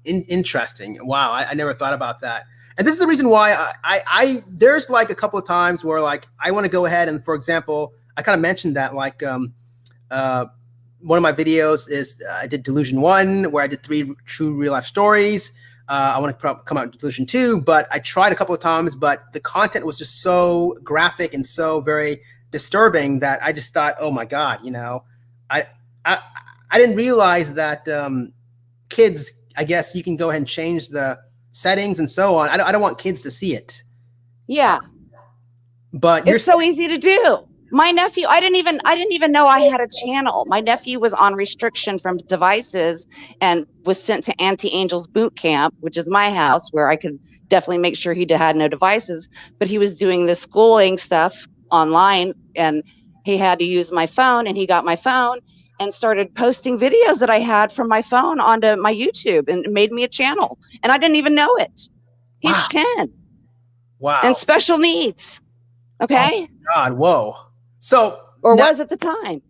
Interesting. Wow. I never thought about that. And this is the reason why I there's like a couple of times where like I want to go ahead and, for example, I kind of mentioned that like one of my videos is I did Delusion 1, where I did 3 true real life stories. I want to come out with Delusion 2, but I tried a couple of times, but the content was just so graphic and so very disturbing that I just thought, oh my God, I I didn't realize that kids, I guess you can go ahead and change the settings and so on. I don't want kids to see it. Yeah. But it's so easy to do. My nephew, I didn't even know I had a channel. My nephew was on restriction from devices and was sent to Anti-Angels boot camp, which is my house where I could definitely make sure he had no devices. But he was doing the schooling stuff online, and he had to use my phone, and he got my phone and started posting videos that I had from my phone onto my YouTube and made me a channel. And I didn't even know it. He's 10. Wow. And special needs. Okay. Oh God, whoa. So, or was at the time.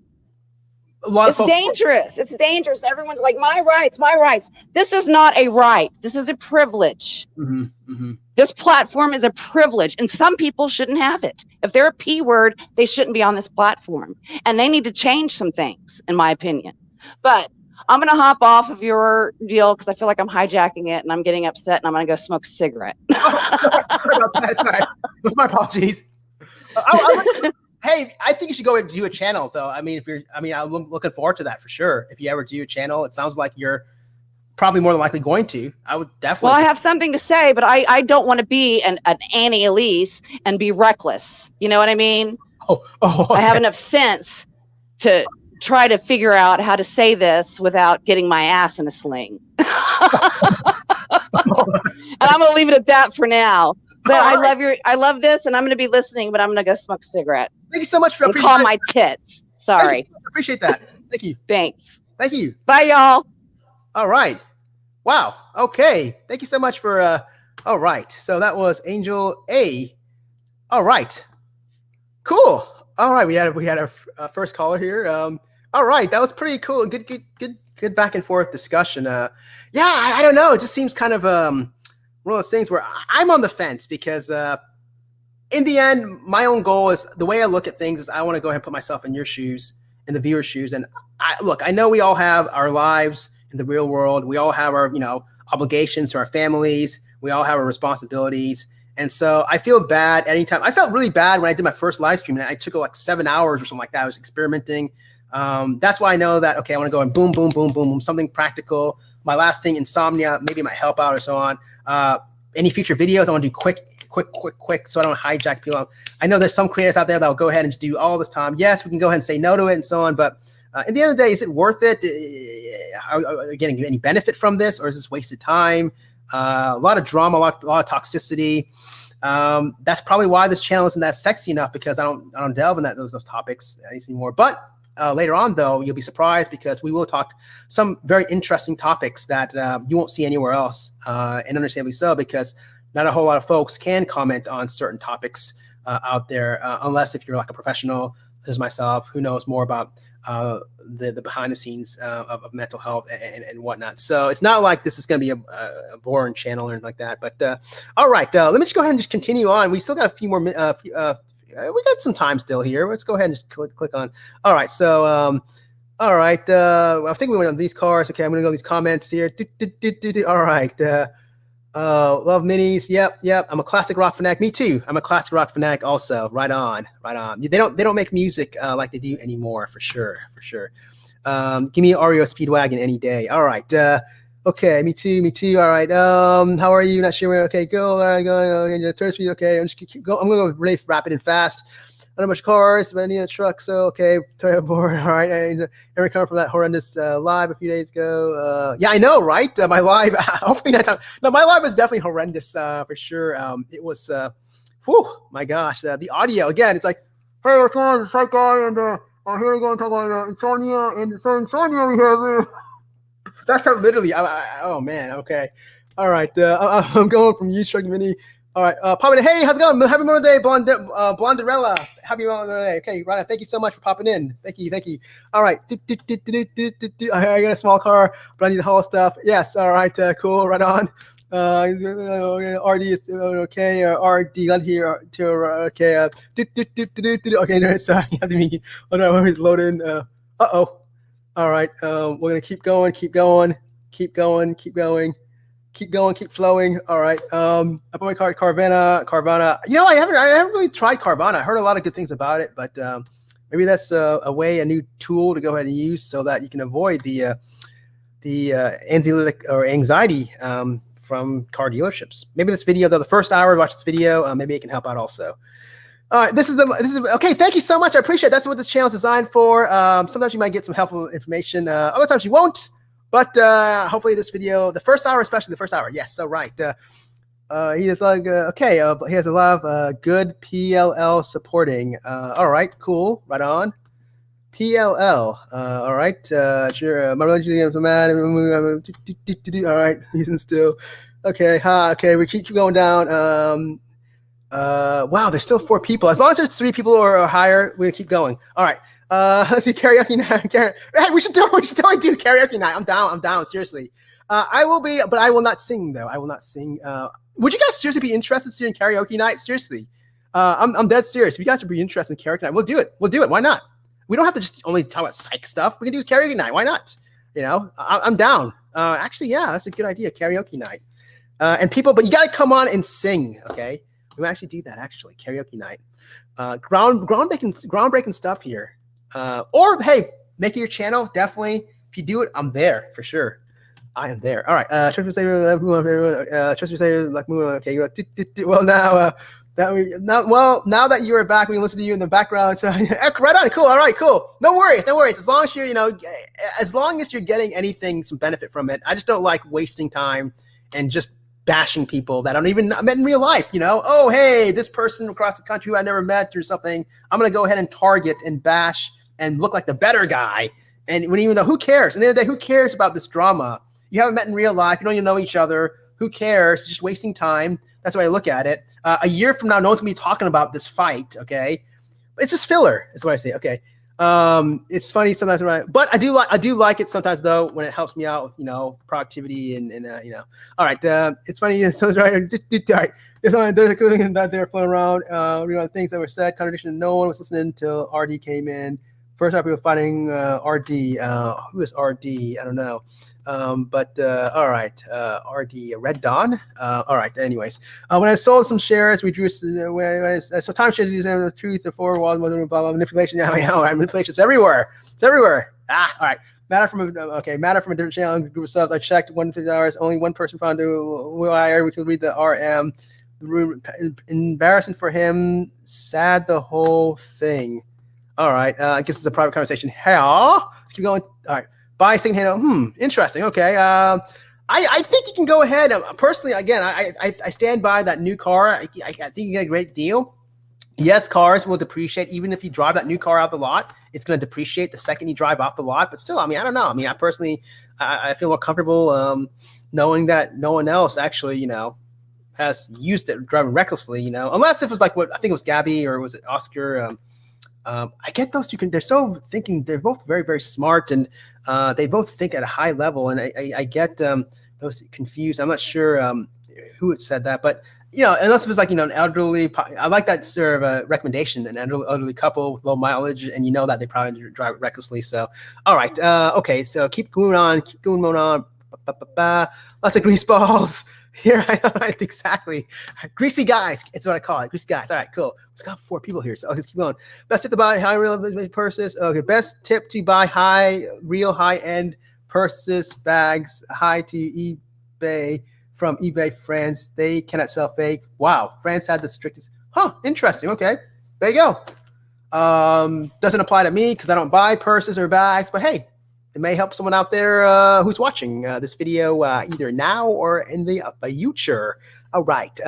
A lot of folks, dangerous. It's dangerous. Everyone's like, my rights, my rights. This is not a right. This is a privilege. Mm-hmm, mm-hmm. This platform is a privilege, and some people shouldn't have it. If they're a P word, they shouldn't be on this platform, and they need to change some things, in my opinion. But I'm going to hop off of your deal because I feel like I'm hijacking it, and I'm getting upset, and I'm going to go smoke a cigarette. That's all right. My apologies. Hey, I think you should go and do a channel, though. I mean, I'm looking forward to that for sure. If you ever do a channel, it sounds like you're probably more than likely going to. I would definitely. Well, I have something to say, but I don't want to be an Annie Elise and be reckless. You know what I mean? Oh, okay. I have enough sense to try to figure out how to say this without getting my ass in a sling. And I'm going to leave it at that for now. But I love this, and I'm going to be listening, but I'm going to go smoke a cigarette. Thank you so much for call my tits. Sorry. I appreciate that. Thank you. Thanks. Thank you. Bye, y'all. All right. Wow. Okay. Thank you so much for, all right. So that was Angel A. All right. Cool. All right. We had our first caller here. All right. That was pretty cool. Good back and forth discussion. Yeah, I don't know. It just seems kind of, one of those things where I'm on the fence because in the end, my own goal is the way I look at things is I want to go ahead and put myself in your shoes, in the viewer's shoes. And I know we all have our lives in the real world. We all have our, obligations to our families. We all have our responsibilities. And so I feel bad anytime. I felt really bad when I did my first live stream and I took like 7 hours or something like that. I was experimenting. That's why I know that, okay, I want to go and boom, boom, boom, boom, boom, something practical. My last thing, insomnia, maybe it might help out or so on. Any future videos, I want to do quick, so I don't hijack people. I know there's some creators out there that will go ahead and just do all this time. Yes, we can go ahead and say no to it and so on, but at the end of the day, is it worth it? Are you getting any benefit from this, or is this wasted time? A lot of drama, a lot of toxicity. That's probably why this channel isn't that sexy enough, because I don't delve in those topics anymore. But later on, though, you'll be surprised because we will talk some very interesting topics that you won't see anywhere else, and understandably so, because not a whole lot of folks can comment on certain topics out there, unless if you're like a professional, such as myself, who knows more about the behind the scenes of mental health and whatnot. So it's not like this is going to be a boring channel or anything like that. But all right, let me just go ahead and just continue on. We still got a few more. We got some time still here. Let's go ahead and just click on. All right, so all right. I think we went on these cars. Okay, I'm gonna go these comments here. All right. Love minis. Yep. I'm a classic rock fanatic. Me too. I'm a classic rock fanatic also. Right on. They don't make music like they do anymore, for sure. Give me an Oreo Speedwagon any day. All right. Okay, me too. All right. How are you? Not sure. Okay, go. All right, go. Okay, turn speed. Okay, I'm just keep going. I'm gonna go really rapid and fast. I don't have much cars, but I need a truck. So okay, turn board. All right. I recovered from that horrendous live a few days ago. Yeah, I know, right? My live. Hopefully not. No, my live was definitely horrendous for sure. It was. Whew, my gosh. The audio again. It's like, hey, what's going on? It's Psych Guy, and I'm here to go and talk about insomnia. And so insomnia we have. That's how literally. Oh man. Okay. All right. I'm going from you struck mini. All right. Popping in. Hey, how's it going? Happy Memorial Day, Blonderella. Happy Memorial Day. Okay, right. Thank you so much for popping in. Thank you. All right. I got a small car, but I need to haul stuff. Yes. All right. Cool. Right on. RD is okay. RD not here. Okay. Okay. No, sorry. I have to be. Oh no, I was loading. All right. We're gonna keep going. Keep flowing. All right. I put my car Carvana. I haven't really tried Carvana. I heard a lot of good things about it, but Maybe that's a new tool to go ahead and use so that you can avoid the anxiety from car dealerships. Maybe this video, though, the first hour, watch this video, maybe it can help out also. All right, this is okay. Thank you so much. I appreciate it. That's what this channel is designed for. Sometimes you might get some helpful information. Other times you won't. But hopefully this video, the first hour, especially the first hour. Yes, so right. He is like okay. He has a lot of good PLL supporting. All right, cool. Right on. PLL. All right. Sure. My religion is mad. All right. Using still. Okay. Okay. We keep going down. Wow. There's still 4 people. As long as there's 3 people or higher, we're gonna keep going. All right. Let's see karaoke night. Hey, we should totally do karaoke night. I'm down. Seriously. I will be, but I will not sing though. I will not sing. Would you guys seriously be interested in seeing karaoke night? Seriously. I'm dead serious. If you guys would be interested in karaoke night, we'll do it. Why not? We don't have to just only talk about psych stuff. We can do karaoke night. Why not? You know, I'm down. Actually, yeah, that's a good idea. Karaoke night. And people, but you got to come on and sing. Okay. We might actually do that. Actually, karaoke night. Groundbreaking stuff here. Or hey, make it your channel. Definitely. If you do it, I'm there for sure. I am there. All right. Trust me, say like okay. Well, now that you are back, we can listen to you in the background. So right on, cool. All right, cool. No worries. As long as you're, as long as you're getting anything, some benefit from it. I just don't like wasting time and just bashing people that I don't even met in real life. Oh, hey, this person across the country who I never met or something. I'm gonna go ahead and target and bash and look like the better guy. And even though who cares? At the end of the day, who cares about this drama? You haven't met in real life. You don't even know each other. Who cares? It's just wasting time. That's the way I look at it. A year from now, no one's gonna be talking about this fight. Okay, it's just filler. Is what I say. Okay, it's funny sometimes, right? But I do like it sometimes though when it helps me out with productivity and All right, it's funny. So right. All right. There's a good thing that they're floating around. Things that were said. Contradiction. No one was listening until RD came in. First time people fighting RD. Who is RD? I don't know. But all right, RD Red Dawn. All right. Anyways, when I sold some shares, we drew. So time shares using the truth, the 4 walls, blah blah manipulation. Yeah, manipulation's everywhere. It's everywhere. All right. Matter from a different channel, group of subs. I checked $150. Only one person found wire. We could read the RM. The room embarrassing for him. Sad the whole thing. All right. I guess it's a private conversation. Hell, let's keep going. All right. Buy secondhand. Interesting. Okay. I think you can go ahead. Personally, again, I stand by that new car. I think you get a great deal. Yes, cars will depreciate. Even if you drive that new car out the lot, it's going to depreciate the second you drive off the lot. But still, I don't know. I personally, I feel more comfortable knowing that no one else actually, has used it driving recklessly, unless if it was like what I think it was Gabby or was it Oscar. I get those two. They're so thinking. They're both very, very smart, and they both think at a high level. And I get those confused. I'm not sure who had said that, but unless it was like an elderly. I like that sort of recommendation. An elderly couple with low mileage, and that they probably drive recklessly. So, all right, okay. So keep going on. Lots of grease balls. Here, exactly. Greasy guys. It's what I call it. Greasy guys. All right, cool. It's got 4 people here, so let's keep going. Best tip to buy high real purses. Okay, best tip to buy real high-end purses, bags, high to eBay from eBay France. They cannot sell fake. Wow, France had the strictest. Interesting. Okay, there you go. Doesn't apply to me because I don't buy purses or bags, but hey, it may help someone out there who's watching this video either now or in the future. All right.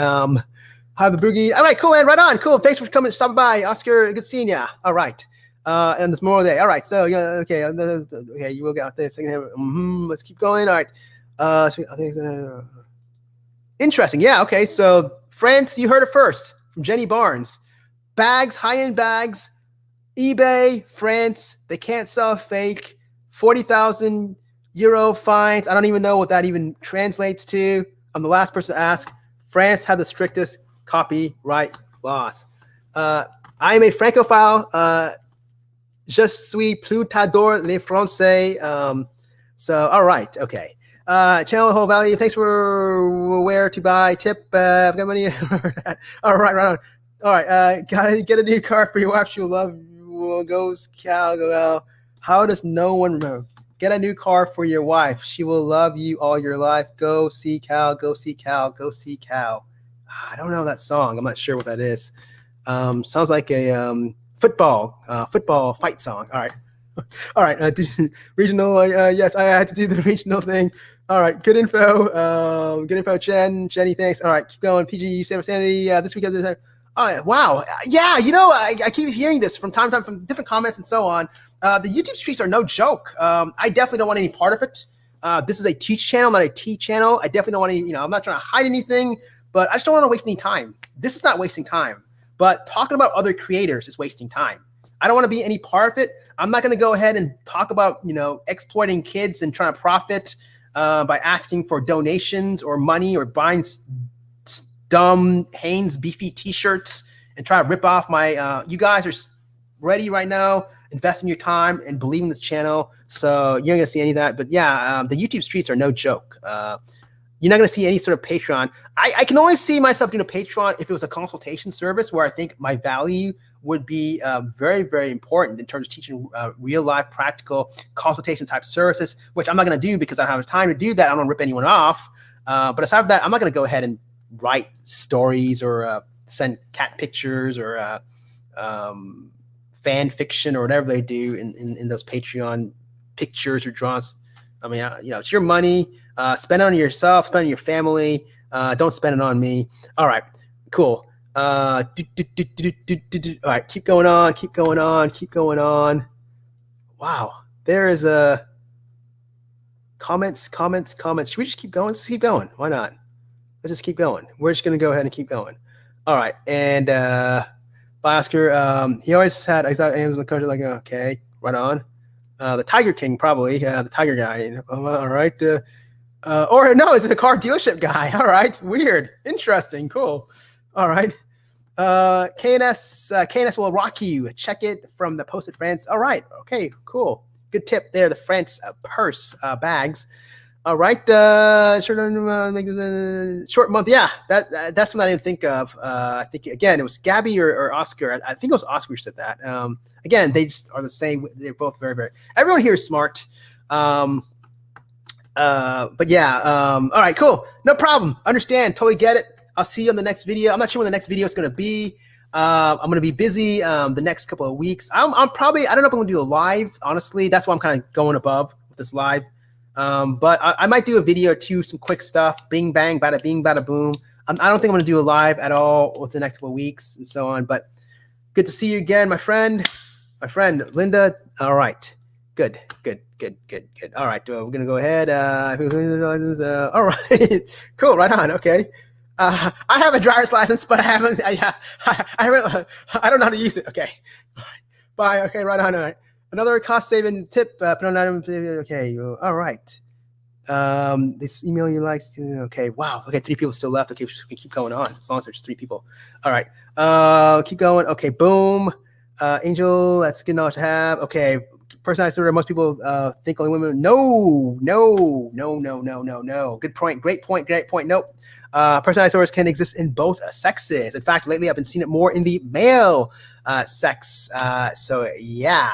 Have the boogie. All right, cool, man. Right on. Cool. Thanks for coming, stopping by, Oscar. Good seeing ya. All right. And this Memorial Day. All right. So okay. Okay. You will get out there. Let's keep going. All right. So I think interesting. Yeah. Okay. So France, you heard it first from Jenny Barnes. Bags, high-end bags, eBay, France. They can't sell fake. 40,000 euro fines. I don't even know what that even translates to. I'm the last person to ask. France had the strictest copyright laws. I am a francophile. Je suis plus t'adore les Français. So, all right. Okay. Channel whole value. Thanks for where to buy tip. I've got money. All right. Right on. All right. Gotta get a new car for your wife. She'll love goes cow, go cow. How does no one remember? Get a new car for your wife. She will love you all your life. Go see cow, go see cow, go see cow. I don't know that song. I'm not sure what that is. Sounds like a football fight song. All right. All right. Regional. Yes, I had to do the regional thing. All right. Good info. Good info, Jenny, thanks. All right. Keep going. PG, you save sanity. This week. Oh, wow. Yeah. I keep hearing this from time to time from different comments and so on. The YouTube streets are no joke. I definitely don't want any part of it. This is a teach channel, not a tea channel. I definitely don't want to, I'm not trying to hide anything, but I just don't want to waste any time. This is not wasting time, but talking about other creators is wasting time. I don't want to be any part of it. I'm not going to go ahead and talk about, exploiting kids and trying to profit by asking for donations or money or buying dumb Hanes beefy t-shirts and try to rip off my, you guys are ready right now, invest in your time and believe in this channel. So you're not gonna see any of that, but yeah, the YouTube streets are no joke. You're not gonna see any sort of Patreon. I can only see myself doing a Patreon if it was a consultation service where I think my value would be very, very important in terms of teaching real life, practical consultation type services, which I'm not gonna do because I don't have time to do that. I don't wanna rip anyone off. But aside from that, I'm not gonna go ahead and write stories or send cat pictures or fan fiction or whatever they do in those Patreon pictures or draws. I mean, it's your money. Spend it on yourself, spend it on your family. Don't spend it on me. All right, cool. All right, keep going on, keep going on, keep going on. Wow, there is a comments. Should we just keep going? Let's keep going. Why not? Let's just keep going. We're just gonna go ahead and keep going. All right, and by Oscar, he always had exotic animals in the country. Like, okay, right on. The Tiger King, probably. The Tiger Guy. All right. Or no, it's a car dealership guy. All right. Weird. Interesting. Cool. All right. KNS will rock you. Check it from the Posted France. All right. Okay. Cool. Good tip there. The France purse bags. All right. Short month. Yeah, that's what I didn't think of. I think again it was Gabby or Oscar. I think it was Oscar who said that. Again, they just are the same. They're both very, very. Everyone here is smart. But yeah. All right. Cool. No problem. Understand. Totally get it. I'll see you on the next video. I'm not sure when the next video is going to be. I'm going to be busy the next couple of weeks. I'm probably. I don't know if I'm going to do a live. Honestly, that's why I'm kind of going above with this live. But I might do a video or two, some quick stuff, bing, bang, bada, bing, bada, boom. I don't think I'm going to do a live at all with the next couple of weeks and so on, but good to see you again, my friend Linda. All right. Good. All right. We're going to go ahead. All right. Cool. Right on. Okay. I have a driver's license, but I haven't, I don't know how to use it. Okay. All right. Bye. Okay. Right on. All right. Another cost-saving tip. Put on item. Okay. All right. This email you like. Okay. Wow. Okay. 3 people still left. Okay. We can keep going on as long as there's 3 people. All right. Keep going. Okay. Boom. Angel. That's good knowledge to have. Okay. Personalized disorder. Most people think only women. No. Good point. Great point. Nope. Personalized disorders can exist in both sexes. In fact, lately I've been seeing it more in the male sex. So yeah.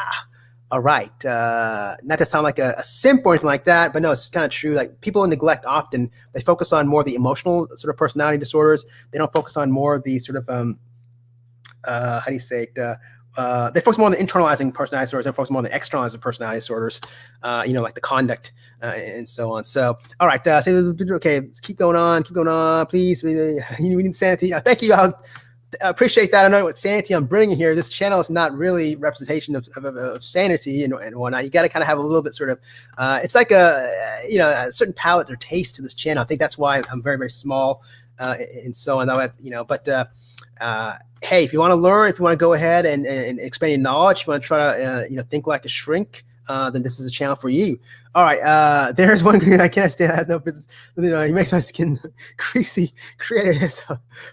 All right. Not to sound like a simp or anything like that, but no, it's kind of true. Like people neglect often. They focus on more the emotional sort of personality disorders. They don't focus on more the sort of how do you say it? They focus more on the internalizing personality disorders. They focus more on the externalizing personality disorders. Like the conduct and so on. So, all right. Okay, let's keep going on. Please, we need sanity. Thank you. I appreciate that. I know what sanity I'm bringing here. This channel is not really representation of sanity and whatnot. You got to kind of have a little bit sort of, it's like a certain palate or taste to this channel. I think that's why I'm very, very small and so on. But hey, if you want to learn, if you want to go ahead and expand your knowledge, if you want to try to think like a shrink, then this is a channel for you. All right, there's one green I can't stand. Has no business. He makes my skin greasy. Creator this.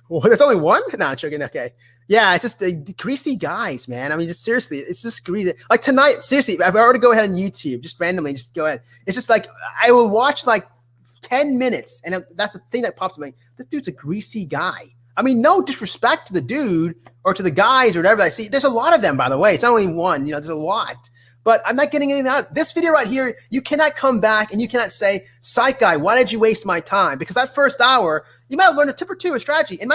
Well, there's only one. No, I'm joking. Okay, yeah, it's just greasy guys, man. I mean, just seriously, it's just greasy. Like tonight, seriously, if I were to go ahead on YouTube, just randomly, just go ahead. It's just like I will watch like 10 minutes, and that's the thing that pops up. Like, this dude's a greasy guy. I mean, no disrespect to the dude or to the guys or whatever I see. There's a lot of them, by the way. It's not only one, you know, there's a lot. But I'm not getting anything out. This video right here, you cannot come back and you cannot say, Psych Guy, why did you waste my time? Because that first hour, you might have learned a tip or two of strategy and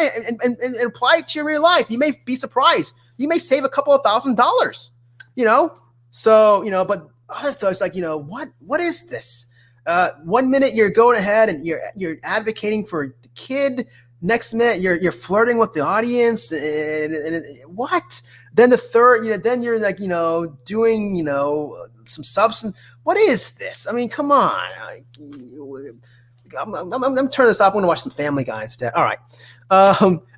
apply it to your real life. You may be surprised. You may save a couple of $1,000s, you know? So, you know, but other thoughts like, you know, what is this? 1 minute you're going ahead and you're advocating for the kid. Next minute you're flirting with the audience and what? Then the third, you know, then you're like, you know, doing, you know, some substance. What is this? I mean, come on. I'm turning this off. I'm going to watch some Family Guy instead. All right.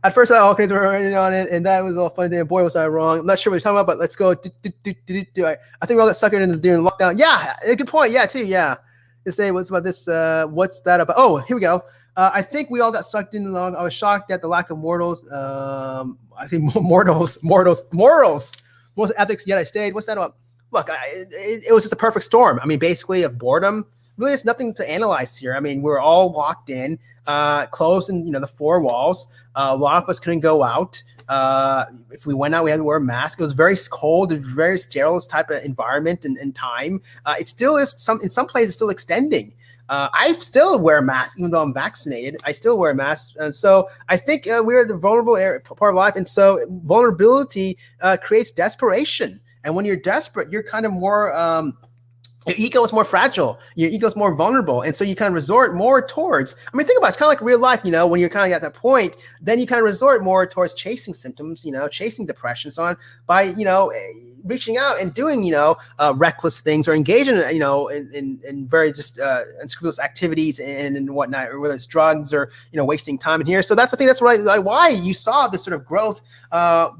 At first, all kinds were on it, and that was all fun. Boy, was I wrong. I'm not sure what you're talking about, but let's go. I think we all got suckered into during the lockdown. Yeah, good point. Yeah, too. Yeah. This day, what's about this? What's that about? Oh, here we go. I think we all got sucked in along. I was shocked at the lack of mortals. I think morals, ethics. Yet I stayed. What's that about? Look, it was just a perfect storm. I mean, basically, of boredom. Really, it's nothing to analyze here. I mean, we're all locked in, closed in, you know, the four walls. A lot of us couldn't go out. If we went out, we had to wear a mask. It was very cold, very sterile type of environment and time. It still is in some places still extending. I still wear a mask, even though I'm vaccinated. I still wear a mask. And so I think we're at a vulnerable part of life. And so vulnerability creates desperation. And when you're desperate, you're kind of more, your ego is more fragile. Your ego is more vulnerable. And so you kind of resort more towards, I mean, think about it. It's kind of like real life, you know, when you're kind of at that point, then you kind of resort more towards chasing symptoms, you know, chasing depression, so on, by, you know, reaching out and doing, you know, reckless things or engaging, you know, in very just unscrupulous activities and whatnot, or whether it's drugs or, you know, wasting time in here. So that's the thing. That's right. Like why you saw this sort of growth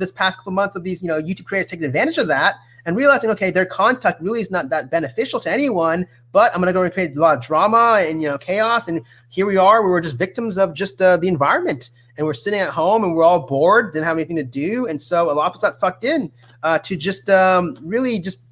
this past couple of months of these, you know, YouTube creators taking advantage of that and realizing, okay, their contact really is not that beneficial to anyone, but I'm going to go and create a lot of drama and, you know, chaos. And here we are, we were just victims of just the environment, and we're sitting at home and we're all bored, didn't have anything to do. And so a lot of us got sucked in to just really just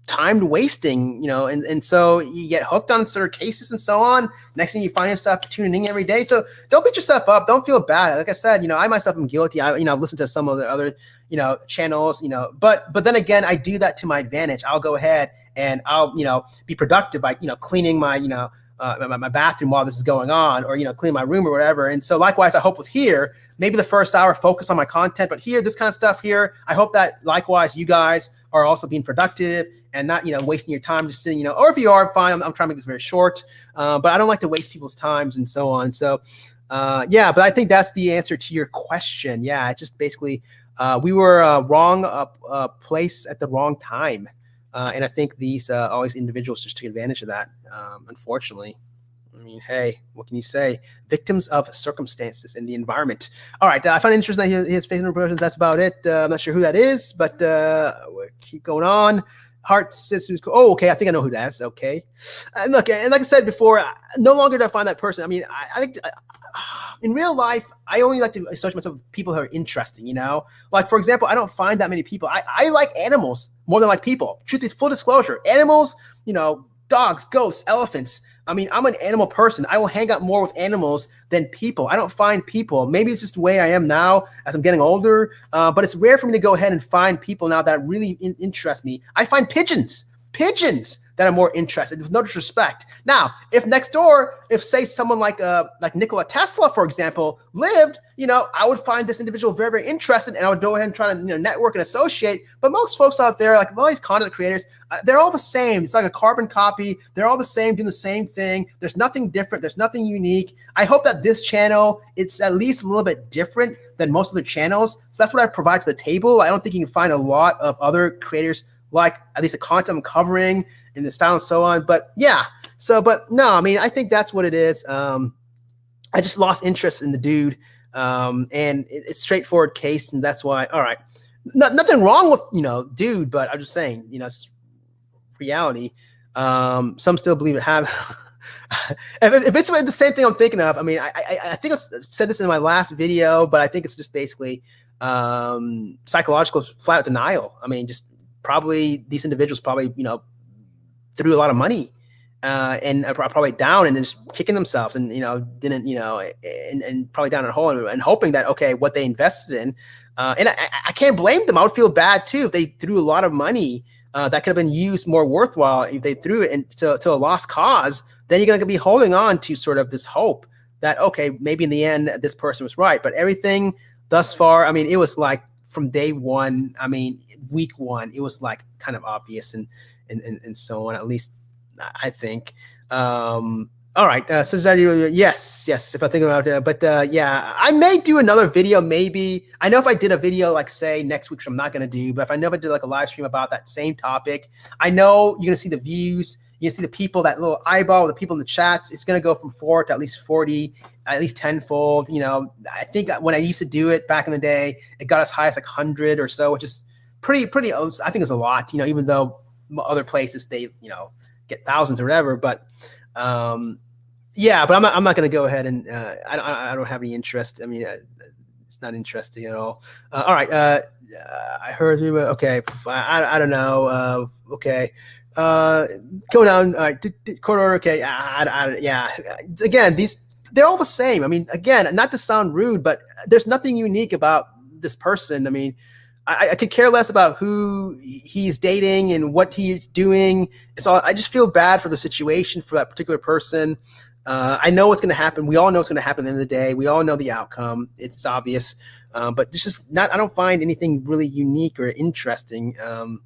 timed wasting, you know, and so you get hooked on certain cases and so on. Next thing you find yourself tuning in every day. So don't beat yourself up. Don't feel bad. Like I said, you know, I myself am guilty. I've listened to some of the other, you know, channels, you know, but then again, I do that to my advantage. I'll go ahead and I'll, you know, be productive by, you know, cleaning my, you know, my bathroom while this is going on, or, you know, clean my room or whatever. And so likewise, I hope with here, maybe the first hour focus on my content, but here, this kind of stuff here, I hope that likewise you guys are also being productive and not, you know, wasting your time just sitting, you know, or if you are, fine, I'm trying to make this very short, but I don't like to waste people's times and so on. So yeah, but I think that's the answer to your question. Yeah, it's just basically we were wrong place at the wrong time. And I think all these individuals just took advantage of that, unfortunately. I mean, hey, what can you say? Victims of circumstances and the environment. All right, I find it interesting that he has faith in repercussions. That's about it. I'm not sure who that is, but we'll keep going on. Heart says, oh, okay, I think I know who that is. Okay. And look, and like I said before, no longer do I find that person. I mean, I think in real life, I only like to associate myself with people who are interesting, you know? Like, for example, I don't find that many people. I like animals more than like people. Truth is, full disclosure, animals, you know, dogs, goats, elephants. I mean, I'm an animal person. I will hang out more with animals than people. I don't find people. Maybe it's just the way I am now as I'm getting older, but it's rare for me to go ahead and find people now that really interest me. I find pigeons that are more interested, with no disrespect. Now, if next door, if say someone like Nikola Tesla, for example, lived, you know, I would find this individual very, very interested, and I would go ahead and try to, you know, network and associate. But most folks out there, like all these content creators, they're all the same. It's like a carbon copy. They're all the same, doing the same thing. There's nothing different. There's nothing unique. I hope that this channel, it's at least a little bit different than most of the channels. So that's what I provide to the table. I don't think you can find a lot of other creators like at least the content I'm covering in the style and so on. But yeah, so, but no, I mean, I think that's what it is. I just lost interest in the dude. And it's straightforward case. And that's why, all right, nothing wrong with, you know, dude, but I'm just saying, you know, it's reality. Some still believe it have, if it's the same thing I'm thinking of, I mean, I think I said this in my last video, but I think it's just basically, psychological flat out denial. I mean, just probably these individuals probably, you know, threw a lot of money and are probably down and just kicking themselves and, didn't, and probably down in a hole and hoping that, okay, what they invested in, and I can't blame them. I would feel bad too if they threw a lot of money that could have been used more worthwhile. If they threw it to a lost cause, then you're going to be holding on to sort of this hope that, okay, maybe in the end this person was right. But everything thus far, I mean, it was like from day one, I mean, week one, it was like kind of obvious and so on, at least I think. All right. So yes. If I think about it, but yeah, I may do another video. Maybe I know if I did a video, like say next week, which I'm not going to do, but if I know if I did like a live stream about that same topic, I know you're going to see the views. You see the people, that little eyeball, the people in the chats, it's going to go from 4 to at least 40, at least tenfold. I think when I used to do it back in the day, it got as high as like 100 or so, which is pretty, I think it's a lot, even though other places, they, get thousands or whatever, but yeah, but I'm not going to go ahead and I don't have any interest. I mean, it's not interesting at all. All right. I heard you. Okay. I don't know. Okay. Go down. All right. Court order. Okay. Yeah. Again, they're all the same. I mean, again, not to sound rude, but there's nothing unique about this person. I mean, I could care less about who he's dating and what he's doing. It's all. I just feel bad for the situation for that particular person. I know what's going to happen. We all know what's going to happen at the end of the day. We all know the outcome. It's obvious. But there's just not. I don't find anything really unique or interesting. All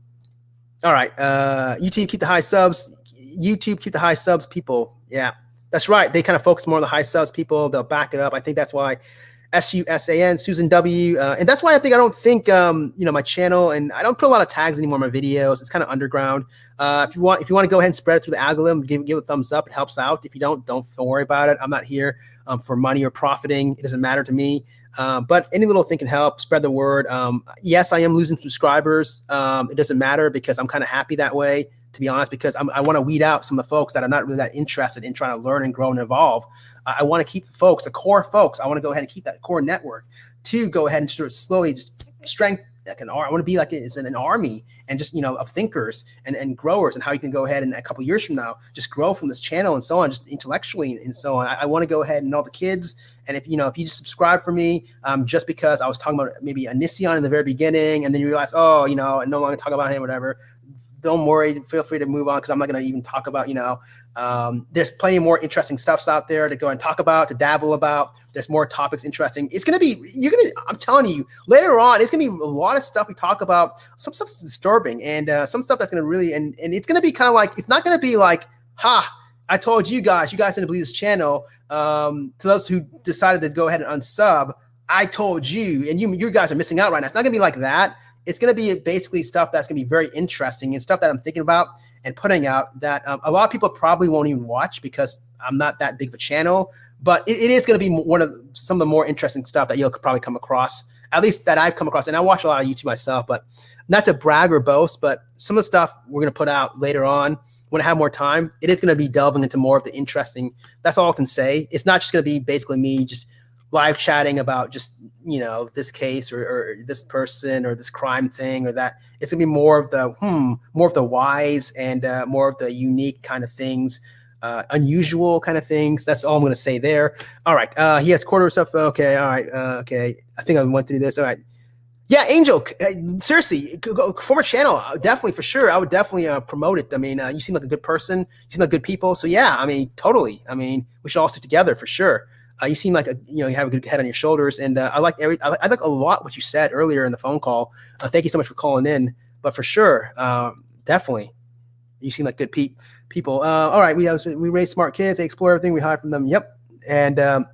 right. YouTube, keep the high subs. YouTube, keep the high subs. People. Yeah, that's right. They kind of focus more on the high subs. People. They'll back it up. I think that's why. SUSAN, Susan W. And that's why I don't think, my channel, and I don't put a lot of tags anymore in my videos. It's kind of underground. If you want to go ahead and spread it through the algorithm, give it a thumbs up. It helps out. If you don't worry about it. I'm not here for money or profiting. It doesn't matter to me. But any little thing can help. Spread the word. Yes, I am losing subscribers. It doesn't matter because I'm kind of happy that way, to be honest, because I want to weed out some of the folks that are not really that interested in trying to learn and grow and evolve. I want to keep the core folks. I want to go ahead and keep that core network to go ahead and sort of slowly just strength like an army. I want to be like it's an army and just, of thinkers and growers, and how you can go ahead and a couple years from now, just grow from this channel and so on, just intellectually and so on. I want to go ahead and all the kids. And if you just subscribe for me, just because I was talking about maybe Anision in the very beginning, and then you realize, I no longer talk about him, whatever. Don't worry, feel free to move on, because I'm not going to even talk about, there's plenty more interesting stuffs out there to go and talk about, to dabble about. There's more topics interesting. It's going to be, I'm telling you, later on, it's going to be a lot of stuff we talk about. Some stuff's disturbing, and some stuff that's going to really, and it's going to be kind of like, it's not going to be like, I told you guys didn't believe this channel. To those who decided to go ahead and unsub, I told you, and you guys are missing out right now. It's not going to be like that. It's going to be basically stuff that's going to be very interesting and stuff that I'm thinking about and putting out that a lot of people probably won't even watch because I'm not that big of a channel. But it is going to be some of the more interesting stuff that you'll probably come across, at least that I've come across. And I watch a lot of YouTube myself, but not to brag or boast, but some of the stuff we're going to put out later on when I have more time, it is going to be delving into more of the interesting. That's all I can say. It's not just going to be basically me just live chatting about just, this case or this person or this crime thing or that. It's gonna be more of the wise and more of the unique kind of things, unusual kind of things. That's all I'm gonna say there. All right. He has quarter stuff. Okay. All right. Okay. I think I went through this. All right. Yeah, Angel. Seriously, former channel, definitely for sure. I would definitely promote it. I mean, you seem like a good person. You seem like good people. So yeah, I mean, totally. I mean, we should all stick together for sure. You seem like you have a good head on your shoulders, and I like a lot what you said earlier in the phone call. Thank you so much for calling in. But for sure, definitely, you seem like good people. All right, we raise smart kids. They explore everything. We hide from them. Yep, and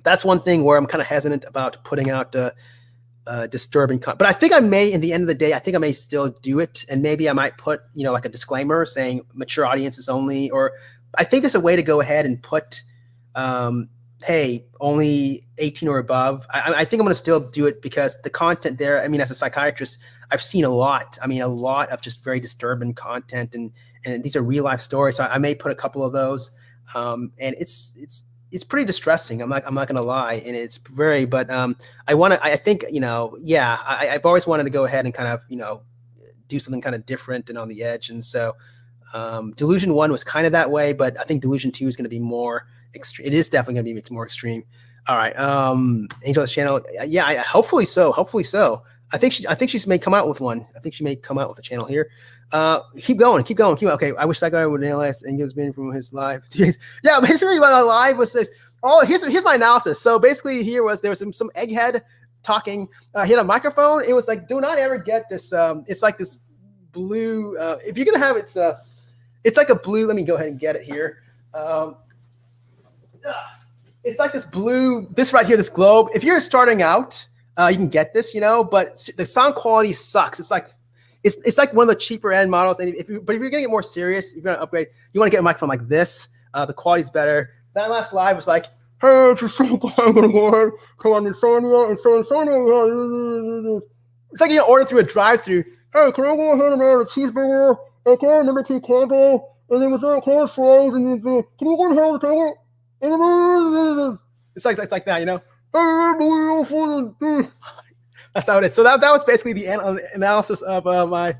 that's one thing where I'm kind of hesitant about putting out disturbing content. But I think I may, in the end of the day, I think I may still do it, and maybe I might put like a disclaimer saying mature audiences only, or I think there's a way to go ahead and put. Hey, only 18 or above. I think I'm going to still do it because the content there, I mean, as a psychiatrist, I've seen a lot. I mean, a lot of just very disturbing content, and these are real life stories. So I may put a couple of those, and it's pretty distressing. I'm not going to lie, and it's very. But I think I've always wanted to go ahead and kind of do something kind of different and on the edge, and so Delusion 1 was kind of that way, but I think Delusion 2 is going to be more extreme. It is definitely going to be more extreme. All right. Angel's channel. Yeah, hopefully so. Hopefully so. I think she may come out with one. I think she may come out with a channel here. Keep going. Okay. I wish that guy would analyze Angel's been from his live. Yeah, basically my live was this. Oh, here's my analysis. So basically there was some egghead talking. He had a microphone. It was like, do not ever get this. It's like this blue. If you're gonna have it's like a blue. Let me go ahead and get it here. It's like this blue. This right here, this globe. If you're starting out, you can get this, but the sound quality sucks. It's like one of the cheaper end models. And if you're gonna get more serious, if you're gonna upgrade, you want to get a microphone like this. The quality's better. That last live was like, hey, it's a Psych Guy. I'm gonna go ahead, come on Insomnia, and so Insomnia. It's like you order through a drive-through. Hey, can I go ahead and add a cheeseburger? And can I remember to Candle? And then with that, can I have fries? And then, can you go ahead and take it? It's like that, Hey, That's how it is. So that was basically the analysis of my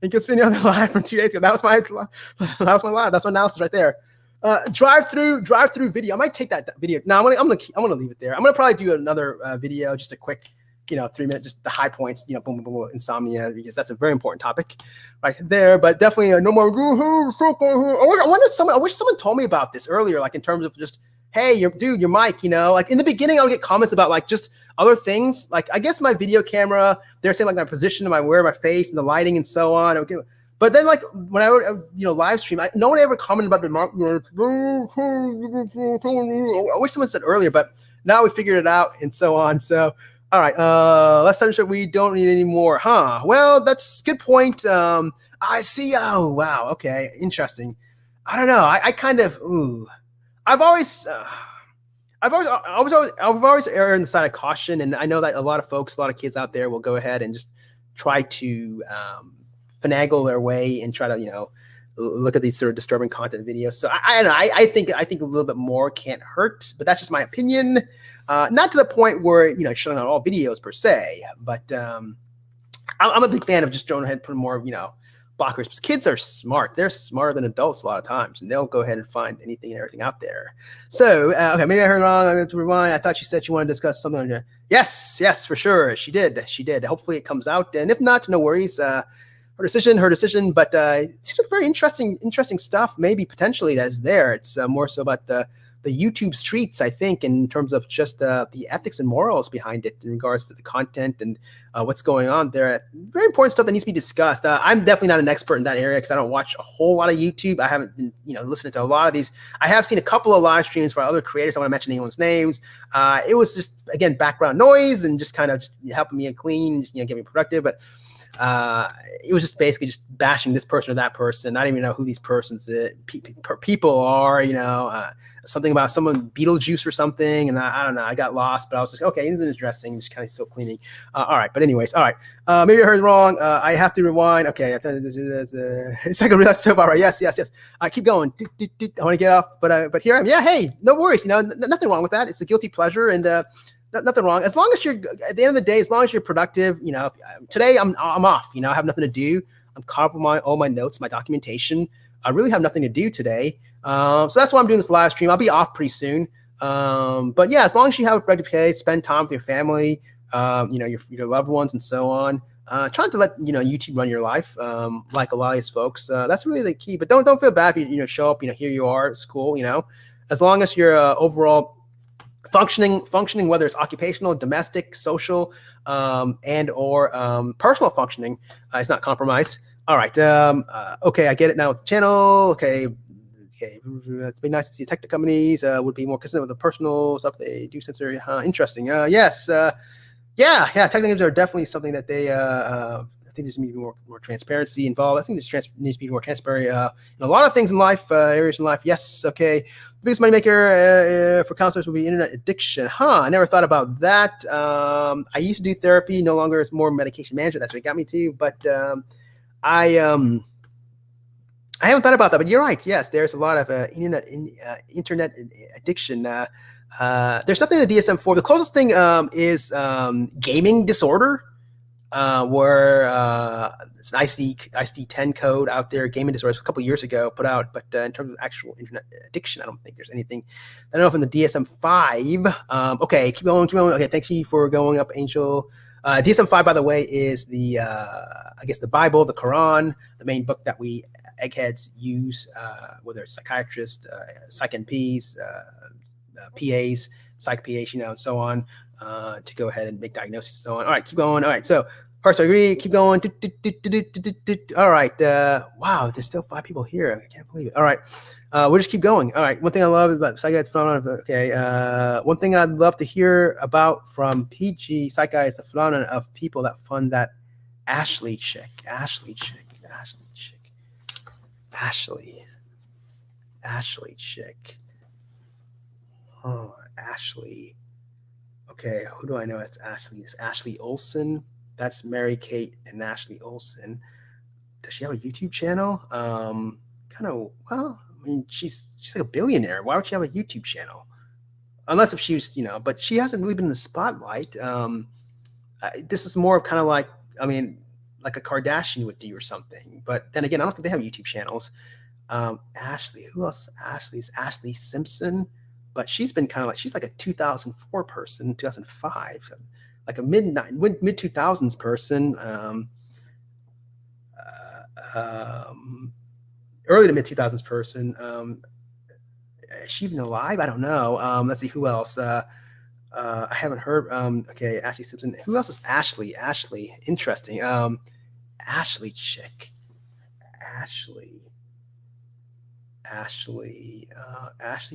Inkus video on the live from 2 days ago. That was my live. That's my analysis right there. Drive through video. I might take that video. No, I'm gonna leave it there. I'm gonna probably do another video, just a quick, 3-minute, just the high points. Boom, boom, boom, insomnia, because that's a very important topic right there. But definitely no more. I wish someone told me about this earlier, like in terms of just, hey, your mic, like in the beginning, I would get comments about like just other things. Like I guess my video camera, they're saying like my position and where my face and the lighting and so on. Okay. But then like when I would, live stream, no one ever commented about the mic. I wish someone said earlier, but now we figured it out and so on. So, all right. Let's ensure we don't need any more, huh? Well, that's a good point. I see. Oh, wow. Okay. Interesting. I don't know. I kind of, I've always erred on the side of caution, and I know that a lot of kids out there will go ahead and just try to finagle their way and try to look at these sort of disturbing content videos. So I don't know. I think a little bit more can't hurt, but that's just my opinion. Not to the point where shutting out all videos per se, but I'm a big fan of just going ahead and putting more blockers, because kids are smart. They're smarter than adults a lot of times, and they'll go ahead and find anything and everything out there. So, okay, maybe I heard wrong. I'm going to rewind. I thought she said she wanted to discuss something on here. Yes, for sure. She did. Hopefully it comes out. And if not, no worries. Her decision. But it seems like very interesting stuff, maybe potentially that is there. It's more so about the YouTube streets, I think, in terms of just the ethics and morals behind it in regards to the content and what's going on there. Very important stuff that needs to be discussed. I'm definitely not an expert in that area because I don't watch a whole lot of YouTube. I haven't been, listening to a lot of these. I have seen a couple of live streams for other creators. I want to mention anyone's names. It was just, again, background noise and just kind of just helping me clean, just, get me productive. But it was just basically just bashing this person or that person. I don't even know who these persons people are, something about someone Beetlejuice or something. And I don't know, I got lost, but I was like, okay, isn't it interesting? Just kind of still cleaning. All right. But anyways, all right. Maybe I heard wrong. I have to rewind. Okay. It's like a real soap opera. Yes. I keep going. I want to get off, but here I am. Yeah. Hey, no worries. Nothing wrong with that. It's a guilty pleasure, and nothing wrong. As long as you're, at the end of the day, as long as you're productive, today I'm off, I have nothing to do. I'm caught up with all my notes, my documentation. I really have nothing to do today. So that's why I'm doing this live stream. I'll be off pretty soon. But yeah, as long as you have a productive day, spend time with your family, your loved ones and so on. Try not to let, YouTube run your life. Like a lot of these folks, that's really the key, but don't feel bad if you, show up, here you are, it's cool, as long as you're overall functioning, whether it's occupational, domestic, social, and or personal functioning, it's not compromised. All right. Okay, I get it now with the channel. Okay. It's been nice to see tech companies would be more consistent with the personal stuff they do censor. Interesting. Yes. Yeah. Tech companies are definitely something that they. I think there's need to be more transparency involved. I think there's needs to be more transparent in a lot of things in life, areas in life. Yes. Okay. The biggest moneymaker for counselors will be internet addiction. I never thought about that. I used to do therapy. No longer. It's more medication management. That's what got me to. But I haven't thought about that. But you're right. Yes, there's a lot of internet addiction. There's nothing in the DSM-4. The closest thing is gaming disorder. where it's an ICD-10 code out there. Gaming disorders a couple years ago put out, but in terms of actual internet addiction, I don't think there's anything. I don't know if in the DSM-5. Okay, keep going. Okay, thank you for going up, Angel. DSM-5, by the way, is the I guess the Bible, the Quran, the main book that we eggheads use, whether it's psychiatrists, psych NPs, PAs, psych PAs, and so on, to go ahead and make diagnoses and so on. All right, keep going. All right, so parts I agree. Keep going. All right. Wow, there's still 5 people here. I can't believe it. All right, we'll just keep going. All right. One thing I love about Psych Guy's phenomenon. Okay. One thing I'd love to hear about from PG Psych Guy is the phenomenon of people that fund that Ashley chick. Ashley chick. Oh, Ashley. Okay, who do I know? It's Ashley. It's Ashley Olsen. That's Mary Kate and Ashley Olsen. Does she have a YouTube channel? Kind of. Well, I mean, she's like a billionaire. Why would she have a YouTube channel? Unless if she was, but she hasn't really been in the spotlight. This is more of kind of like, I mean, like a Kardashian would do or something. But then again, I don't think they have YouTube channels. Ashley, who else is Ashley? Is Ashley Simpson? But she's been kind of like, she's like a 2004 person, 2005, like a mid 2000s person, early to mid 2000s person. Is she even alive? I don't know. Let's see who else. I haven't heard. Okay, Ashley Simpson. Who else is Ashley? Ashley, interesting. Ashley chick. Ashley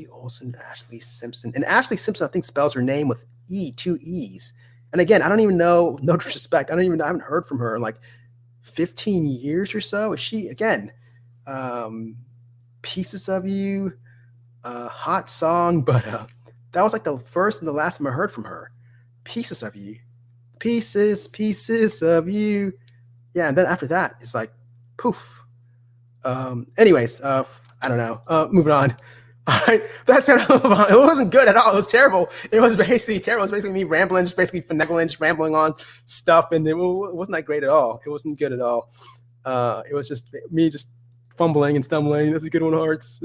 Olsen, Ashley Simpson. And Ashley Simpson, I think, spells her name with 2 E's. And again, I don't even know, no disrespect, I haven't heard from her in like 15 years or so. Is she, again, Pieces of You, hot song, but that was like the first and the last time I heard from her. Pieces of You. Pieces of You. Yeah, and then after that, it's like, poof. Anyways, I don't know. Moving on. All right, that's it. It wasn't good at all. It was terrible. It was basically terrible. It was basically me rambling, just basically finagling, just rambling on stuff, and it wasn't that great at all. It wasn't good at all. It was just me just fumbling and stumbling. That's a good one, Hearts.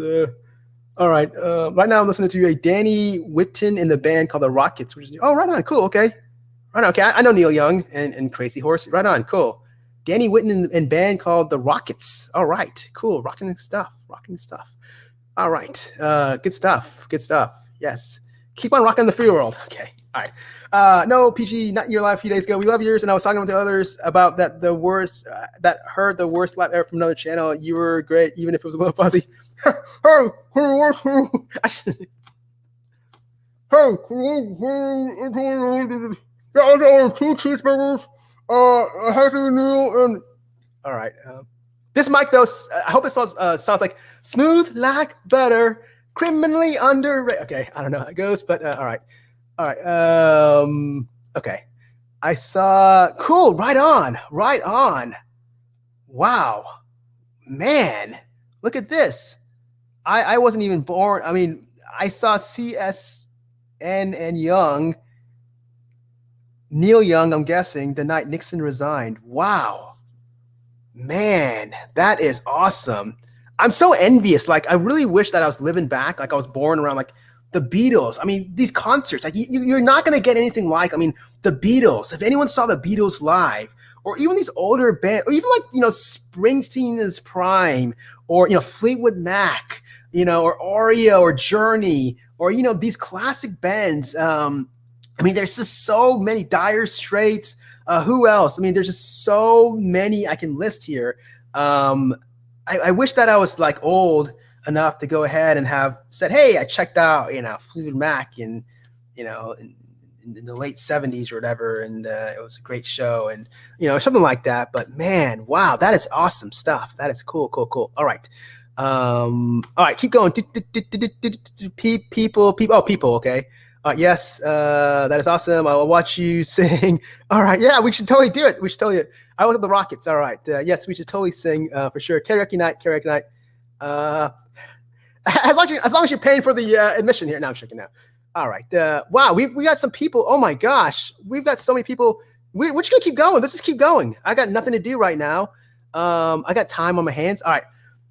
All right. Right now I'm listening to a Danny Whitten in the band called the Rockets. Which is, oh, right on. Cool. Okay. Right on. Okay. I know Neil Young and Crazy Horse. Right on. Cool. Danny Whitten in band called the Rockets. All right. Cool. Rocking stuff. All right. Good stuff. Yes. Keep on rocking the free world. Okay. All right. No, PG, not your live a few days ago. We love yours. And I was talking with the others about that the worst, that heard the worst live ever from another channel. You were great, even if it was a little fuzzy. Hey, I got 2 cheeseburgers, a Happy Meal, and all right. This mic, though, I hope it sounds like smooth like butter, criminally underrated. Okay, I don't know how it goes, but all right. Okay. I saw, cool, right on. Wow. Man, look at this. I wasn't even born. I mean, I saw CSN and Young, Neil Young, I'm guessing, the night Nixon resigned. Wow. Man, that is awesome. I'm so envious. Like, I really wish that I was living back, like I was born around like the Beatles. I mean, these concerts, like you're not going to get anything like, I mean, the Beatles. If anyone saw the Beatles live, or even these older bands, or even like, Springsteen in his prime, or, Fleetwood Mac, or Oreo or Journey, or, these classic bands. I mean, there's just so many. Dire Straits. Who else? I mean, there's just so many I can list here. I wish that I was like old enough to go ahead and have said, hey, I checked out, Fleetwood Mac in the late 70s or whatever. And it was a great show and, something like that. But man, wow, that is awesome stuff. That is cool. All right. All right, keep going. People. Oh, people. Okay. Yes, that is awesome. I'll watch you sing. All right, yeah, we should totally do it. I look at the Rockets. All right, yes, we should totally sing for sure. Karaoke night. As long as you're paying for the admission here. No, I'm checking now. All right. Wow, we got some people. Oh my gosh, we've got so many people we're just gonna keep going. Let's just keep going. I got nothing to do right now. I got time on my hands. All right.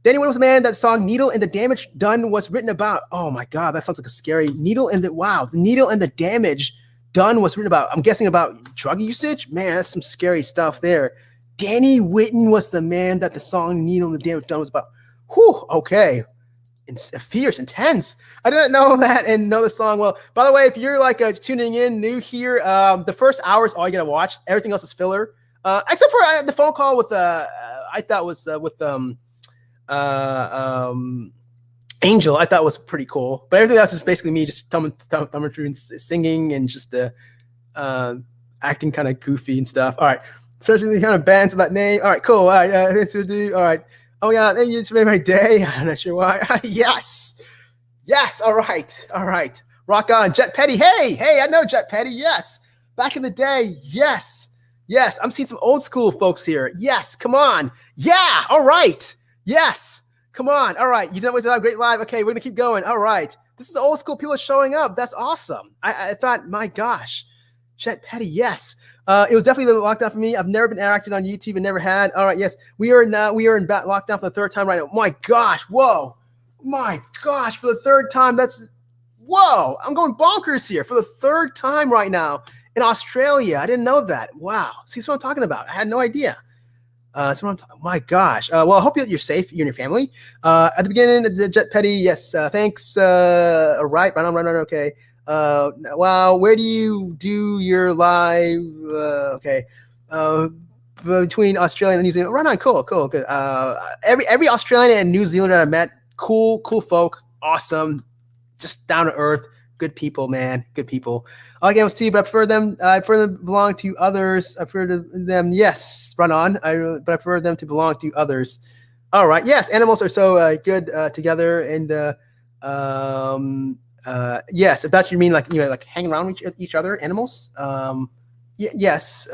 Danny Williams, man, that song "Needle and the Damage Done" was written about. Oh my God, that sounds like a scary needle and the needle and the damage done was written about. I'm guessing about drug usage. Man, that's some scary stuff there. Danny Whitten was the man that the song "Needle and the Damage Done" was about. Whew. Okay. Fierce, intense. I didn't know that and know the song well. By the way, if you're like tuning in new here, the first hour is all you gotta watch. Everything else is filler, except for the phone call with I thought was with Angel. I thought was pretty cool, but everything else is basically me just thumbing through and singing and just acting kind of goofy and stuff. All right, searching the kind of bands of that name. All right, cool. All right, let's do. All right. Oh yeah, you just made my day. I'm not sure why. Yes. All right. Rock on, Jet Petty. Hey, I know Jet Petty. Yes, back in the day. Yes. I'm seeing some old school folks here. Yes, come on. Yeah. All right. Yes, come on. All right. You know what's a great live. Okay, we're gonna keep going. All right. This is old school people showing up. That's awesome. I thought, my gosh, Jet Petty. Yes. It was definitely a little lockdown for me. I've never been interacted on YouTube and never had. All right, yes, we are in lockdown for the third time right now. My gosh, whoa, my gosh, for the third time. That's whoa. I'm going bonkers here for the third time right now in Australia. I didn't know that. Wow, see what I'm talking about? I had no idea. My gosh. Well, I hope you're safe, you and your family. At the beginning, the Jet Petty. Yes, thanks. Right on. Okay. Wow, where do you do your live? Okay, between Australia and New Zealand. Right on, cool, good. Every Australian and New Zealander that I met, cool folk, awesome, just down to earth, good people, man, good people. I like animals too, but I prefer them. I prefer them to belong to others. I prefer them. Yes, right on. But I prefer them to belong to others. All right. Yes, animals are so good together and. Yes, if that's what you mean, like like hanging around with each other, animals. Yes,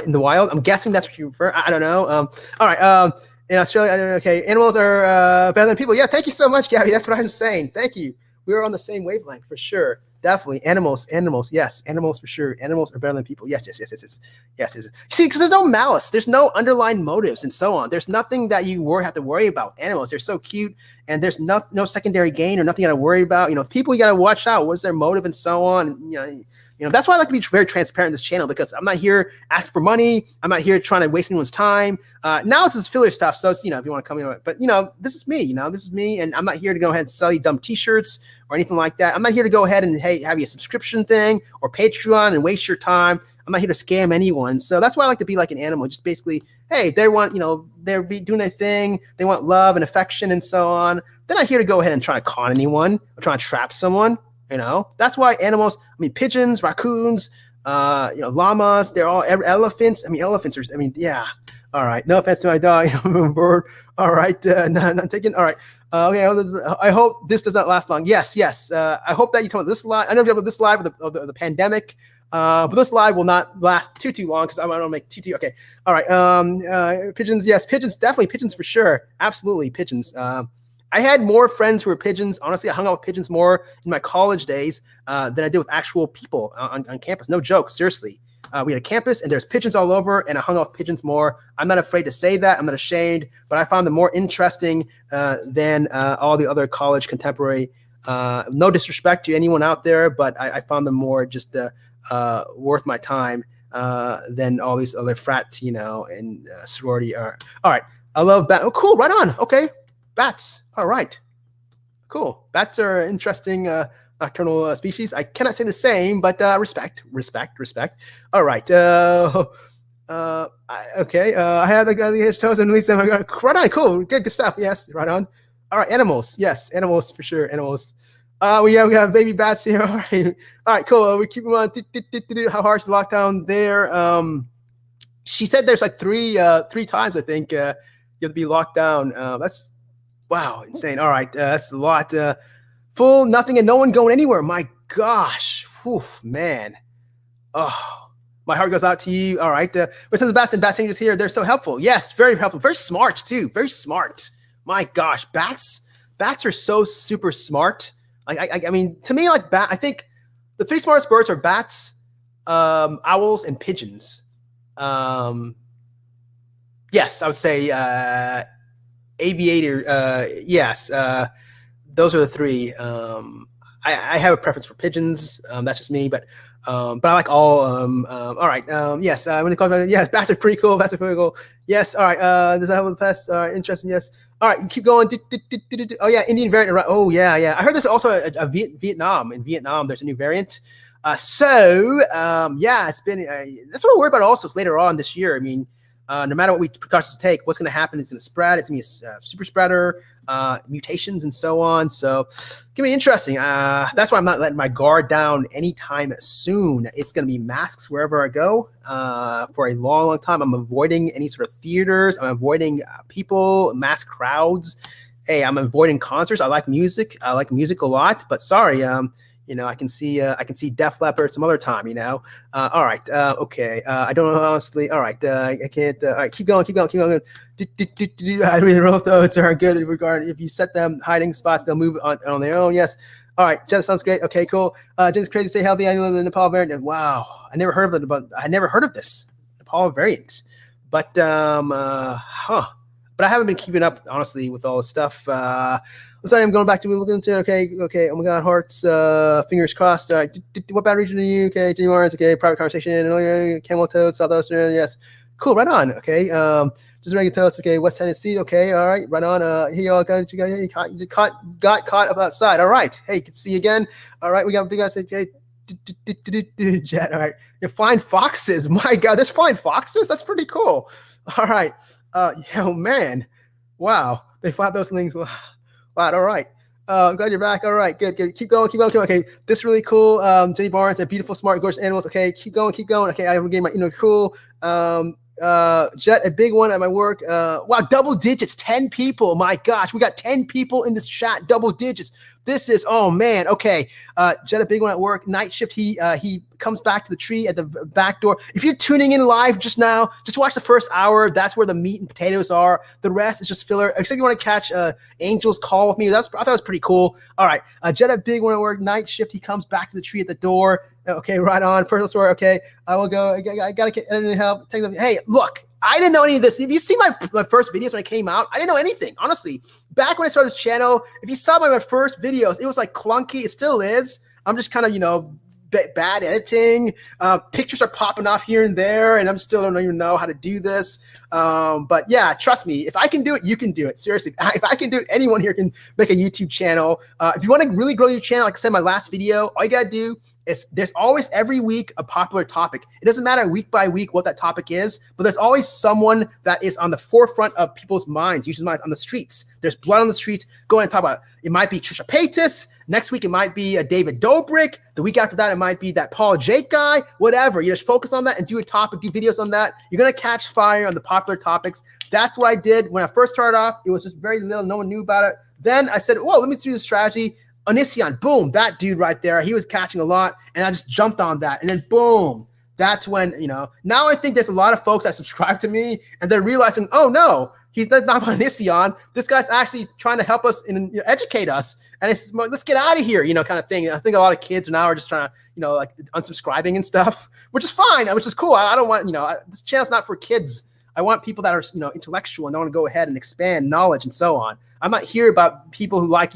in the wild. I'm guessing that's what you prefer. I don't know. All right. In Australia, I don't know. Okay, animals are better than people. Yeah, thank you so much, Gabby. That's what I'm saying. Thank you. We are on the same wavelength for sure. Definitely, animals. Yes, animals for sure. Animals are better than people. Yes. See, because there's no malice, there's no underlying motives, and so on. There's nothing that you have to worry about. Animals, they're so cute, and there's no secondary gain or nothing you got to worry about. People you got to watch out. What's their motive and so on. And, that's why I like to be very transparent in this channel, because I'm not here asking for money. I'm not here trying to waste anyone's time. Now this is filler stuff, so it's, if you want to come in, but this is me. This is me, and I'm not here to go ahead and sell you dumb T-shirts or anything like that. I'm not here to go ahead and have you a subscription thing or Patreon and waste your time. I'm not here to scam anyone. So that's why I like to be like an animal. Just basically, hey, they want they're doing their thing. They want love and affection and so on. They're not here to go ahead and try to con anyone or try to trap someone. That's why animals, pigeons, raccoons, llamas, they're all elephants. Elephants are, yeah. All right. No offense to my dog. I'm a bird. All right. Not taking. All right. Okay. I hope this does not last long. Yes. I hope that you talk about this live. I know you about this live of the pandemic. But this live will not last too long because I don't want to make too. Okay. All right. Pigeons. Yes. Pigeons. Definitely pigeons for sure. Absolutely pigeons. I had more friends who were pigeons. Honestly, I hung out with pigeons more in my college days than I did with actual people on campus. No joke, seriously. We had a campus, and there's pigeons all over, and I hung out with pigeons more. I'm not afraid to say that. I'm not ashamed, but I found them more interesting than all the other college contemporary. No disrespect to anyone out there, but I found them more just worth my time than all these other frats, and sorority are. All right, I love bats. Oh, cool, right on. Okay. Bats. All right. Cool. Bats are interesting nocturnal species. I cannot say the same, but respect. All right. Okay. I had the toes and release them. Right on. Cool. Good stuff. Yes. Right on. All right. Animals. Yes. Animals for sure. Animals. We have baby bats here. All right. All right. Cool. We keep them on. How hard's the lockdown there? She said there's like three times, I think, you have to be locked down. That's wow, insane. All right, that's a lot. Full, nothing, and no one going anywhere. My gosh, whew, man. Oh, my heart goes out to you. All right, with the bats and bat singers here, they're so helpful. Yes, very helpful. Very smart too. Very smart. My gosh, bats are so super smart. I mean, to me, like I think the three smartest birds are bats, owls and pigeons. Yes, I would say aviator. Yes, those are the three. I have a preference for pigeons. That's just me, but I like all. All right. Yes. When they call it, yes, bats are pretty cool. Bats are pretty cool. Yes. All right. Does that have a pest? All right. Interesting. Yes. All right. Keep going. Oh yeah, Indian variant. Right. Oh yeah, yeah. I heard there's also a Vietnam. In Vietnam, there's a new variant. Yeah, it's been. That's what I worry about. Also, is later on this year. I mean, no matter what precautions take, what's going to happen? It's going to spread. It's going to be a super spreader. Mutations and so on. So it's gonna be interesting. That's why I'm not letting my guard down anytime soon. It's gonna be masks wherever I go for a long, long time. I'm avoiding any sort of theaters. I'm avoiding people, mass crowds. Hey, I'm avoiding concerts. I like music. I like music a lot, but sorry, I can see Def Leppard some other time, all right. Okay. I don't know, honestly. All right. I can't. All right. Keep going. I really don't know if those are good in regard. If you set them hiding spots, they'll move on their own. Yes. All right. Jen, sounds great. Okay, cool. Jen's crazy. Stay healthy. I know the Nepal variant. Wow. I never heard of it, but I never heard of this Nepal variant. But, But I haven't been keeping up, honestly, with all this stuff. I'm sorry, I'm going back to looking into. Okay. Oh my God, hearts. Fingers crossed. All right. What bad region are you? Okay, Jenny Warrens. Okay, private conversation. Camel Toad, South Australia. Yes, cool. Right on. Okay. Just regular toast. Okay, West Tennessee. Okay, all right. Right on. Here you all got. You got caught up outside. All right. Hey, good to see you again. All right, we got a big guy. Okay. Jet. All right. You're flying foxes. My God, there's flying foxes. That's pretty cool. All right. Oh man. Wow. They fly those things. Wow. All right. I'm glad you're back. All right. Good. Keep going. Okay. This is really cool. Jenny Barnes and beautiful, smart, gorgeous animals. Okay. Keep going. Okay. I'm getting my, cool. Jet, a big one at my work. Wow. Double digits. 10 people. My gosh. We got 10 people in this chat. Double digits. This is, oh man. Okay. Jet, a big one at work. Night shift. He comes back to the tree at the back door. If you're tuning in live just now, just watch the first hour. That's where the meat and potatoes are. The rest is just filler. Except you want to catch Angel's Call with me. I thought it was pretty cool. All right. Jet, a big one at work. Night shift. He comes back to the tree at the door. Okay. Right on. Personal story. Okay. I will go. I got to get editing help. Hey, look. I didn't know any of this. If you see my first videos when I came out, I didn't know anything. Honestly, back when I started this channel, if you saw my first videos, it was like clunky. It still is. I'm just kind of, bad editing. Pictures are popping off here and there, and I'm still don't even know how to do this. But yeah, trust me, if I can do it, you can do it. Seriously, if I can do it, anyone here can make a YouTube channel. If you want to really grow your channel, like I said in my last video, all you got to do is there's always every week a popular topic. It doesn't matter week by week what that topic is, but there's always someone that is on the forefront of people's minds, usually minds on the streets. There's blood on the streets. Go and talk about it. It might be Trisha Paytas. Next week, it might be David Dobrik. The week after that, it might be that Paul Jake guy, whatever. You just focus on that and do a topic, do videos on that. You're going to catch fire on the popular topics. That's what I did when I first started off. It was just very little. No one knew about it. Then I said, well, let me do the strategy. Onision, boom, that dude right there, he was catching a lot, and I just jumped on that, and then boom, that's when, now I think there's a lot of folks that subscribe to me, and they're realizing, oh no, he's not Onision, this guy's actually trying to help us and educate us, and it's, let's get out of here, kind of thing. I think a lot of kids now are just trying to, like unsubscribing and stuff, which is fine, which is cool. I don't want, this channel's not for kids. I want people that are, intellectual and they want to go ahead and expand knowledge and so on. I'm not here about people who like,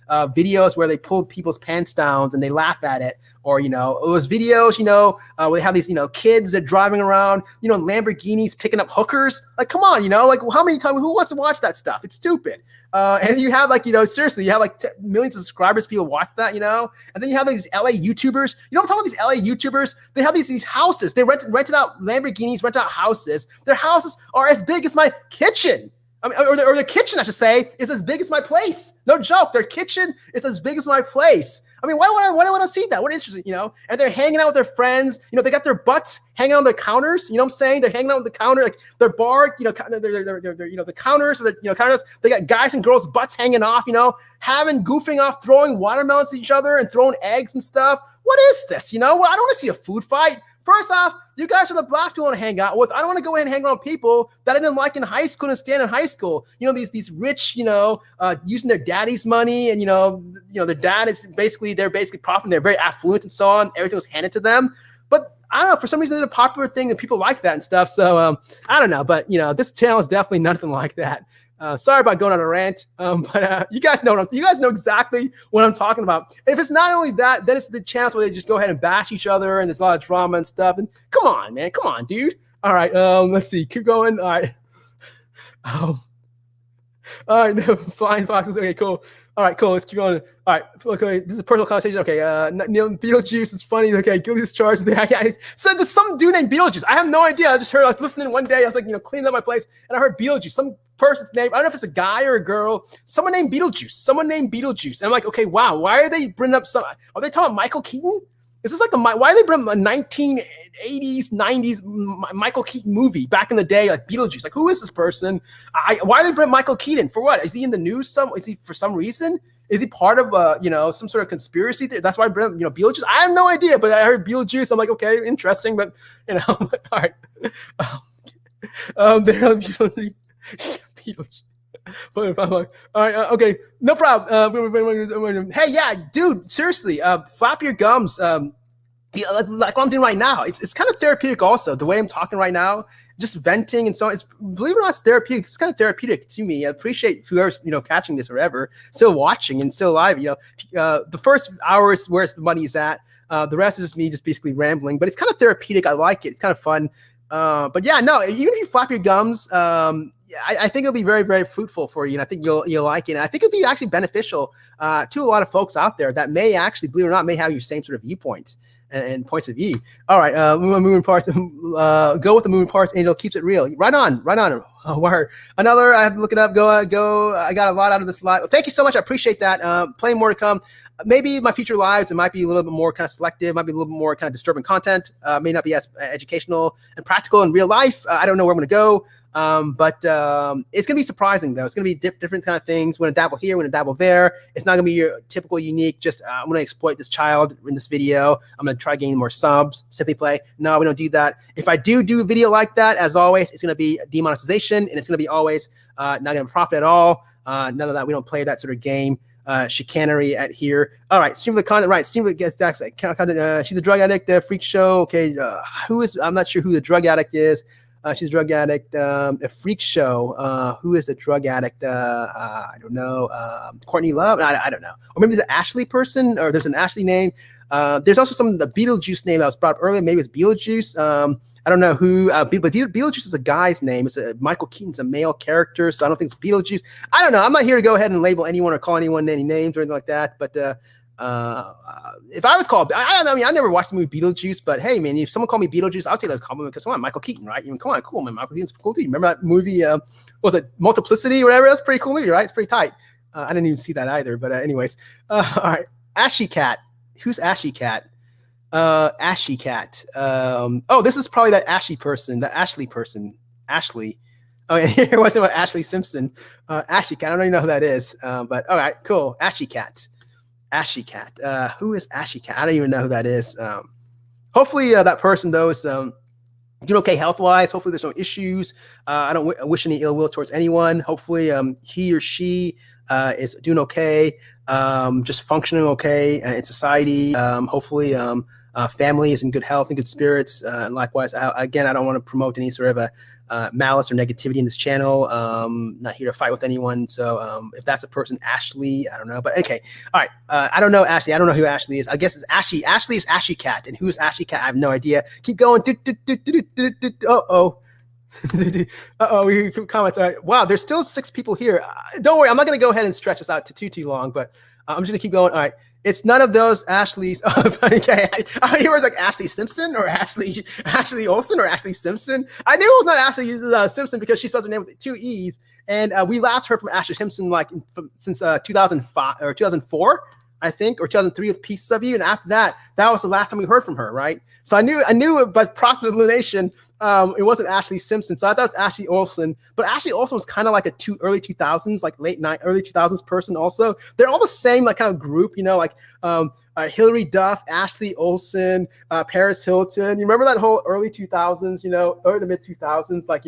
videos where they pull people's pants down and they laugh at it, or those videos where they have these kids that are driving around Lamborghinis picking up hookers. Like, come on, like how many times, who wants to watch that stuff? It's stupid. And you have seriously, you have millions of subscribers, people watch that, and then you have these LA YouTubers. I'm talking about these LA YouTubers. They have these houses. They rented out Lamborghinis, rented out houses. Their houses are as big as my kitchen. I mean, or their kitchen, I should say, is as big as my place. No joke. Their kitchen is as big as my place. I mean, why do I want to see that? What interesting, And they're hanging out with their friends. They got their butts hanging on their counters. You know what I'm saying? They're hanging out on the counter, like their bar. They're the counters, or the counters. They got guys and girls' butts hanging off. Goofing off, throwing watermelons at each other and throwing eggs and stuff. What is this? Well, I don't want to see a food fight. First off, you guys are the last people I want to hang out with. I don't want to go ahead and hang around people that I didn't like in high school and stand in high school. These rich, using their daddy's money, and their dad is they're basically profiting. They're very affluent and so on. Everything was handed to them. But I don't know, for some reason, it's a popular thing that people like that and stuff. So I don't know, but this channel is definitely nothing like that. Sorry about going on a rant, but you guys know exactly what I'm talking about. If it's not only that, then it's the channels where they just go ahead and bash each other, and there's a lot of drama and stuff. And come on, man, come on, dude. All right, let's see, keep going. All right, all right, no, flying foxes. Okay, cool. All right, cool. Let's keep going. All right, okay. This is a personal conversation. Okay, Neil Beetlejuice is funny. Okay, guilty as charged. I said there's some dude named Beetlejuice. I have no idea. I just heard. I was listening one day. I was like, cleaning up my place, and I heard Beetlejuice. Some person's name. I don't know if it's a guy or a girl. Someone named Beetlejuice. And I'm like, okay, wow. Why are they bringing up some? Are they talking about Michael Keaton? Is this like why are they bringing up a 1980s, 90s Michael Keaton movie back in the day, like Beetlejuice? Like, who is this person? Why are they bringing Michael Keaton? For what? Is he in the news? Is he for some reason? Is he part of some sort of conspiracy? That's why I bring Beetlejuice. I have no idea, but I heard Beetlejuice. I'm like, okay, interesting, but all right. Beetlejuice. All right, okay, no problem. Hey, yeah, dude, seriously, flap your gums. Like what I'm doing right now. It's kind of therapeutic also. The way I'm talking right now, just venting and so on. It's, believe it or not, it's therapeutic. It's kind of therapeutic to me. I appreciate whoever's catching this or ever, still watching and still live. The first hour is where the money is at. The rest is just me just basically rambling. But it's kind of therapeutic. I like it. It's kind of fun. But yeah, no, even if you flap your gums, I think it'll be very, very fruitful for you, and I think you'll like it. And I think it'll be actually beneficial to a lot of folks out there that may actually, believe it or not, may have your same sort of viewpoints and points of view. All right, moving parts. Go with the moving parts, and it keeps it real. Right on. Oh, word. Another, I have to look it up. Go. I got a lot out of this live. Thank you so much. I appreciate that. Plenty more to come. Maybe my future lives, it might be a little bit more kind of selective, might be a little bit more kind of disturbing content, may not be as educational and practical in real life. I don't know where I'm going to go, but it's going to be surprising, though. It's going to be different kind of things. We're going to dabble here, we're going to dabble there. It's not going to be your typical unique, just I'm going to exploit this child in this video. I'm going to try getting more subs, simply play. No, we don't do that. If I do a video like that, as always, it's going to be demonetization, and it's going to be always not going to profit at all. None of that. We don't play that sort of game. Chicanery at here. All right, stream the content. Right, stream the gets content. She's a drug addict. Freak show. Okay, I'm not sure who the drug addict is. She's a drug addict. A freak show. Who is the drug addict? I don't know. Courtney Love. I don't know. Or maybe there's an Ashley person, or there's an Ashley name. There's also the Beetlejuice name that was brought up earlier. Maybe it's Beetlejuice. I don't know who, but Beetlejuice is a guy's name. Michael Keaton's a male character, so I don't think it's Beetlejuice. I don't know. I'm not here to go ahead and label anyone or call anyone any names or anything like that. But if I was called, I mean, I never watched the movie Beetlejuice, but hey, man, if someone called me Beetlejuice, I'll take that as a compliment because come on, Michael Keaton, right? Come on, cool, man. Michael Keaton's cool too. Remember that movie? What was it, Multiplicity or whatever? That's a pretty cool movie, right? It's pretty tight. I didn't even see that either. But anyways, all right. Ashy Cat. Who's Ashy Cat? Ashy Cat. Oh, this is probably that Ashley person. Ashley. Oh, and here it wasn't about Ashley Simpson. Ashy Cat. I don't even know who that is. But all right, cool. Ashy Cat. Who is Ashy Cat? I don't even know who that is. Hopefully that person though is doing okay health-wise. Hopefully there's no issues. I don't wish any ill will towards anyone. Hopefully he or she is doing okay. Just functioning okay in society. Hopefully family is in good health and good spirits. And likewise, again, I don't want to promote any sort of malice or negativity in this channel. Not here to fight with anyone. So if that's a person, Ashley, I don't know. But okay. All right. I don't know Ashley. I don't know who Ashley is. I guess it's Ashley. Ashley is Ashy Cat. And who's Ashy Cat? I have no idea. Keep going. Uh-oh. We comments. All right. Wow, there's still 6 people here. Don't worry, I'm not going to go ahead and stretch this out to too long, but I'm just going to keep going. All right. It's none of those Ashleys. Okay. I hear it was like Ashley Simpson or Ashley Olsen or Ashley Simpson. I knew it was not Ashley Simpson because she spells her name with 2 E's. And we last heard from Ashley Simpson since 2005 or 2004, I think, or 2003 with Pieces of You. And after that was the last time we heard from her, right? So I knew by process of elimination, it wasn't Ashley Simpson. So I thought it was Ashley Olsen. But Ashley Olsen was kind of like a early 2000s, like early 2000s person also. They're all the same like kind of group, like Hillary Duff, Ashley Olsen, Paris Hilton. You remember that whole early 2000s, early to mid 2000s, like,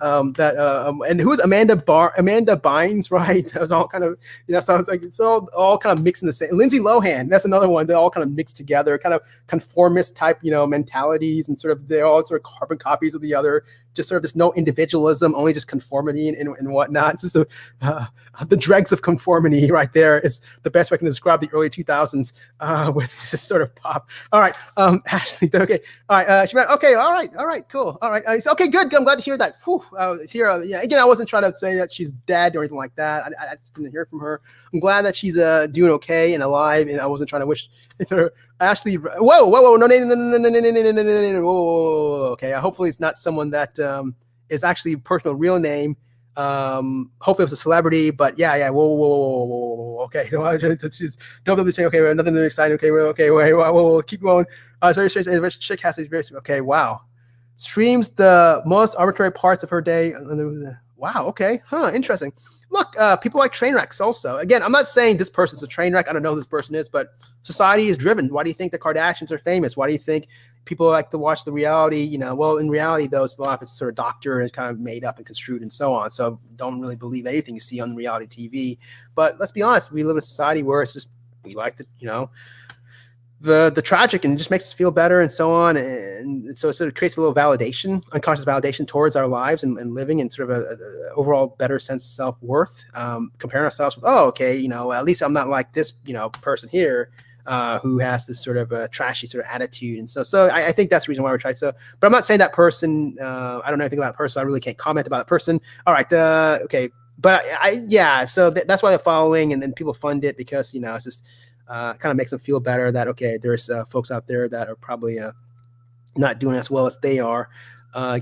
And who was Amanda Bynes, right? That was all kind of, so I was like, it's all kind of mixed in the same. Lindsay Lohan, that's another one. They all kind of mixed together, kind of conformist type, mentalities, and they're all sort of carbon copies of the other. Just sort of this no individualism, only just conformity and whatnot. It's just the dregs of conformity right there is the best way I can describe the early 2000s with just sort of pop. All right, Ashley, okay. All right, she went, okay, all right, cool. All right, okay, good. I'm glad to hear that. Whew, yeah, again, I wasn't trying to say that she's dead or anything like that. I didn't hear from her. I'm glad that she's doing okay and alive, and I wasn't trying to wish it's her. Ashley, whoa, no, whoa, okay. Hopefully it's not someone that is actually personal real name. Hopefully it was a celebrity, but yeah, whoa, okay. She's WWJ, okay, nothing exciting, okay, whoa, keep going. It's very strange. Chick has very okay, wow. Streams the most arbitrary parts of her day. Wow, okay, interesting. Look, people like train wrecks also. Again, I'm not saying this person's a train wreck. I don't know who this person is, but society is driven. Why do you think the Kardashians are famous? Why do you think people like to watch the reality? Well, in reality, though, it's a lot of it's sort of doctored and kind of made up and construed and so on. So don't really believe anything you see on reality TV. But let's be honest, we live in a society where it's just, we like the tragic, and it just makes us feel better and so on. And so it sort of creates a little validation, unconscious validation towards our lives and living, and sort of a overall better sense of self-worth, comparing ourselves with, at least I'm not like this, person here, who has this sort of a trashy sort of attitude. And so I think that's the reason why we're trying. So, but I'm not saying that person, I don't know anything about that person. I really can't comment about that person. All right. Okay. But so that's why they're following, and then people fund it because, it's just, kind of makes them feel better that, okay, there's folks out there that are probably not doing as well as they are.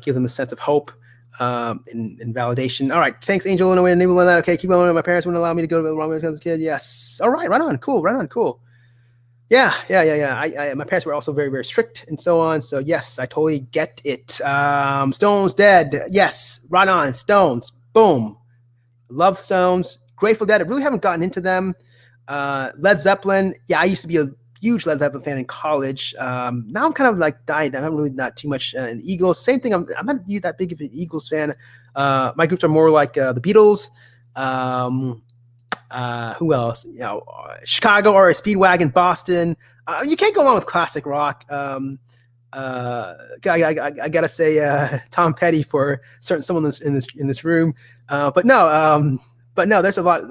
Give them a sense of hope and validation. All right, thanks, Angel. In a way, enabling that. Okay, keep going. My parents wouldn't allow me to go to the wrong way as a kid. Yes. All right, right on. Cool. Yeah. My parents were also very, very strict and so on. So yes, I totally get it. Stones dead. Yes, right on. Stones. Boom. Love Stones. Grateful Dead. I really haven't gotten into them. Led Zeppelin. Yeah, I used to be a huge Led Zeppelin fan in college. Now I'm kind of like died. I'm really not too much in the Eagles. Same thing. I'm not that big of an Eagles fan. My groups are more like the Beatles. Who else? Chicago or Speedwagon, Boston. You can't go along with classic rock. I gotta say Tom Petty for someone in this room. But no, there's a lot.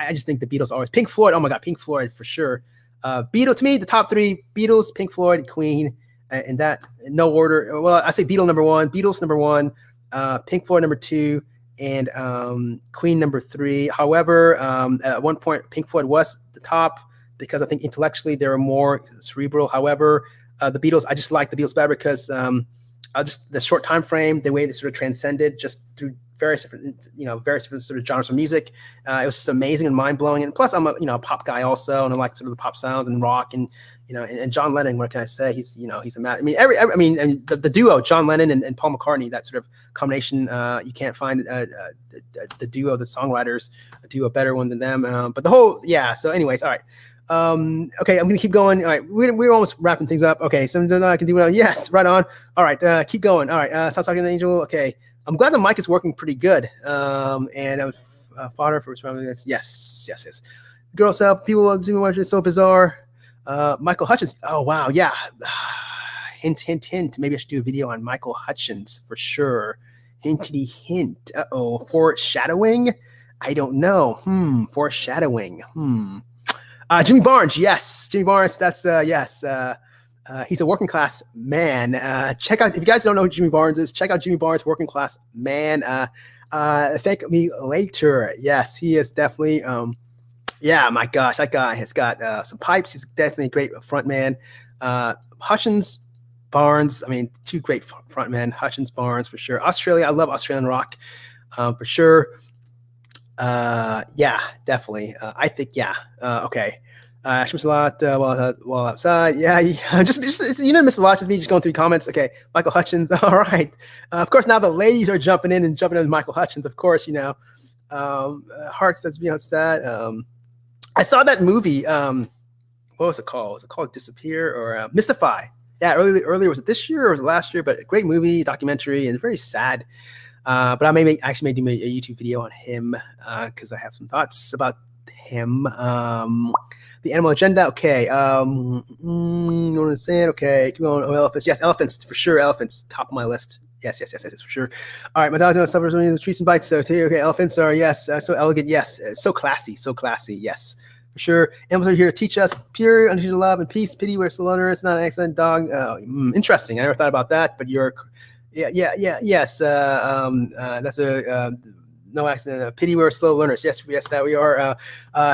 I just think the Beatles always. Pink Floyd. Oh my God, Pink Floyd for sure. Beatles, to me, the top three: Beatles, Pink Floyd, Queen, in that no order. Well, I say Beatles number one, Pink Floyd number two, and Queen number three. However, at one point, Pink Floyd was the top because I think intellectually they were more cerebral. However, the Beatles, I just like the Beatles better because just the short time frame, the way they sort of transcended just through various different sort of genres of music. It was just amazing and mind blowing. And plus, I'm a pop guy also, and I like sort of the pop sounds and rock and and John Lennon. What can I say? He's a man. And the duo John Lennon and Paul McCartney. That sort of combination. You can't find the duo, the songwriters, a duo better one than them. But the whole So, anyways, all right. Okay, I'm gonna keep going. All right, we're almost wrapping things up. Okay, so I can do it. Yes, right on. All right, keep going. All right, stop talking to Angel. Okay, I'm glad the mic is working pretty good. And I was fodder for responding. Yes. Girl self, people love to watch it. So bizarre. Michael Hutchins. Oh wow, yeah. Hint. Maybe I should do a video on Michael Hutchins for sure. Hint. Foreshadowing. I don't know. Foreshadowing. Jimmy Barnes, yes. Jimmy Barnes, that's yes. He's a working class man. Check out, if you guys don't know who Jimmy Barnes is, check out Jimmy Barnes, Working Class Man. Thank me later. Yes, he is definitely, my gosh, that guy has got some pipes. He's definitely a great front man. Hutchins, Barnes, two great front men. Hutchins, Barnes, for sure. Australia, I love Australian rock, for sure. Definitely. I think, okay. She missed a lot while outside. Yeah, just miss a lot. Just me just going through comments. Okay, Michael Hutchins. All right. Of course, now the ladies are jumping in with Michael Hutchins. Of course, hearts that's beyond sad. I saw that movie. What was it called? Was it called Disappear or Mystify? Yeah, earlier was it this year or was it last year? But a great movie, documentary, and very sad. But I may actually do a YouTube video on him because I have some thoughts about him. The animal agenda. Okay. You want to say it? Okay. Keep going. Oh, elephants. Yes, elephants for sure. Elephants top of my list. Yes, for sure. All right, my dog's gonna suffer from treats and bites. So okay, elephants are yes, so elegant. Yes, so classy. Yes, for sure. Animals are here to teach us pure, unconditional love and peace. Pity where it's the loner. It's not an excellent dog. Interesting. I never thought about that, but you're, yes. That's a no accident. Pity we're slow learners. Yes, that we are.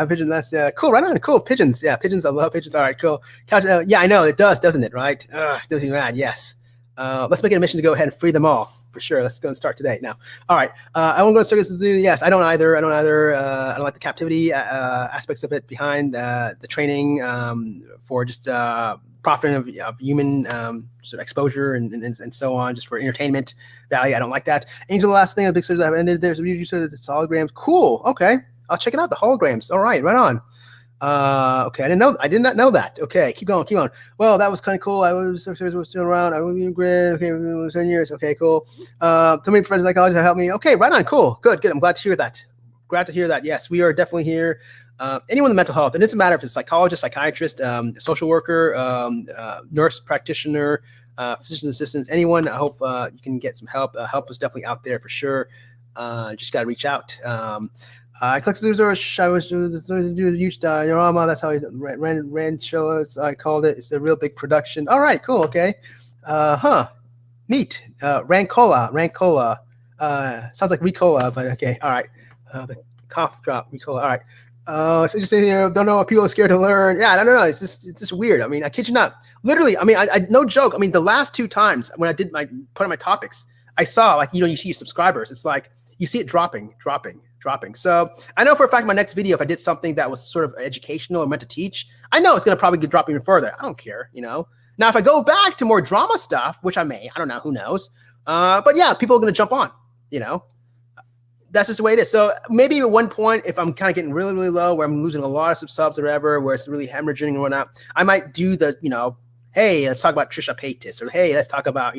Pigeon. That's cool. Right on. Cool. Pigeons. Yeah, pigeons. I love pigeons. All right, cool. Yeah, I know it does, doesn't it? Right. Doesn't me mad. Yes. Let's make it a mission to go ahead and free them all for sure. Let's go and start today. Now, all right. I won't go to circus and zoo. Yes, I don't either. I don't like the captivity aspects of it behind the training for just profiting of human sort of exposure and so on, just for entertainment value. I don't like that. Angel, the last thing, a big series I've ended. There's a use of the holograms. Cool. Okay, I'll check it out. The holograms. All right, right on. Okay, I did not know that. Okay, keep going. Well, that was kind of cool. I was still around. I was in grid. Okay, 10 years. Okay, cool. So many professional psychologists have helped me. Okay, right on. Cool. Good. I'm glad to hear that. Yes, we are definitely here. Anyone in mental health, it doesn't matter if it's psychologist, psychiatrist, social worker, nurse practitioner, physician assistants, anyone. I hope you can get some help. Help is definitely out there for sure. Just got to reach out. I collected I was huge diorama. That's how he's Ranchelas. I called it. It's a real big production. All right, cool. Okay. Neat. Rancola. Sounds like Ricola, but okay. All right. The cough drop, Ricola. All right. It's interesting. Don't know what people are scared to learn. Yeah, I don't know. It's just weird. I mean, I kid you not. Literally, I mean, I no joke. I mean, the last 2 times when I did put on my topics, I saw like you see your subscribers. It's like you see it dropping. So I know for a fact my next video, if I did something that was sort of educational or meant to teach, I know it's going to probably drop even further. I don't care, Now, if I go back to more drama stuff, which I may, I don't know, who knows? But yeah, people are going to jump on, That's just the way it is. So maybe at one point, if I'm kind of getting really, really low, where I'm losing a lot of subs or whatever, where it's really hemorrhaging and whatnot, I might do the, hey, let's talk about Trisha Paytas, or hey, let's talk about,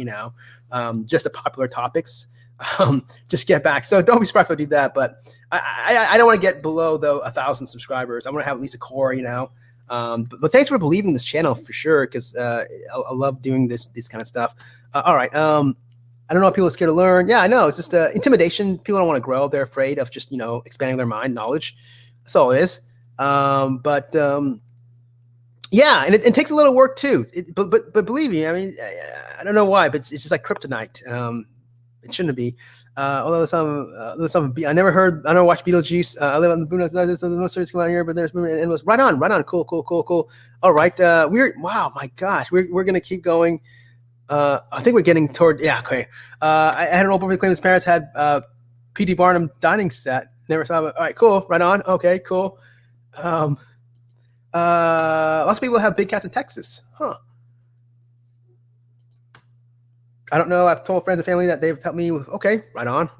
just the popular topics. Just get back. So don't be surprised if I do that, but I don't want to get below 1,000 subscribers. I want to have at least a core, but thanks for believing in this channel for sure, because I love doing this kind of stuff. All right. I don't know if people are scared to learn. Yeah, I know. It's just intimidation. People don't want to grow. They're afraid of just, expanding their mind, knowledge. That's all it is. Yeah, and it takes a little work too. But believe me, I mean, I don't know why, but it's just like kryptonite. It shouldn't be. Although I never watched Beetlejuice. I live on the boondocks. There's no stories come out here, but there's movement and was right on. Cool. All right. Wow, my gosh, we're gonna keep going. I think we're getting toward. Yeah, okay. I had an old boy claim his parents had P.T. Barnum dining set. Never saw it. All right, cool. Right on. Okay, cool. Lots of people have big cats in Texas, huh? I don't know. I've told friends and family that they've helped me. Okay, right on.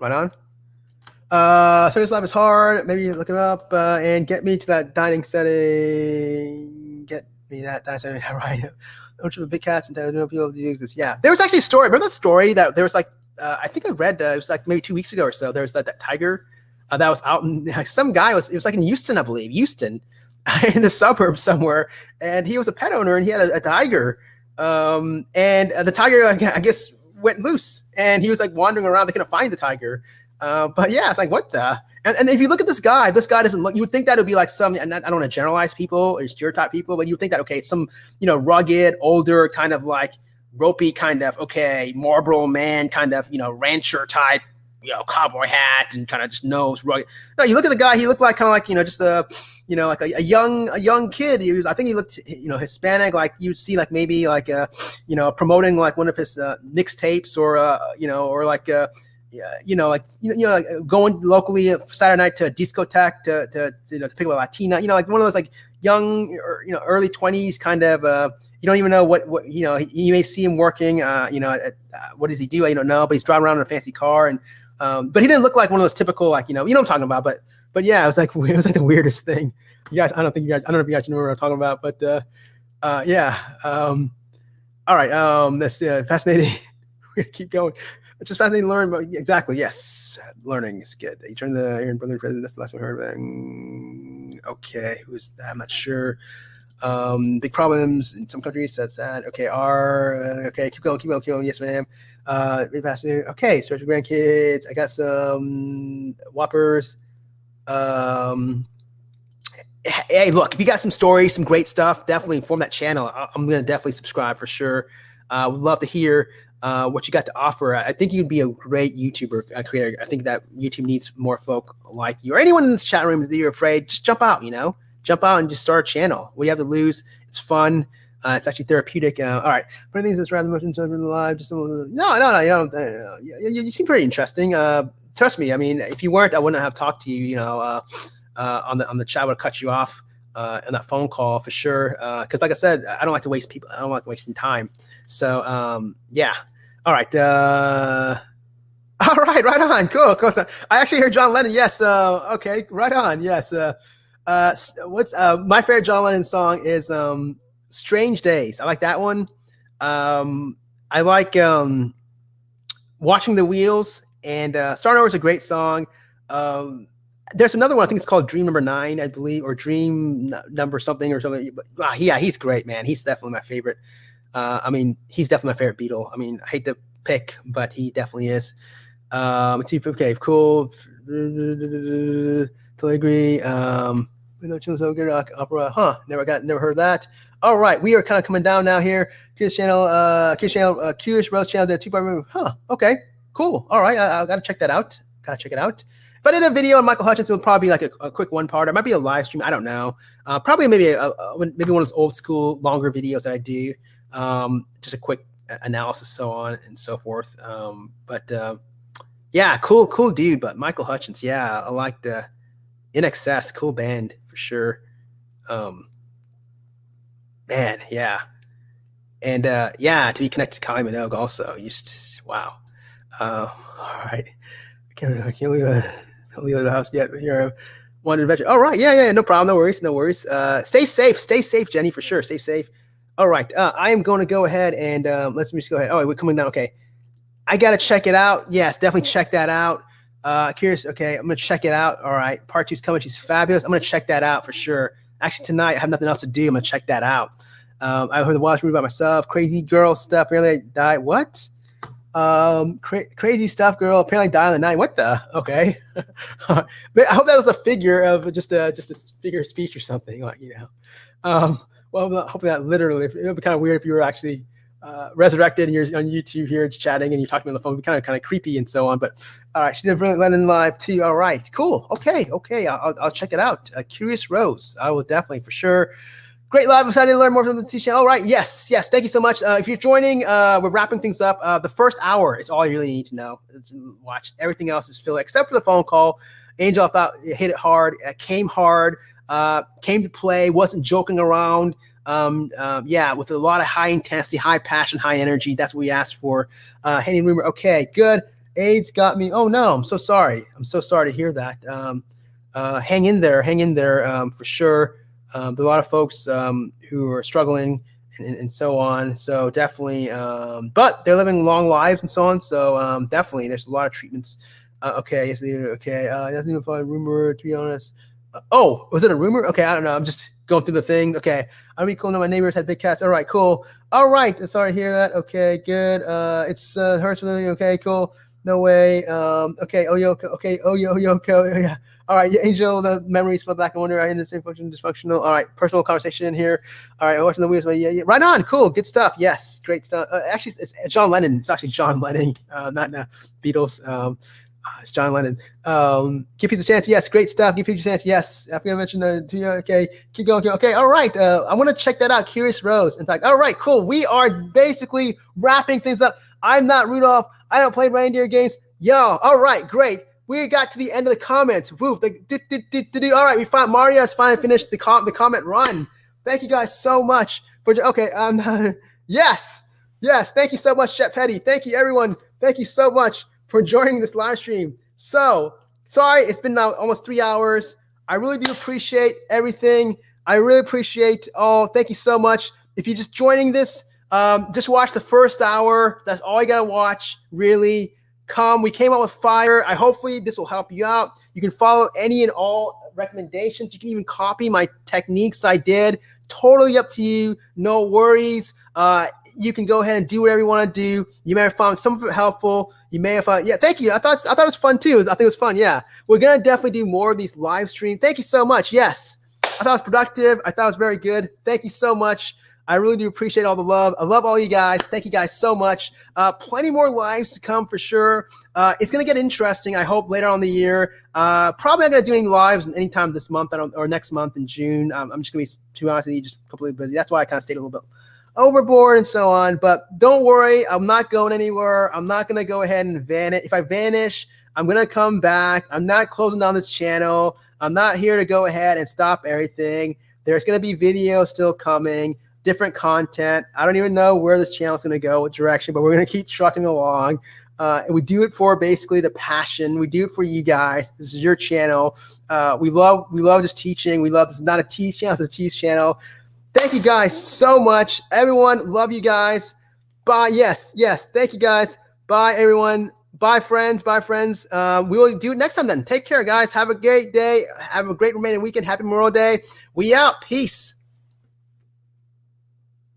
Service life is hard. Maybe look it up and get me to that dining setting. Get me that dining setting. Right. Don't you have big cats and people use this? Yeah. There was actually a story. Remember that story that there was like, I think I read, it was like maybe 2 weeks ago or so. There was that tiger that was out in some guy it was like in Houston, I believe. Houston, in the suburbs somewhere. And he was a pet owner and he had a tiger. And the tiger, I guess, went loose and he was like wandering around. They couldn't find the tiger. But yeah, it's like, what the? And if you look at this guy doesn't look, you would think that it would be like some, and I don't want to generalize people or stereotype people, but you would think that, okay, it's some, rugged, older, kind of like ropey kind of, okay, Marlboro man, kind of, rancher type, cowboy hat and kind of just nose rugged. No, you look at the guy, he looked like kind of like, just a, like a young kid. I think he looked, Hispanic, like you'd see like maybe like, promoting like one of his mixtapes or, or like, like going locally Saturday night to a discotheque to pick up a Latina, like one of those like young or early 20s kind of you don't even know what you may see him working what does he do, I don't know, but he's driving around in a fancy car and but he didn't look like one of those typical like what I'm talking about, but yeah, it was like the weirdest thing. You guys, I don't know if you guys know what I'm talking about, but yeah. All right, that's fascinating. We're gonna keep going. It's just fascinating to learn. Exactly. Yes, learning is good. You turn the Aaron brother president. That's the last one I heard about. Okay, who is that? I'm not sure. Big problems in some countries. That's that. Okay, okay, keep going. Yes, ma'am. Okay, special grandkids. I got some whoppers. Hey, look, if you got some stories, some great stuff, definitely inform that channel. I'm going to definitely subscribe for sure. Would love to hear what you got to offer. I think you'd be a great YouTuber creator. I think that YouTube needs more folk like you or anyone in this chat room that you're afraid. Just jump out, jump out and just start a channel. What do you have to lose? It's fun. It's actually therapeutic. All right. For things that's rather much into live, just no. You don't. You seem pretty interesting. Trust me. I mean, if you weren't, I wouldn't have talked to you. On the chat, I would have cut you off on that phone call for sure. Because like I said, I don't like to waste people. I don't like wasting time. So yeah. All right. All right. Right on. Cool. So I actually heard John Lennon. Yes. Okay. Right on. Yes. What's my favorite John Lennon song is Strange Days. I like that one. I like Watching the Wheels, and Starting Over is a great song. There's another one, I think it's called Dream Number 9, I believe, or Dream Number something or something. But yeah, he's great, man. He's definitely my favorite. I mean, he's definitely my favorite Beatle. I mean, I hate to pick, but he definitely is. Okay, cool. Totally agree. Opera, never heard that. All right, we are kind of coming down now here. Curious Rose channel, the 2-part. Okay, cool. All right, I gotta check that out. Gotta check it out. If I did a video on Michael Hutchence, it would probably be like a quick one-part. It might be a live stream. I don't know. Probably maybe one of those old school, longer videos that I do. Just a quick analysis, so on and so forth. Yeah, cool dude. But Michael Hutchence, yeah, I like the In Excess, cool band for sure. Man, yeah, and yeah, to be connected to Kylie Minogue also. Wow. All right, I can't leave the house yet. But here, one adventure. All right, yeah, no problem, no worries. Stay safe, Jenny, for sure. Stay safe. All right, I am going to go ahead and let's just go ahead. Oh, we're coming down. Okay, I gotta check it out. Yes, definitely check that out. Curious. Okay, I'm gonna check it out. All right, part 2's coming. She's fabulous. I'm gonna check that out for sure. Actually, tonight I have nothing else to do. I'm gonna check that out. I heard the watch movie by myself. Crazy girl stuff. Apparently, I died. What? Crazy stuff, girl. Apparently, died on the night. What the? Okay. But I hope that was a figure of just a figure of speech or something. Like well, hopefully not literally. It would be kind of weird if you were actually resurrected and you're on YouTube here chatting and you're talking on the phone. It'd be kind of creepy and so on. But all right, she did Brilliant Lennon live too. All right, cool. Okay. I'll check it out. Curious Rose. I will definitely for sure. Great live. I'm excited to learn more from the channel. All right. Yes. Thank you so much. If you're joining, we're wrapping things up. The first hour is all you really need to know. Watch. Everything else is filler except for the phone call. Angel thought hit it hard. Came hard. Came to play. Wasn't joking around. Yeah, with a lot of high intensity, high passion, high energy. That's what we asked for. Henny Rumor. Okay, good. AIDS got me. Oh no, I'm so sorry. I'm so sorry to hear that. Hang in there for sure. There are a lot of folks who are struggling and so on. So definitely, but they're living long lives and so on. So definitely, there's a lot of treatments. Okay, yes, okay. Nothing to find rumor, to be honest. Oh, was it a rumor? Okay, I don't know. I'm just going through the thing. Okay, I'd be cool. No, my neighbors had big cats. All right, cool. All right, sorry to hear that. Okay, good. It's hurts really. Okay, cool. No way. Okay. Oh, yo. Okay. Oh, yo. Yeah. All right, Angel. The memories flip back and wonder. I in the same function, dysfunctional. All right, personal conversation here. All right, watching the wheels. Yeah. Right on. Cool. Good stuff. Yes, great stuff. Actually, it's John Lennon. It's actually John Lennon, not Beatles. It's John Lennon. Give Peace a chance. Yes, great stuff. Give Peace a chance. Yes. I'm gonna mention okay. Keep going. Okay. All right. I want to check that out. Curious Rose. In fact. All right. Cool. We are basically wrapping things up. I'm not Rudolph. I don't play reindeer games. Yo. All right. Great. We got to the end of the comments. Woo. All right. We found Mario has finally finished the comment run. Thank you guys so much for. Okay. Yes. Thank you so much, Jet Petty. Thank you, everyone. Thank you so much for joining this live stream. So sorry, it's been now almost 3 hours. I really do appreciate everything. I really appreciate all. Thank you so much. If you're just joining this, Just watch the first hour. That's all you gotta watch. Really, we came out with fire. Hopefully this will help you out. You can follow any and all recommendations. You can even copy my techniques I did. Totally up to you. No worries. You can go ahead and do whatever you want to do. You may have found some of it helpful. You may have found, yeah, thank you. I thought it was fun too. I think it was fun. Yeah. We're going to definitely do more of these live streams. Thank you so much. Yes. I thought it was productive. I thought it was very good. Thank you so much. I really do appreciate all the love. I love all you guys. Thank you guys so much. Plenty more lives to come for sure. It's going to get interesting, I hope, later on in the year. Probably not going to do any lives anytime this month or next month in June. I'm just going to be, to be honest with you, just completely busy. That's why I kind of stayed a little bit overboard and so on. But don't worry. I'm not going anywhere. I'm not going to go ahead and vanish. If I vanish, I'm going to come back. I'm not closing down this channel. I'm not here to go ahead and stop everything. There's going to be videos still coming. Different content. I don't even know where this channel is going to go, what direction, but we're going to keep trucking along. And we do it for basically the passion. We do it for you guys. This is your channel. We love just teaching. This is not a teach channel, it's a teach channel. Thank you guys so much. Everyone, love you guys. Bye. Yes. Thank you guys. Bye, everyone. Bye, friends. We will do it next time then. Take care, guys. Have a great day. Have a great remaining weekend. Happy Memorial Day. We out. Peace.